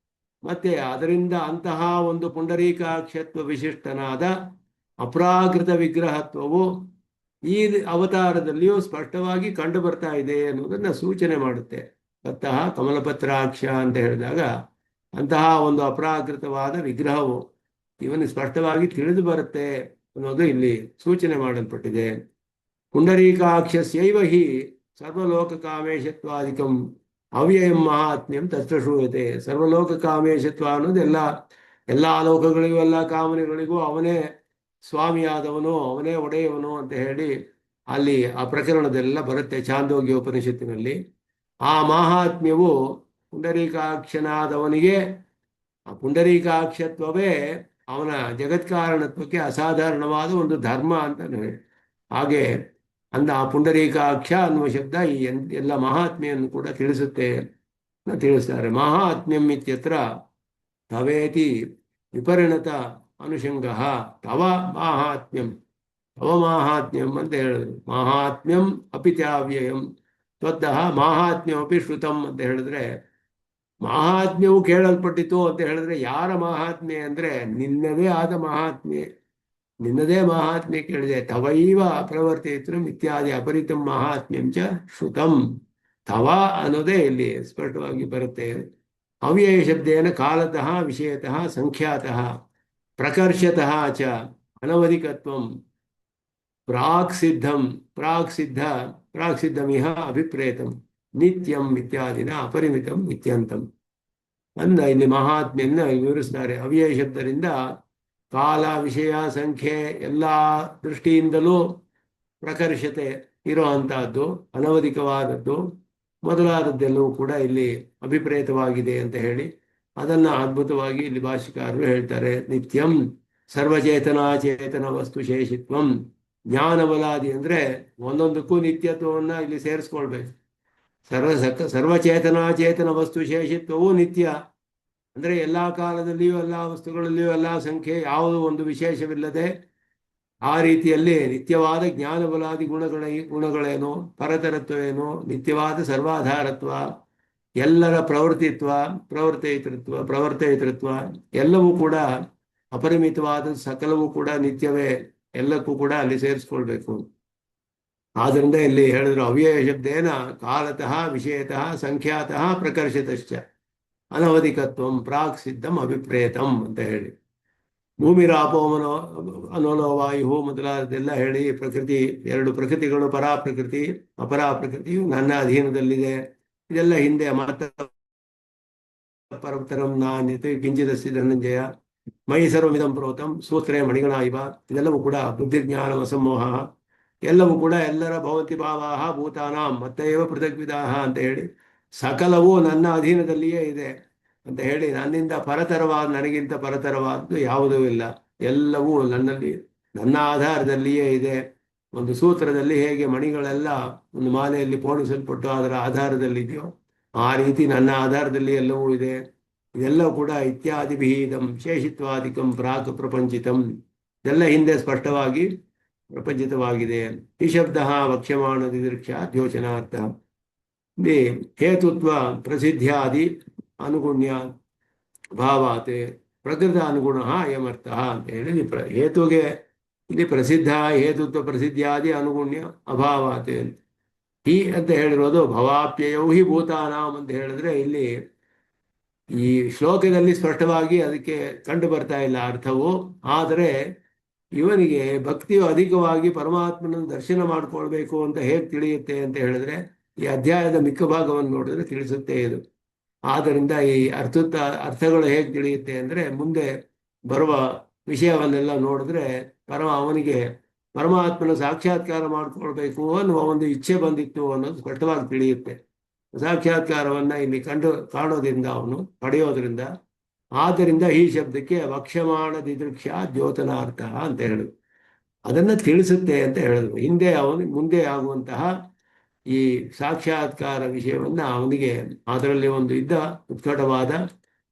A: ಮತ್ತೆ ಅದರಿಂದ ಅಂತಹ ಒಂದು ಪುಂಡರೀಕಾಕ್ಷತ್ವ ವಿಶಿಷ್ಟನಾದ ಅಪ್ರಾಕೃತ ವಿಗ್ರಹತ್ವವು ಈ ಅವತಾರದಲ್ಲಿಯೂ ಸ್ಪಷ್ಟವಾಗಿ ಕಂಡು ಬರ್ತಾ ಇದೆ ಅನ್ನೋದನ್ನ ಸೂಚನೆ ಮಾಡುತ್ತೆ. ಅತ್ತಃ ಕಮಲಪತ್ರಾಕ್ಷ ಅಂತ ಹೇಳಿದಾಗ ಅಂತಹ ಒಂದು ಅಪ್ರಾಕೃತವಾದ ವಿಗ್ರಹವು ಇವನು ಸ್ಪಷ್ಟವಾಗಿ ತಿಳಿದು ಬರುತ್ತೆ ಅನ್ನೋದು ಇಲ್ಲಿ ಸೂಚನೆ ಮಾಡಲ್ಪಟ್ಟಿದೆ. ಪುಂಡರೀಕಾಕ್ಷಸ್ಯೈವ ಹಿ ಸರ್ವಲೋಕ ಕಾಮೇಶತ್ವಾದಿಕಂ ಅವ್ಯಯಂ ಮಹಾತ್ಮ್ಯಂ ತತ್ರ ಶ್ರೂಯತೆ. ಸರ್ವಲೋಕ ಕಾಮೇಶತ್ವ ಅನ್ನೋದು ಎಲ್ಲ ಲೋಕಗಳಿಗೂ ಎಲ್ಲ ಕಾಮನೆಗಳಿಗೂ ಅವನೇ ಸ್ವಾಮಿಯಾದವನು, ಅವನೇ ಒಡೆಯವನು ಅಂತ ಹೇಳಿ ಅಲ್ಲಿ ಆ ಪ್ರಕರಣದೆಲ್ಲ ಬರುತ್ತೆ ಚಾಂದೋಗ್ಯ ಉಪನಿಷತ್ತಿನಲ್ಲಿ. ಆ ಮಾಹಾತ್ಮ್ಯವು ಪುಂಡರೀಕಾಕ್ಷನಾದವನಿಗೆ, ಆ ಪುಂಡರೀಕಾಕ್ಷತ್ವವೇ ಅವನ ಜಗತ್ಕಾರಣತ್ವಕ್ಕೆ ಅಸಾಧಾರಣವಾದ ಒಂದು ಧರ್ಮ ಅಂತ ಹಾಗೆ ಆ ಪುಂಡರೀಕಾಕ್ಷ ಅನ್ನುವ ಶಬ್ದ ಈ ಎಲ್ಲ ಮಹಾತ್ಮೆಯನ್ನು ಕೂಡ ತಿಳಿಸುತ್ತೆ ತಿಳಿಸ್ತಾರೆ. ಮಹಾತ್ಮ್ಯಂ ಇತ್ಯತ್ರ ತವೇತಿ ವಿಪರಿಣತ ಅನುಷಂಗ ತವ ಮಾಹಾತ್ಮ್ಯಂ ತವ ಮಾಹಾತ್ಮ್ಯಂ ಅಂತ ಹೇಳಿದ್ರು. ಮಾಹಾತ್ಮ್ಯಂ ಅಪಿತ್ಯಾವ್ಯಯಂ ತ್ವದ್ದಹ ಮಾಹಾತ್ಮ್ಯಮಪಿ ಶ್ರುತಂ ಅಂತ ಹೇಳಿದ್ರೆ, ಮಹಾತ್ಮ್ಯವು ಕೇಳಲ್ಪಟ್ಟಿತು ಅಂತ ಹೇಳಿದ್ರೆ ಯಾರ ಮಹಾತ್ಮ್ಯ ಅಂದ್ರೆ ನಿನ್ನದೇ ಆದ ಮಹಾತ್ಮ್ಯ, ನಿನ್ನದೇ ಮಹಾತ್ಮ್ಯ ಕೇಳಿದೆ. ತವೈವ ಪ್ರವರ್ತಿತೃ ಇತ್ಯಾದಿ ಅಪರಿತಂ ಮಹಾತ್ಮ್ಯಂ ಚ ಶ್ರುತಂ. ತವ ಅನ್ನೋದೇ ಇಲ್ಲಿ ಸ್ಪಷ್ಟವಾಗಿ ಬರುತ್ತೆ. ಅವ್ಯಯ ಶಬ್ದೇನ ಕಾಲತಃ ವಿಷಯತಃ ಸಂಖ್ಯಾತಃ ಪ್ರಕರ್ಷತಃ ಚ ಅನವಧಿಕತ್ವಂ ಪ್ರಾಕ್ ಸಿದ್ಧಂ ಪ್ರಾಕ್ ಸಿದ್ಧ ಪ್ರಾಕ್ ಸಿದ್ಧಮಿಹ ಅಭಿಪ್ರೇತಂ ನಿತ್ಯಂ ಇತ್ಯಾದಿನ ಅಪರಿಮಿತಂ ನಿತ್ಯಂತಂ ಅಂದ ಇಲ್ಲಿ ಮಹಾತ್ಮೆಯನ್ನ ವಿವರಿಸ್ತಾರೆ. ಅವ್ಯಯ ಶಬ್ದದಿಂದ ಕಾಲ ವಿಷಯ ಸಂಖ್ಯೆ ಎಲ್ಲ ದೃಷ್ಟಿಯಿಂದಲೂ ಪ್ರಕರ್ಷತೆ ಇರುವಂತಹದ್ದು, ಅನವಧಿಕವಾದದ್ದು ಮೊದಲಾದದ್ದೆಲ್ಲವೂ ಕೂಡ ಇಲ್ಲಿ ಅಭಿಪ್ರೇತವಾಗಿದೆ ಅಂತ ಹೇಳಿ ಅದನ್ನ ಅದ್ಭುತವಾಗಿ ಇಲ್ಲಿ ಭಾಷಿಕಾರರು ಹೇಳ್ತಾರೆ. ನಿತ್ಯಂ ಸರ್ವಚೇತನಾಚೇತನ ವಸ್ತು ಶೇಷಿತ್ವಂ ಜ್ಞಾನಬಲಾದಿ ಅಂದ್ರೆ ಒಂದೊಂದಕ್ಕೂ ನಿತ್ಯತ್ವವನ್ನ ಇಲ್ಲಿ ಸೇರಿಸ್ಕೊಳ್ಬೇಕು. ಸರ್ವಚೇತನಾಚೇತನ ವಸ್ತು ಶೇಷಿತ್ವವು ನಿತ್ಯ ಅಂದ್ರೆ ಎಲ್ಲಾ ಕಾಲದಲ್ಲಿಯೂ ಎಲ್ಲಾ ವಸ್ತುಗಳಲ್ಲಿಯೂ ಎಲ್ಲಾ ಸಂಖ್ಯೆ ಯಾವುದೋ ಒಂದು ವಿಶೇಷವಿಲ್ಲದೆ ಆ ರೀತಿಯಲ್ಲಿ ನಿತ್ಯವಾದ ಜ್ಞಾನಬಲಾದಿ ಗುಣಗಳೇನು, ಪರತರತ್ವವೇನು, ನಿತ್ಯವಾದ ಸರ್ವಾಧಾರತ್ವ, ಎಲ್ಲರ ಪ್ರವರ್ತಯಿತೃತ್ವ ಎಲ್ಲವೂ ಕೂಡ ಅಪರಿಮಿತವಾದ ಸಕಲವೂ ಕೂಡ ನಿತ್ಯವೇ, ಎಲ್ಲಕ್ಕೂ ಕೂಡ ಅಲ್ಲಿ ಸೇರಿಸ್ಕೊಳ್ಬೇಕು. ಆದ್ರಿಂದ ಇಲ್ಲಿ ಹೇಳಿದ್ರು ಅವ್ಯಯ ಶಬ್ದೇನ ಕಾಲತಃ ವಿಷಯತಃ ಸಂಖ್ಯಾತಃ ಪ್ರಕರ್ಷಿತಶ್ಚ ಅನವಧಿಕತ್ವಂ ಪ್ರಾಕ್ ಸಿದ್ಧಂ ಅಭಿಪ್ರೇತಂ ಅಂತ ಹೇಳಿ ಭೂಮಿರಾಪೋ ಅನೋಲೋ ವಾಯು ಮೊದಲಾದದೆಲ್ಲ ಹೇಳಿ ಪ್ರಕೃತಿ, ಎರಡು ಪ್ರಕೃತಿಗಳು ಪರಾಪ್ರಕೃತಿ ಅಪರಾಪ್ರಕೃತಿಯು ನನ್ನ ಅಧೀನದಲ್ಲಿದೆ. ಇದೆಲ್ಲ ಹಿಂದೆ ಮಾತ ಪರತರಂ ನಾನ್ಯತೆ ಕಿಂಚಿದಸ್ತಿ ಧನಂಜಯ ಮೈ ಸರ್ವಮಿದಂ ಪ್ರೋತಂ ಸೂತ್ರೇ ಮಣಿಗಣ ಇವ ಇದೆಲ್ಲವೂ ಕೂಡ ಬುದ್ಧಿಜ್ಞಾನ ಅಸಮೋಹ ಎಲ್ಲವೂ ಕೂಡ ಎಲ್ಲರ ಭವಂತಿ ಭಾವಾಹ ಭೂತಾನಾಂ ಮತ್ತೇವ ಪೃಥಗ್ವಿದಾಹ ಅಂತ ಹೇಳಿ ಸಕಲವೂ ನನ್ನ ಅಧೀನದಲ್ಲಿಯೇ ಇದೆ ಅಂತ ಹೇಳಿ ನನ್ನಿಂದ ಪರತರವಾದ, ನನಗಿಂತ ಪರತರವಾದ್ದು ಯಾವುದೂ ಇಲ್ಲ, ಎಲ್ಲವೂ ನನ್ನಲ್ಲಿ ನನ್ನ ಆಧಾರದಲ್ಲಿಯೇ ಇದೆ. ಒಂದು ಸೂತ್ರದಲ್ಲಿ ಹೇಗೆ ಮಣಿಗಳೆಲ್ಲ ಒಂದು ಮಾಲೆಯಲ್ಲಿ ಪೋಣಿಸಲ್ಪಟ್ಟು ಅದರ ಆಧಾರದಲ್ಲಿದೆಯೋ ಆ ರೀತಿ ನನ್ನ ಆಧಾರದಲ್ಲಿ ಎಲ್ಲವೂ ಇದೆ. ಇದೆಲ್ಲವೂ ಕೂಡ ಇತ್ಯಾದಿ ವಿಹಿದಂ ಶೇಷಿತ್ವಾದಿಕಂ ಪ್ರಾಕ್ ಪ್ರಪಂಚಿತಂ ಇದೆಲ್ಲ ಹಿಂದೆ ಸ್ಪಷ್ಟವಾಗಿ ಪ್ರಪಂಚಿತವಾಗಿದೆ. ಈ ಶಬ್ದ ವಕ್ಷ್ಯಮಾಣ ದಿದೃಕ್ಷ ದ್ಯೋಚನಾರ್ಥ ಹೇತುತ್ವ ಪ್ರಸಿದ್ಧ್ಯಾದಿ ಅನುಗುಣ್ಯ ಭಾವಾತ್ ಪ್ರಕೃತ ಅನುಗುಣ ಅಯಮರ್ಥ ಅಂತ ಹೇಳಿ ಹೇತುಗೆ ಇಲ್ಲಿ ಪ್ರಸಿದ್ಧ ಹೇತುತ್ವ ಪ್ರಸಿದ್ಧಿಯಾದಿ ಅನುಗುಣ್ಯ ಅಭಾವಾತ್ ಹಿ ಅಂತ ಹೇಳಿರೋದು ಭವಾಪ್ಯಯೌ ಹಿ ಭೂತಾನಾಂ ಅಂತ ಹೇಳಿದ್ರೆ ಇಲ್ಲಿ ಈ ಶ್ಲೋಕದಲ್ಲಿ ಸ್ಪಷ್ಟವಾಗಿ ಅದಕ್ಕೆ ಕಂಡು ಬರ್ತಾ ಇಲ್ಲ ಅರ್ಥವು. ಆದರೆ ಇವನಿಗೆ ಭಕ್ತಿಯು ಅಧಿಕವಾಗಿ ಪರಮಾತ್ಮನನ್ನು ದರ್ಶನ ಮಾಡ್ಕೊಳ್ಬೇಕು ಅಂತ ಹೇಗೆ ತಿಳಿಯುತ್ತೆ ಅಂತ ಹೇಳಿದ್ರೆ ಈ ಅಧ್ಯಾಯದ ಮಿಕ್ಕ ಭಾಗವನ್ನು ನೋಡಿದ್ರೆ ತಿಳಿಸುತ್ತೆ ಇದು. ಆದ್ದರಿಂದ ಈ ಅರ್ಥಗಳು ಹೇಗೆ ತಿಳಿಯುತ್ತೆ ಅಂದ್ರೆ ಮುಂದೆ ಬರುವ ವಿಷಯವನ್ನೆಲ್ಲ ನೋಡಿದ್ರೆ ಅವನಿಗೆ ಪರಮಾತ್ಮನ ಸಾಕ್ಷಾತ್ಕಾರ ಮಾಡ್ಕೊಳ್ಬೇಕು ಅನ್ನುವ ಒಂದು ಇಚ್ಛೆ ಬಂದಿತ್ತು ಅನ್ನೋದು ಸ್ಪಷ್ಟವಾಗಿ ತಿಳಿಯುತ್ತೆ. ಸಾಕ್ಷಾತ್ಕಾರವನ್ನ ಇಲ್ಲಿ ಕಾಣೋದ್ರಿಂದ ಅವನು ಪಡೆಯೋದ್ರಿಂದ, ಆದ್ದರಿಂದ ಈ ಶಬ್ದಕ್ಕೆ ವಕ್ಷ್ಯಮಾಣ ದಿದೃಕ್ಷ ದ್ಯೋತನಾರ್ಥ ಅಂತ ಹೇಳಿದ್ರು. ಅದನ್ನ ತಿಳಿಸುತ್ತೆ ಅಂತ ಹೇಳಿದ್ರು. ಮುಂದೆ ಆಗುವಂತಹ ಈ ಸಾಕ್ಷಾತ್ಕಾರ ವಿಷಯವನ್ನ ಅವನಿಗೆ ಅದರಲ್ಲಿ ಒಂದು ಉತ್ಕಟವಾದ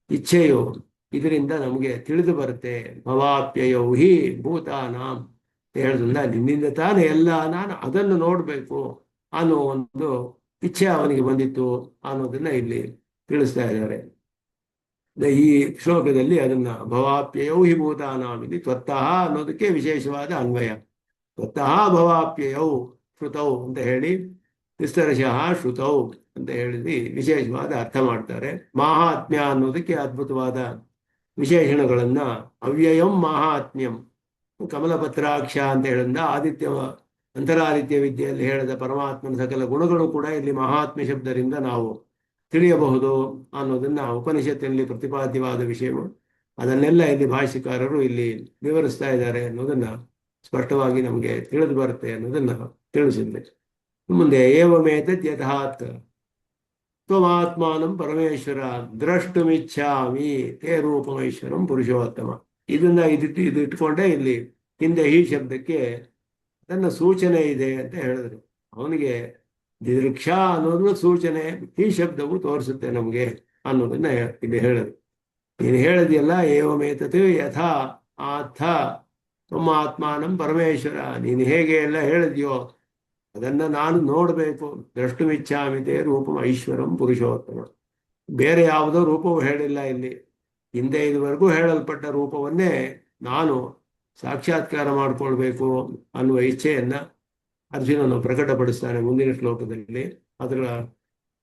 A: ಇಚ್ಛೆಯು ಇದರಿಂದ ನಮಗೆ ತಿಳಿದು ಬರುತ್ತೆ. ಭವಾಪ್ಯಯೌ ಹಿ ಭೂತಾನಾಂ ಹೇಳೋದ್ರಿಂದ ನಿನ್ನಿಂದ ತಾನೇ ಎಲ್ಲ ನಾನು ಅದನ್ನು ನೋಡ್ಬೇಕು ಅನ್ನೋ ಒಂದು ಇಚ್ಛೆ ಅವನಿಗೆ ಬಂದಿತ್ತು ಅನ್ನೋದನ್ನ ಇಲ್ಲಿ ತಿಳಿಸ್ತಾ ಇದ್ದಾರೆ. ಈ ಶ್ಲೋಕದಲ್ಲಿ ಅದನ್ನ ಭವಾಪ್ಯಯೌ ಹಿ ಭೂತಾನಾಂ ಇಲ್ಲಿ ತ್ವತ್ತಃ ಅನ್ನೋದಕ್ಕೆ ವಿಶೇಷವಾದ ಅನ್ವಯ. ತ್ವತ್ತಃ ಭವಾಪ್ಯಯೌ ಶ್ರುತೌ ಅಂತ ಹೇಳಿ ವಿಸ್ತರಶಃ ಶ್ರುತೌ ಅಂತ ಹೇಳಿದಿ ವಿಶೇಷವಾದ ಅರ್ಥ ಮಾಡ್ತಾರೆ. ಮಾಹಾತ್ಮ್ಯ ಅನ್ನೋದಕ್ಕೆ ಅದ್ಭುತವಾದ ವಿಶೇಷಣಗಳನ್ನ ಅವ್ಯಯಂ ಮಾಹಾತ್ಮ್ಯಂ ಕಮಲಪತ್ರಾಕ್ಷ ಅಂತ ಹೇಳಿದ ಅಂತರಾದಿತ್ಯ ವಿದ್ಯೆಯಲ್ಲಿ ಹೇಳಿದ ಪರಮಾತ್ಮನ ಸಕಲ ಗುಣಗಳು ಕೂಡ ಇಲ್ಲಿ ಮಹಾತ್ಮ್ಯ ಶಬ್ದದಿಂದ ನಾವು ತಿಳಿಯಬಹುದು ಅನ್ನೋದನ್ನ ಉಪನಿಷತ್ತಿನಲ್ಲಿ ಪ್ರತಿಪಾದ್ಯವಾದ ವಿಷಯವು ಅದನ್ನೆಲ್ಲ ಇಲ್ಲಿ ಭಾಷ್ಯಕಾರರು ಇಲ್ಲಿ ವಿವರಿಸ್ತಾ ಇದ್ದಾರೆ ಅನ್ನೋದನ್ನ ಸ್ಪಷ್ಟವಾಗಿ ನಮಗೆ ತಿಳಿದು ಬರುತ್ತೆ ಅನ್ನೋದನ್ನ ತಿಳಿಸಿದ್ದೆ. ಮುಂದೆ ಏವಮೇತದ್ ಯಥಾತ್ ತ್ವಮಾತ್ಮಾನಂ ಪರಮೇಶ್ವರ ದ್ರಷ್ಟುಮಿಚ್ಛಾಮಿ ತೇ ರೂಪಮೇಶ್ವರಂ ಪುರುಷೋತ್ತಮ ಇದನ್ನ ಇದು ಇಟ್ಕೊಂಡೇ ಇಲ್ಲಿ ಹಿಂದೆ ಈ ಶಬ್ದಕ್ಕೆ ತನ್ನ ಸೂಚನೆ ಇದೆ ಅಂತ ಹೇಳಿದ್ರು. ಅವನಿಗೆ ದಿದೃಕ್ಷ ಅನ್ನೋದು ಸೂಚನೆ, ಈ ಶಬ್ದವು ತೋರಿಸುತ್ತೆ ನಮಗೆ ಅನ್ನೋದನ್ನ ಇಲ್ಲಿ ಹೇಳಿದ್ರು. ನೀನು ಹೇಳಿದೆಯಲ್ಲ ಏವಮೇತತ್ ಯಥಾ ಆಥ ನಮ್ಮ ಆತ್ಮಾನಂ ಪರಮೇಶ್ವರ, ನೀನು ಹೇಗೆ ಎಲ್ಲ ಹೇಳಿದ್ಯೋ ಅದನ್ನ ನಾನು ನೋಡಬೇಕು. ದ್ರಷ್ಟುಮಿಚ್ಛಾಮಿತೆ ರೂಪಂ ಐಶ್ವರಂ ಪುರುಷೋತ್ತಮ. ಬೇರೆ ಯಾವುದೋ ರೂಪವು ಹೇಳಿಲ್ಲ ಇಲ್ಲಿ. ಹಿಂದೆ ಇದುವರೆಗೂ ಹೇಳಲ್ಪಟ್ಟ ರೂಪವನ್ನೇ ನಾನು ಸಾಕ್ಷಾತ್ಕಾರ ಮಾಡಿಕೊಳ್ಬೇಕು ಅನ್ನುವ ಇಚ್ಛೆಯನ್ನ ಅರ್ಜುನನು ಪ್ರಕಟಪಡಿಸ್ತಾನೆ ಮುಂದಿನ ಶ್ಲೋಕದಲ್ಲಿ. ಅದರ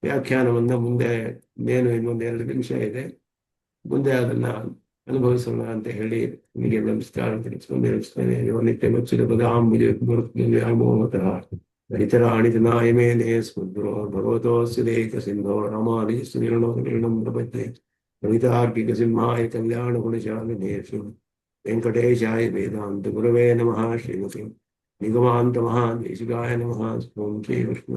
A: ವ್ಯಾಖ್ಯಾನವನ್ನ ಮುಂದೆ ಏನು ಇನ್ನೊಂದು 2 ನಿಮಿಷ ಇದೆ, ಮುಂದೆ ಅದನ್ನ ಅನುಭವಿಸೋಣ ಅಂತ ಹೇಳಿ ನಿಮಗೆ ನಮಸ್ಕಾರ ತಿಳಿಸ್ಕೊಂಡು ನಿಲ್ಲಿಸ್ತೇನೆ. ನಿತ್ಯ ಮುಚ್ಚಿದ ಪದಾಂಬುಜಮೋಹತಃ ಇತರಾಣಿ ಜನಾಯಮೇನೆ ಸ್ಮುದ್ರೋ ಭಗವತೋಸ್ಯದೇಕ ಸಿಂಧೋ ರಾಮಾನುಜಸ್ಯ ನಿರ್ಣೋರ್ಣಂ ಪ್ರಪದ್ಯೆ ಕವಿತಾರ್ಕಿಕ ಸಿಂಹಾಯ ಕಲ್ಯಾಣ ಗುಣಶಾಲಿನೇ ಶ್ರೀ ವೆಂಕಟೇಶಾಯ ವೇದಾಂತ ಗುರವೇ ನಮಃ. ಶ್ರೀಮತಿ ನಿಗಮಾಂತ ಮಹಾದೇಶಿಕಾಯ ನಮಃ. ಓಂ ಶ್ರೀ ಕೃಷ್ಣ.